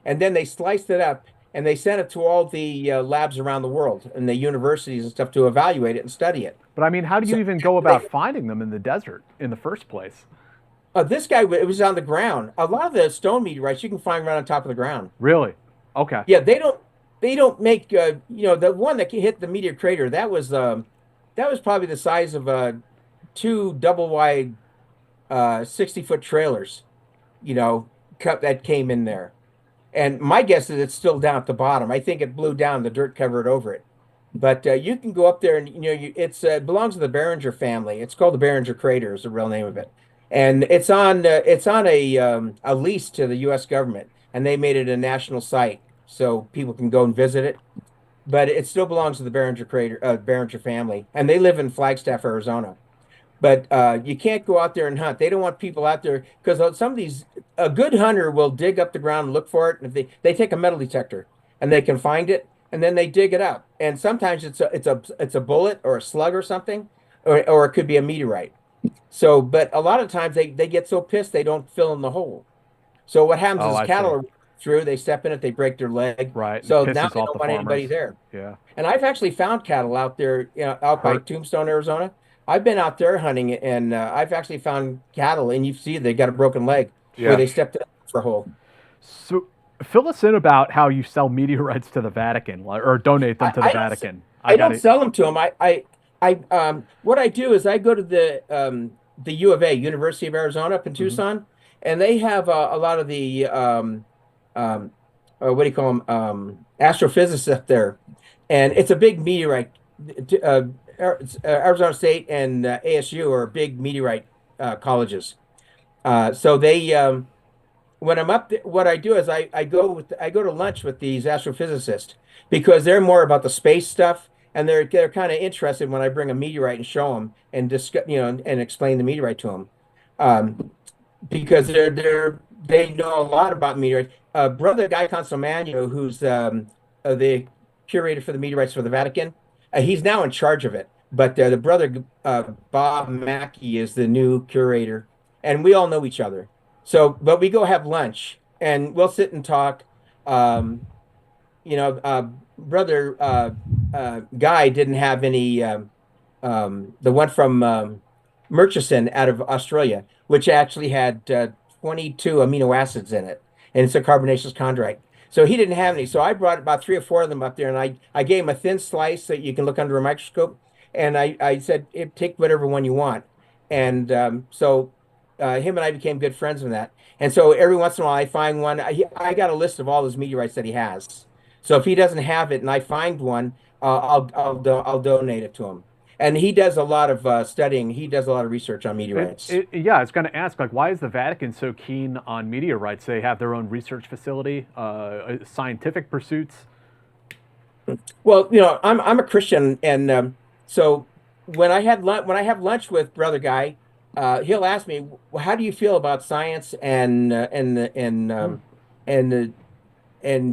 and then they sliced it up, and they sent it to all the labs around the world and the universities and stuff to evaluate it and study it. But I mean, how do you So even go about finding them in the desert in the first place? this guy, it was on the ground. A lot of the stone meteorites you can find right on top of the ground. Really? Okay. Yeah, they don't make the one that hit the meteor crater, that was probably the size of two double wide 60-foot trailers, that came in there. And my guess is it's still down at the bottom. I think it blew down, the dirt covered over it. But you can go up there and it belongs to the Barringer family. It's called the Barringer Crater is the real name of it, and it's on a lease to the U.S. government, and they made it a national site so people can go and visit it. But it still belongs to the Barringer Crater, Barringer family, and they live in Flagstaff, Arizona. But you can't go out there and hunt. They don't want people out there because some of these, a good hunter will dig up the ground and look for it. And if they take a metal detector and they can find it, and then they dig it up. And sometimes it's a bullet or a slug or something, or it could be a meteorite. So, but a lot of times they get so pissed they don't fill in the hole. So what happens Oh, I is cattle see. are through, they step in it, they break their leg. Right. So It now pisses they off don't the want anybody farmers. there. Yeah. And I've actually found cattle out there, out by Hurt. Tombstone, Arizona. I've been out there hunting, and I've actually found cattle, and you see they got a broken leg Yeah. where they stepped in for a hole. So fill us in about how you sell meteorites to the Vatican or donate them to the I don't, Vatican. I got don't it. sell them to them. What I do is I go to the U of A, University of Arizona, up in Tucson, and they have a lot of the what do you call them, astrophysicists up there, and it's a big meteorite. Arizona State and ASU are big meteorite colleges. So they when I'm up there, what I do is I go to lunch with these astrophysicists because they're more about the space stuff, and they're kind of interested when I bring a meteorite and show them and discuss, and explain the meteorite to them, because they know a lot about meteorites. Brother Guy Consolmagno, who's the curator for the meteorites for the Vatican, he's now in charge of it. But the brother Bob Mackey is the new curator, and we all know each other. So, but we go have lunch, and we'll sit and talk. Brother Guy didn't have any. The one from Murchison out of Australia, which actually had 22 amino acids in it, and it's a carbonaceous chondrite. So he didn't have any. So I brought about 3 or 4 of them up there, and I gave him a thin slice that you can look under a microscope. And I said, take whatever one you want. And so him and I became good friends from that. And so every once in a while I find one. I got a list of all his meteorites that he has. So if he doesn't have it and I find one, I'll donate it to him. And he does a lot of studying. He does a lot of research on meteorites. Yeah, I was going to ask, like, why is the Vatican so keen on meteorites? They have their own research facility, scientific pursuits. Well, I'm a Christian, and so when I have lunch with Brother Guy, he'll ask me, well, "How do you feel about science and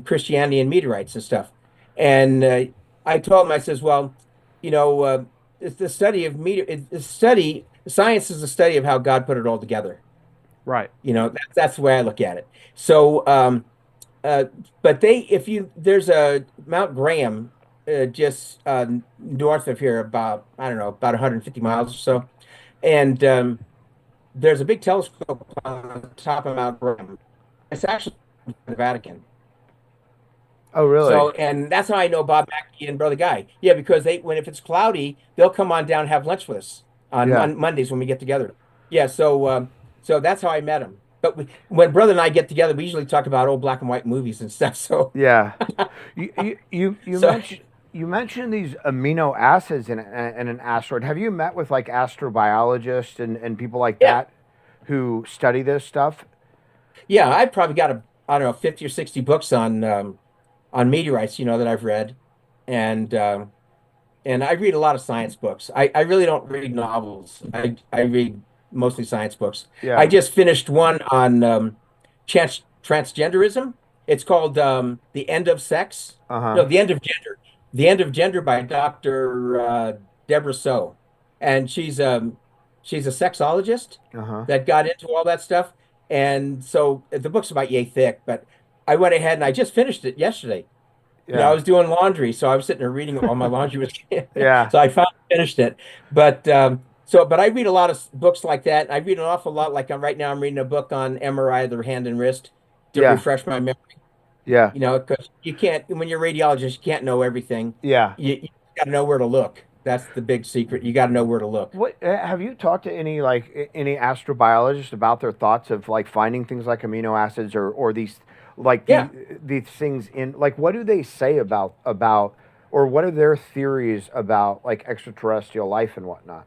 Christianity and meteorites and stuff?" And I told him, I says, "Well, it's the study of science is the study of how God put it all together. Right. That's the way I look at it. So, but there's a Mount Graham just north of here, about, I don't know, about 150 miles or so, and there's a big telescope on the top of Mount Graham. It's actually the Vatican. Oh, really? So, and that's how I know Bob Mackey and Brother Guy. Yeah, because if it's cloudy, they'll come on down and have lunch with us on Mondays when we get together. Yeah, so that's how I met him. But when Brother and I get together, we usually talk about old black and white movies and stuff. So yeah, you So- mentioned these amino acids in an asteroid. Have you met with like astrobiologists and people like Yeah. that? who study this stuff? Yeah, I've probably got I don't know, 50 or 60 books on meteorites, that I've read, and I read a lot of science books. I really don't read novels. I read mostly science books. Yeah. I just finished one on transgenderism. It's called The End of Sex. Uh-huh. No, The End of Gender. The End of Gender by Dr. Deborah So. And she's a sexologist Uh-huh. that got into all that stuff. And so the book's about yay thick, but I went ahead and I just finished it yesterday. I was doing laundry, so I was sitting there reading while my laundry was. Yeah. So I finally finished it. But but I read a lot of books like that. I read an awful lot. Like right now, I'm reading a book on MRI of the hand and wrist to refresh my memory. Yeah. Because you can't, when you're a radiologist, you can't know everything. Yeah. You got to know where to look. That's the big secret. You got to know where to look. What have you talked to any astrobiologists about their thoughts of like finding things like amino acids or these these things in what do they say about or what are their theories about like extraterrestrial life and whatnot?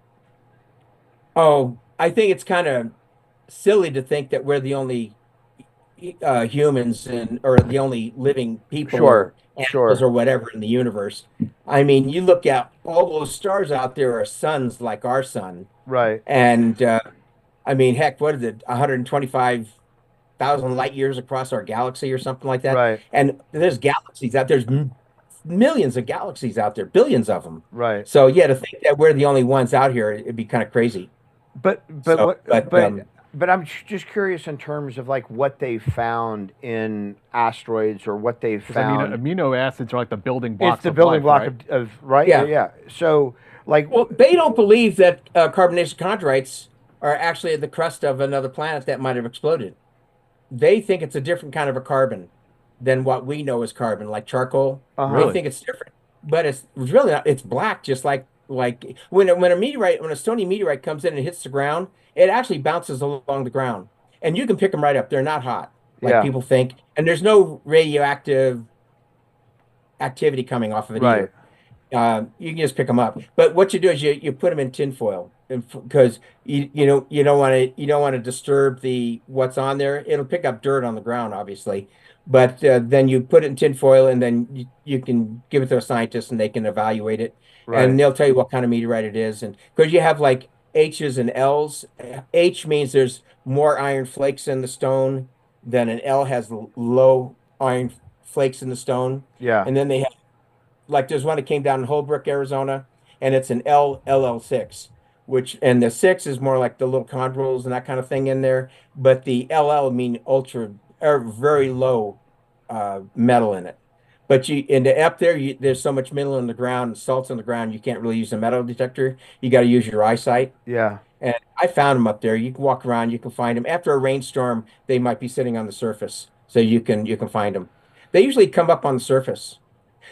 Oh, I think it's kind of silly to think that we're the only humans or the only living people or animals or whatever in the universe. I mean, you look at all those stars out there are suns like our sun. Right. And I mean, heck, what is it? 125,000 light years across our galaxy or something like that. Right. And there's galaxies out there's millions of galaxies out there, billions of them. Right. So yeah, to think that we're the only ones out here, it'd be kind of crazy. But I'm just curious in terms of like what they found in asteroids or what they found. Amino acids are like the building blocks. It's the building block right? of right. Yeah. So like, well, they don't believe that carbonaceous chondrites are actually at the crust of another planet that might have exploded. They think it's a different kind of a carbon than what we know as carbon, like charcoal. They think it's different, but it's really not. It's black, just like when a stony meteorite comes in and hits the ground, it actually bounces along the ground, and you can pick them right up. They're not hot like people think, and there's no radioactive activity coming off of it either. You can just pick them up. But what you do is you put them in tinfoil, because you don't want to disturb what's on there. It'll pick up dirt on the ground, obviously. But then you put it in tinfoil, and then you can give it to a scientist, and they can evaluate it, and they'll tell you what kind of meteorite it is. And because you have like H's and L's, H means there's more iron flakes in the stone than an L has low iron flakes in the stone. Yeah. And then they have, like, there's one that came down in Holbrook, Arizona, and it's an LL6, and the 6 is more like the little chondrules and that kind of thing in there. But the LL mean very low metal in it. But up there, there's so much mineral in the ground, salts in the ground, you can't really use a metal detector. You got to use your eyesight. Yeah. And I found them up there. You can walk around, you can find them. After a rainstorm, they might be sitting on the surface, so you can find them. They usually come up on the surface.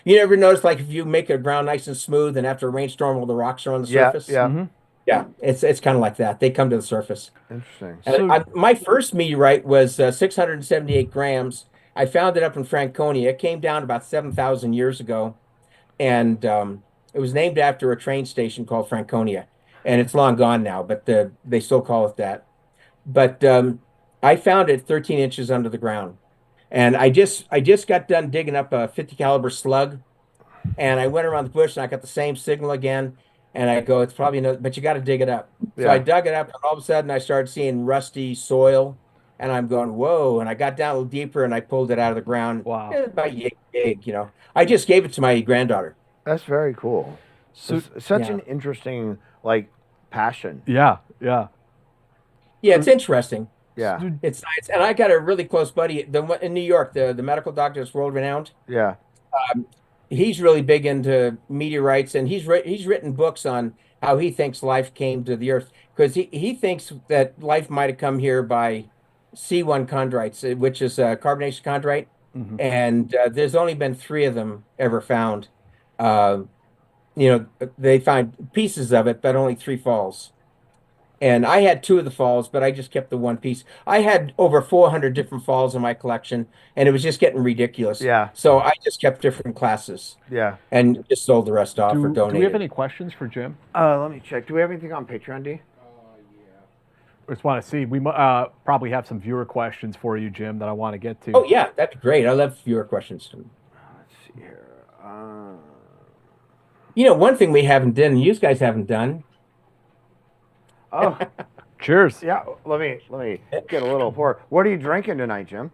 You ever notice, like, if you make a ground nice and smooth, and after a rainstorm, all the rocks are on the surface? Yeah. Mm-hmm. Yeah, it's kind of like that. They come to the surface. Interesting. And my first meteorite was 678 grams. I found it up in Franconia. It came down about 7,000 years ago, and it was named after a train station called Franconia, and it's long gone now, but they still call it that. But I found it 13 inches under the ground, and I just got done digging up a 50 caliber slug, and I went around the bush and I got the same signal again, and I go, it's probably no, but you got to dig it up. So I dug it up, and all of a sudden I started seeing rusty soil. And I'm going, whoa. And I got down a little deeper and I pulled it out of the ground. Wow. About big, I just gave it to my granddaughter. That's very cool. So such an interesting, passion. Yeah. Yeah. Yeah, it's interesting. Yeah. It's science. And I got a really close buddy in New York, the medical doctor that's world renowned. Yeah. He's really big into meteorites, and he's written books on how he thinks life came to the Earth, because he thinks that life might have come here by C1 chondrites, which is a carbonaceous chondrite, and there's only been 3 of them ever found. They find pieces of it, but only 3 falls. And I had 2 of the falls, but I just kept the 1 piece. I had over 400 different falls in my collection, and it was just getting ridiculous. Yeah. So I just kept different classes. Yeah. And just sold the rest off or donated. Do we have any questions for Jim? Let me check. Do we have anything on Patreon, D? just want to see. We probably have some viewer questions for you, Jim, that I want to get to. Oh yeah, that'd be great. I love viewer questions. Let's see here. You know, one thing we haven't done, and you guys haven't done. Oh, Cheers. yeah. Let me get a little pour. What are you drinking tonight, Jim?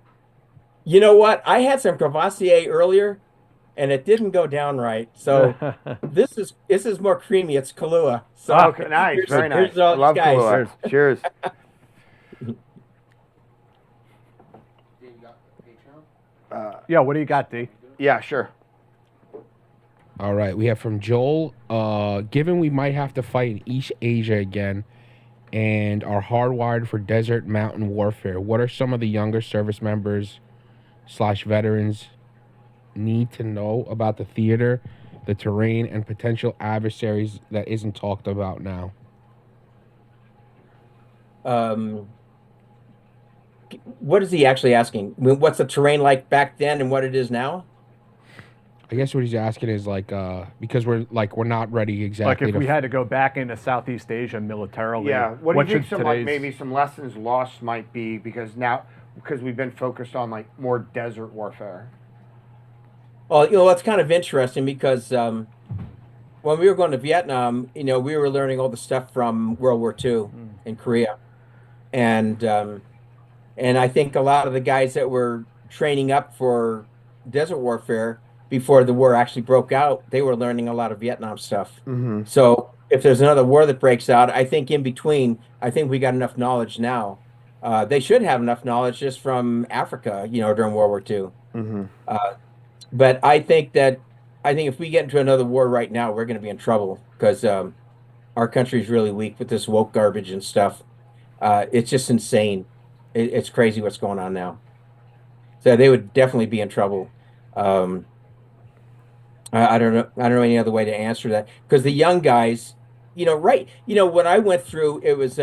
You know what? I had some Crevassier earlier, and it didn't go down right. So this is more creamy. It's Kahlua. So Okay, nice, very nice. Here's all I love these guys. Kahlua. Cheers. Yeah, what do you got, D? Yeah, sure. All right, we have from Joel. Given we might have to fight in East Asia again and are hardwired for desert mountain warfare, what are some of the younger service members / veterans need to know about the theater, the terrain, and potential adversaries that isn't talked about now? What is he actually asking? What's the terrain like back then and what it is now? I guess what he's asking is like because we're not ready exactly. Like if we had to go back into Southeast Asia militarily. Yeah. What do you think should some maybe some lessons lost might be because we've been focused on like more desert warfare? Well, you know, it's kind of interesting because when we were going to Vietnam, you know, we were learning all the stuff from World War II in Korea. And I think a lot of the guys that were training up for desert warfare before the war actually broke out, they were learning a lot of Vietnam stuff. Mm-hmm. So if there's another war that breaks out, I think in between, I think we got enough knowledge now. They should have enough knowledge just from Africa, you know, during World War II. Mm-hmm. But I think if we get into another war right now, we're going to be in trouble because our country's really weak with this woke garbage and stuff. It's just insane. It's crazy what's going on now. So they would definitely be in trouble. I don't know any other way to answer that because the young guys, you know, when I went through, it was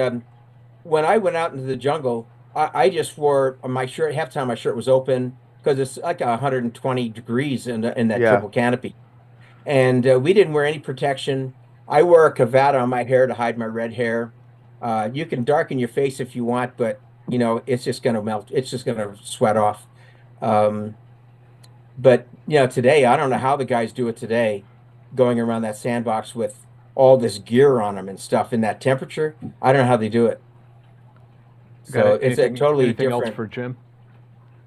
when I went out into the jungle, I just wore my shirt. Half the time my shirt was open because it's like 120 degrees in that triple canopy, and we didn't wear any protection. I wore a cravat on my hair to hide my red hair. You can darken your face if you want, but you know it's just going to melt. It's just going to sweat off. But you know, today I don't know how the guys do it today, going around that sandbox with all this gear on them and stuff in that temperature. I don't know how they do it. So it's a totally anything different. else for Jim?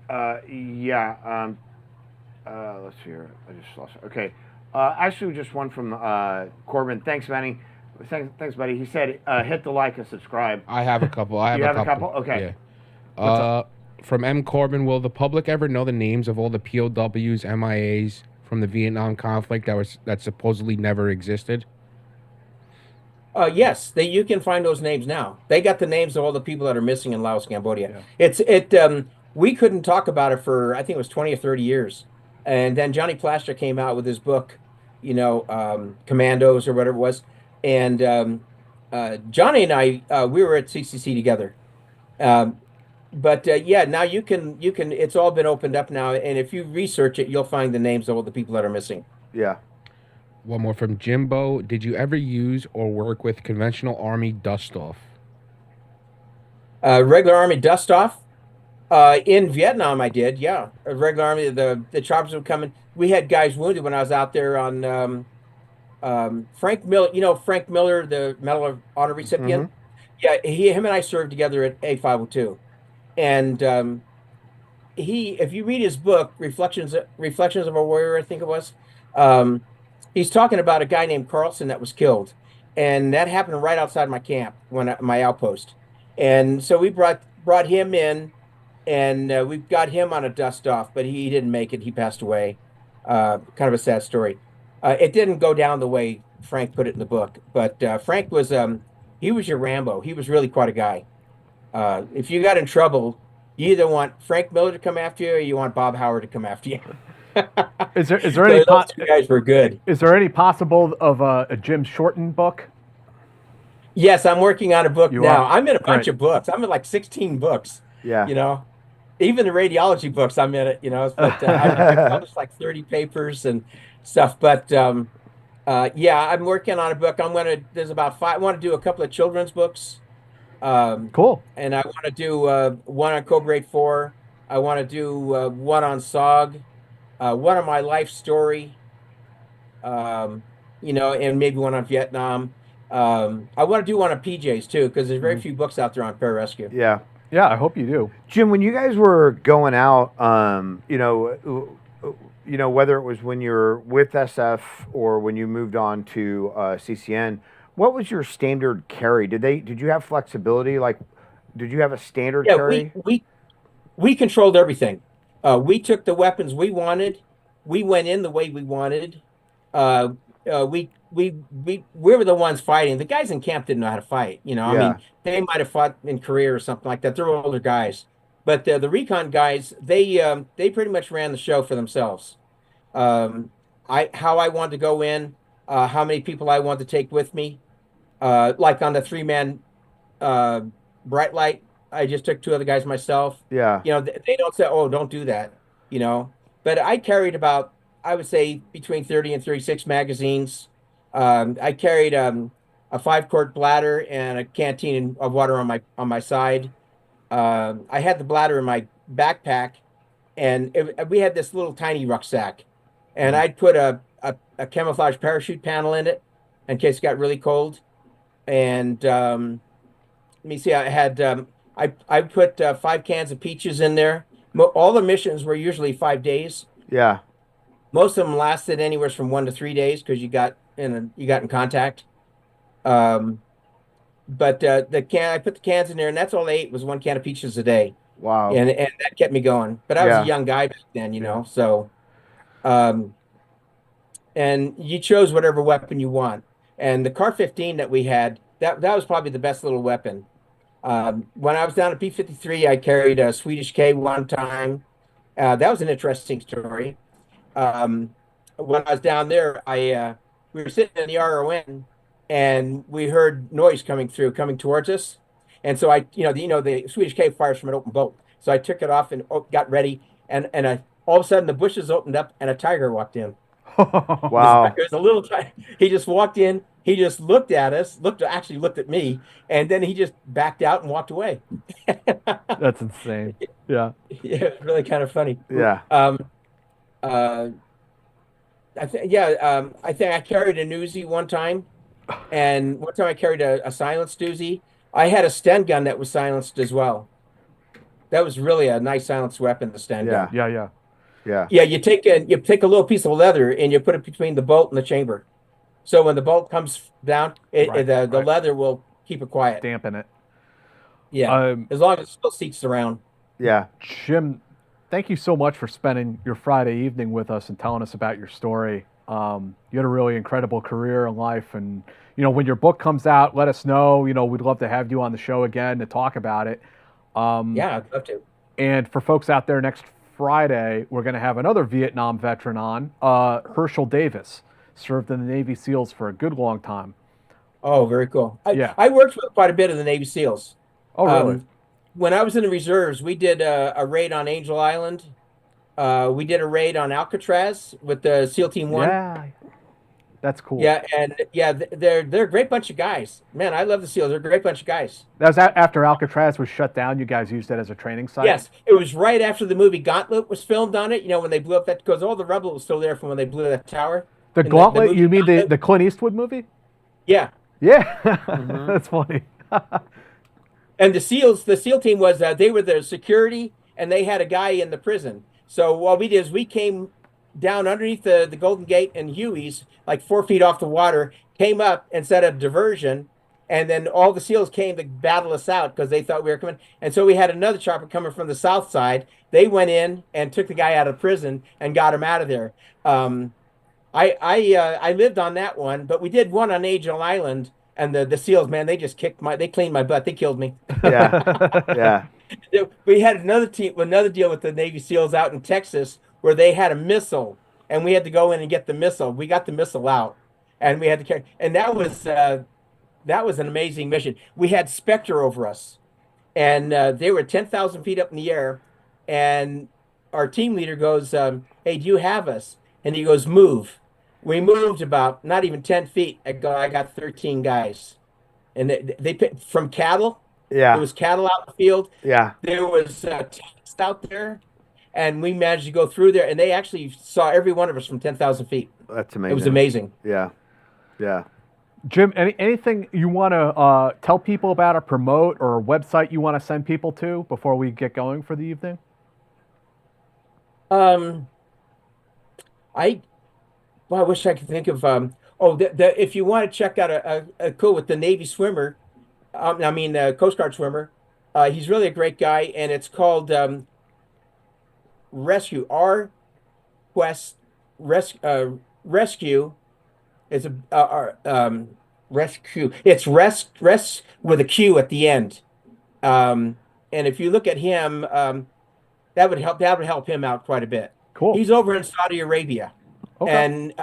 Yeah. Let's see here. I just lost it. Okay. Actually, just one from Corbin. Thanks, Manny. Thanks, buddy. He said, hit the like and subscribe. I have a couple. You have a couple? Okay. Yeah. From M. Corbin, will the public ever know the names of all the POWs, MIAs from the Vietnam conflict that supposedly never existed? Yes, you can find those names now. They got the names of all the people that are missing in Laos, Cambodia. Yeah. We couldn't talk about it for I think it was 20 or 30 years, and then Johnny Plaster came out with his book, you know, Commandos or whatever it was, and Johnny and I we were at CCC together. But yeah, now you can. It's all been opened up now, and if you research it, you'll find the names of all the people that are missing. Yeah. One more from Jimbo. Did you ever use or work with conventional Army dust-off? Regular Army dust-off? In Vietnam, I did, yeah. Regular Army, the choppers would come in. We had guys wounded when I was out there on Frank Miller. You know Frank Miller, the Medal of Honor recipient? Mm-hmm. Yeah, him and I served together at A502. And if you read his book, Reflections of a Warrior, I think it was, he's talking about a guy named Carlson that was killed, and that happened right outside my camp, my outpost. And so we brought him in, and we got him on a dust off, but he didn't make it. He passed away. Kind of a sad story. It didn't go down the way Frank put it in the book, but Frank was he was your Rambo. He was really quite a guy. If you got in trouble, you either want Frank Miller to come after you or you want Bob Howard to come after you. Is there any those two guys were good? Is there any possible of a Jim Shorten book? Yes, I'm working on a book now. I'm in a bunch Great. of books. I'm in like 16 books. Yeah. You know, even the radiology books I'm in it. You know, but I published like 30 papers and stuff. But yeah, I'm working on a book. There's about 5. I want to do a couple of children's books. Cool. And I want to do one on Cobra 84. I want to do one on SOG, one on my life story, and maybe one on Vietnam. I want to do one on PJs too, because there's very few books out there on pararescue. Yeah. Yeah, I hope you do. Jim, when you guys were going out, whether it was when you're with SF or when you moved on to CCN, what was your standard carry? Did you have flexibility? Like, did you have a standard carry? We controlled everything. We took the weapons we wanted. We went in the way we wanted. We were the ones fighting. The guys in camp didn't know how to fight. I mean, they might have fought in Korea or something like that. They're older guys, but the recon guys, they pretty much ran the show for themselves. How I wanted to go in, how many people I wanted to take with me. Like on the 3-man brightlight, I just took 2 other guys myself. Yeah. They don't say, "Oh, don't do that," But I carried about, I would say, between 30 and 36 magazines. I carried a 5-quart bladder and a canteen of water on my side. I had the bladder in my backpack, and we had this little tiny rucksack, and I'd put a camouflage parachute panel in it in case it got really cold. And let me see, I had I put 5 cans of peaches in there. All the missions were usually 5 days. Yeah. Most of them lasted anywhere from 1 to 3 days because you got in contact. But I put the cans in there, and that's all I ate was 1 can of peaches a day. Wow. And that kept me going. But I was a young guy back then, so and you chose whatever weapon you want. And the Car 15 that we had, that was probably the best little weapon. When I was down at P-53, I carried a Swedish K one time. That was an interesting story. When I was down there, we were sitting in the RON, and we heard noise coming towards us. And so the Swedish K fires from an open boat. So I took it off and got ready, and all of a sudden the bushes opened up and a tiger walked in. Wow. It was a little tiger. He just walked in. He just looked at us, looked at me, and then he just backed out and walked away. That's insane. Yeah. Yeah, it's really kind of funny. Yeah. I think I carried an Uzi one time, and one time I carried a silenced Uzi. I had a Sten gun that was silenced as well. That was really a nice silenced weapon, the Sten gun. Yeah. Yeah, you take a little piece of leather and you put it between the bolt and the chamber. So when the bolt comes down, the leather will keep it quiet. Dampen it. Yeah, as long as it still seats around. Yeah. Jim, thank you so much for spending your Friday evening with us and telling us about your story. You had a really incredible career in life, and when your book comes out, let us know. We'd love to have you on the show again to talk about it. Yeah, I'd love to. And for folks out there, next Friday, we're going to have another Vietnam veteran on, Herschel Davis. Served in the Navy SEALs for a good long time. Oh, very cool. I worked with quite a bit of the Navy SEALs. Oh, really? When I was in the reserves, we did a raid on Angel Island. We did a raid on Alcatraz with the SEAL Team 1. Yeah, that's cool. Yeah, and they're a great bunch of guys. Man, I love the SEALs. They're a great bunch of guys. That was after Alcatraz was shut down. You guys used it as a training site? Yes, it was right after the movie Gauntlet was filmed on it. When they blew up that, because all the rubble was still there from when they blew that tower. The Gauntlet? You mean the Clint Eastwood movie? Yeah. Yeah, that's funny. And the SEAL team was, they were the security, and they had a guy in the prison. So what we did is we came down underneath the Golden Gate and Huey's, like 4 feet off the water, came up and set a diversion, and then all the SEALs came to battle us out because they thought we were coming. And so we had another chopper coming from the south side. They went in and took the guy out of prison and got him out of there. I lived on that one, but we did one on Angel Island, and the SEALs, man, they cleaned my butt. They killed me. Yeah. We had another deal with the Navy SEALs out in Texas where they had a missile, and we had to go in and get the missile. We got the missile out, and we had to carry, and that was an amazing mission. We had Spectre over us, and they were 10,000 feet up in the air, and our team leader goes, "Hey, do you have us?" And he goes, "Move." We moved about not even 10 feet. I got 13 guys, and they picked from cattle. Yeah. There was cattle out in the field. Yeah. There was text out there, and we managed to go through there, and they actually saw every one of us from 10,000 feet. That's amazing. It was amazing. Yeah. Yeah. Jim, anything you want to tell people about or promote, or a website you want to send people to before we get going for the evening? I wish I could think of if you want to check out a cool with the Navy swimmer, Coast Guard swimmer, he's really a great guy, and it's called Rescue Rescue. It's Rescue. It's rest with a Q at the end. And if you look at him, that would help him out quite a bit. Cool. He's over in Saudi Arabia. Okay. And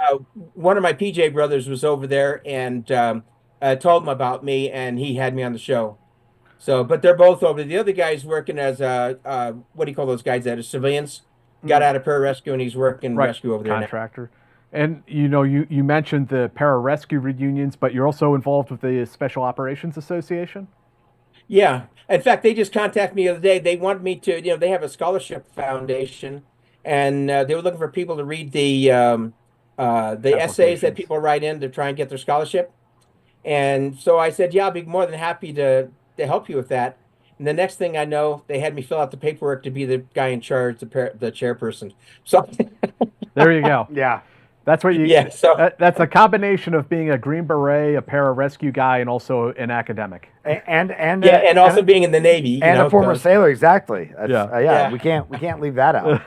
one of my PJ brothers was over there and told him about me, and he had me on the show. So, but they're both over there. The other guy's working as what do you call those guys that are civilians? Got out of pararescue, and he's working rescue over there contractor. And you mentioned the pararescue reunions, but you're also involved with the Special Operations Association? Yeah. In fact, they just contacted me the other day. They wanted me to, they have a scholarship foundation, and they were looking for people to read the essays that people write in to try and get their scholarship. And so I said, yeah, I'll be more than happy to help you with that. And the next thing I know, they had me fill out the paperwork to be the guy in charge, the chairperson. So there you go. Yeah. That's what you. Yeah. So that's a combination of being a Green Beret, a pararescue guy, and also an academic. And also being in the Navy and a former sailor. Exactly. That's, yeah. We can't leave that out.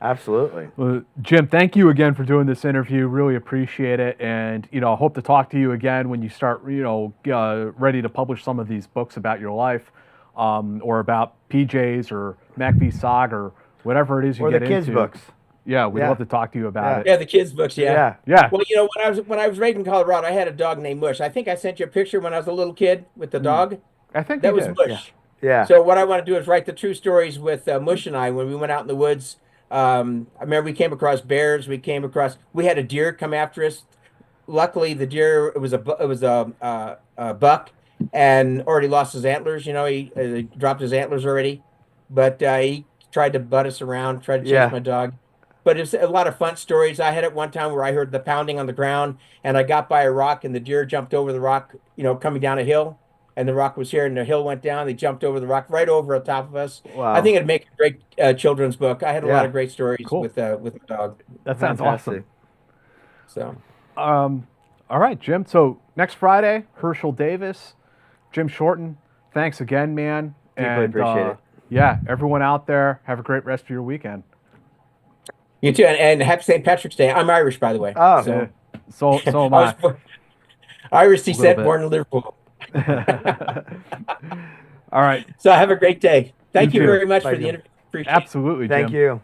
Absolutely. Well, Jim, thank you again for doing this interview. Really appreciate it, and I hope to talk to you again when you start ready to publish some of these books about your life, or about PJs or MACV-SOG or whatever it is you or get the kids' into. books. Yeah, we'd love to talk to you about it. Yeah, the kids' books. Yeah. Well, when I was raised in Colorado, I had a dog named Mush. I think I sent you a picture when I was a little kid with the dog. I think that was did. Mush. Yeah. So what I want to do is write the true stories with Mush and I when we went out in the woods. I remember we came across bears. We had a deer come after us. Luckily, the deer it was a buck and already lost his antlers. He dropped his antlers already, but he tried to butt us around, tried to chase my dog. But it's a lot of fun stories. I had it one time where I heard the pounding on the ground, and I got by a rock, and the deer jumped over the rock, coming down a hill, and the rock was here, and the hill went down. They jumped over the rock right over on top of us. Wow. I think it'd make a great children's book. I had a lot of great stories with the dog. That sounds awesome. So, all right, Jim. So next Friday, Herschel Davis, Jim Shorten. Thanks again, man. Deeply appreciate it. Yeah, everyone out there, have a great rest of your weekend. You too, and happy St. Patrick's Day. I'm Irish, by the way. Oh, so am I. Irish descent, born in Liverpool. All right. So have a great day. Thank you too. very much for the interview. Appreciate it. Absolutely, Jim. Thank you.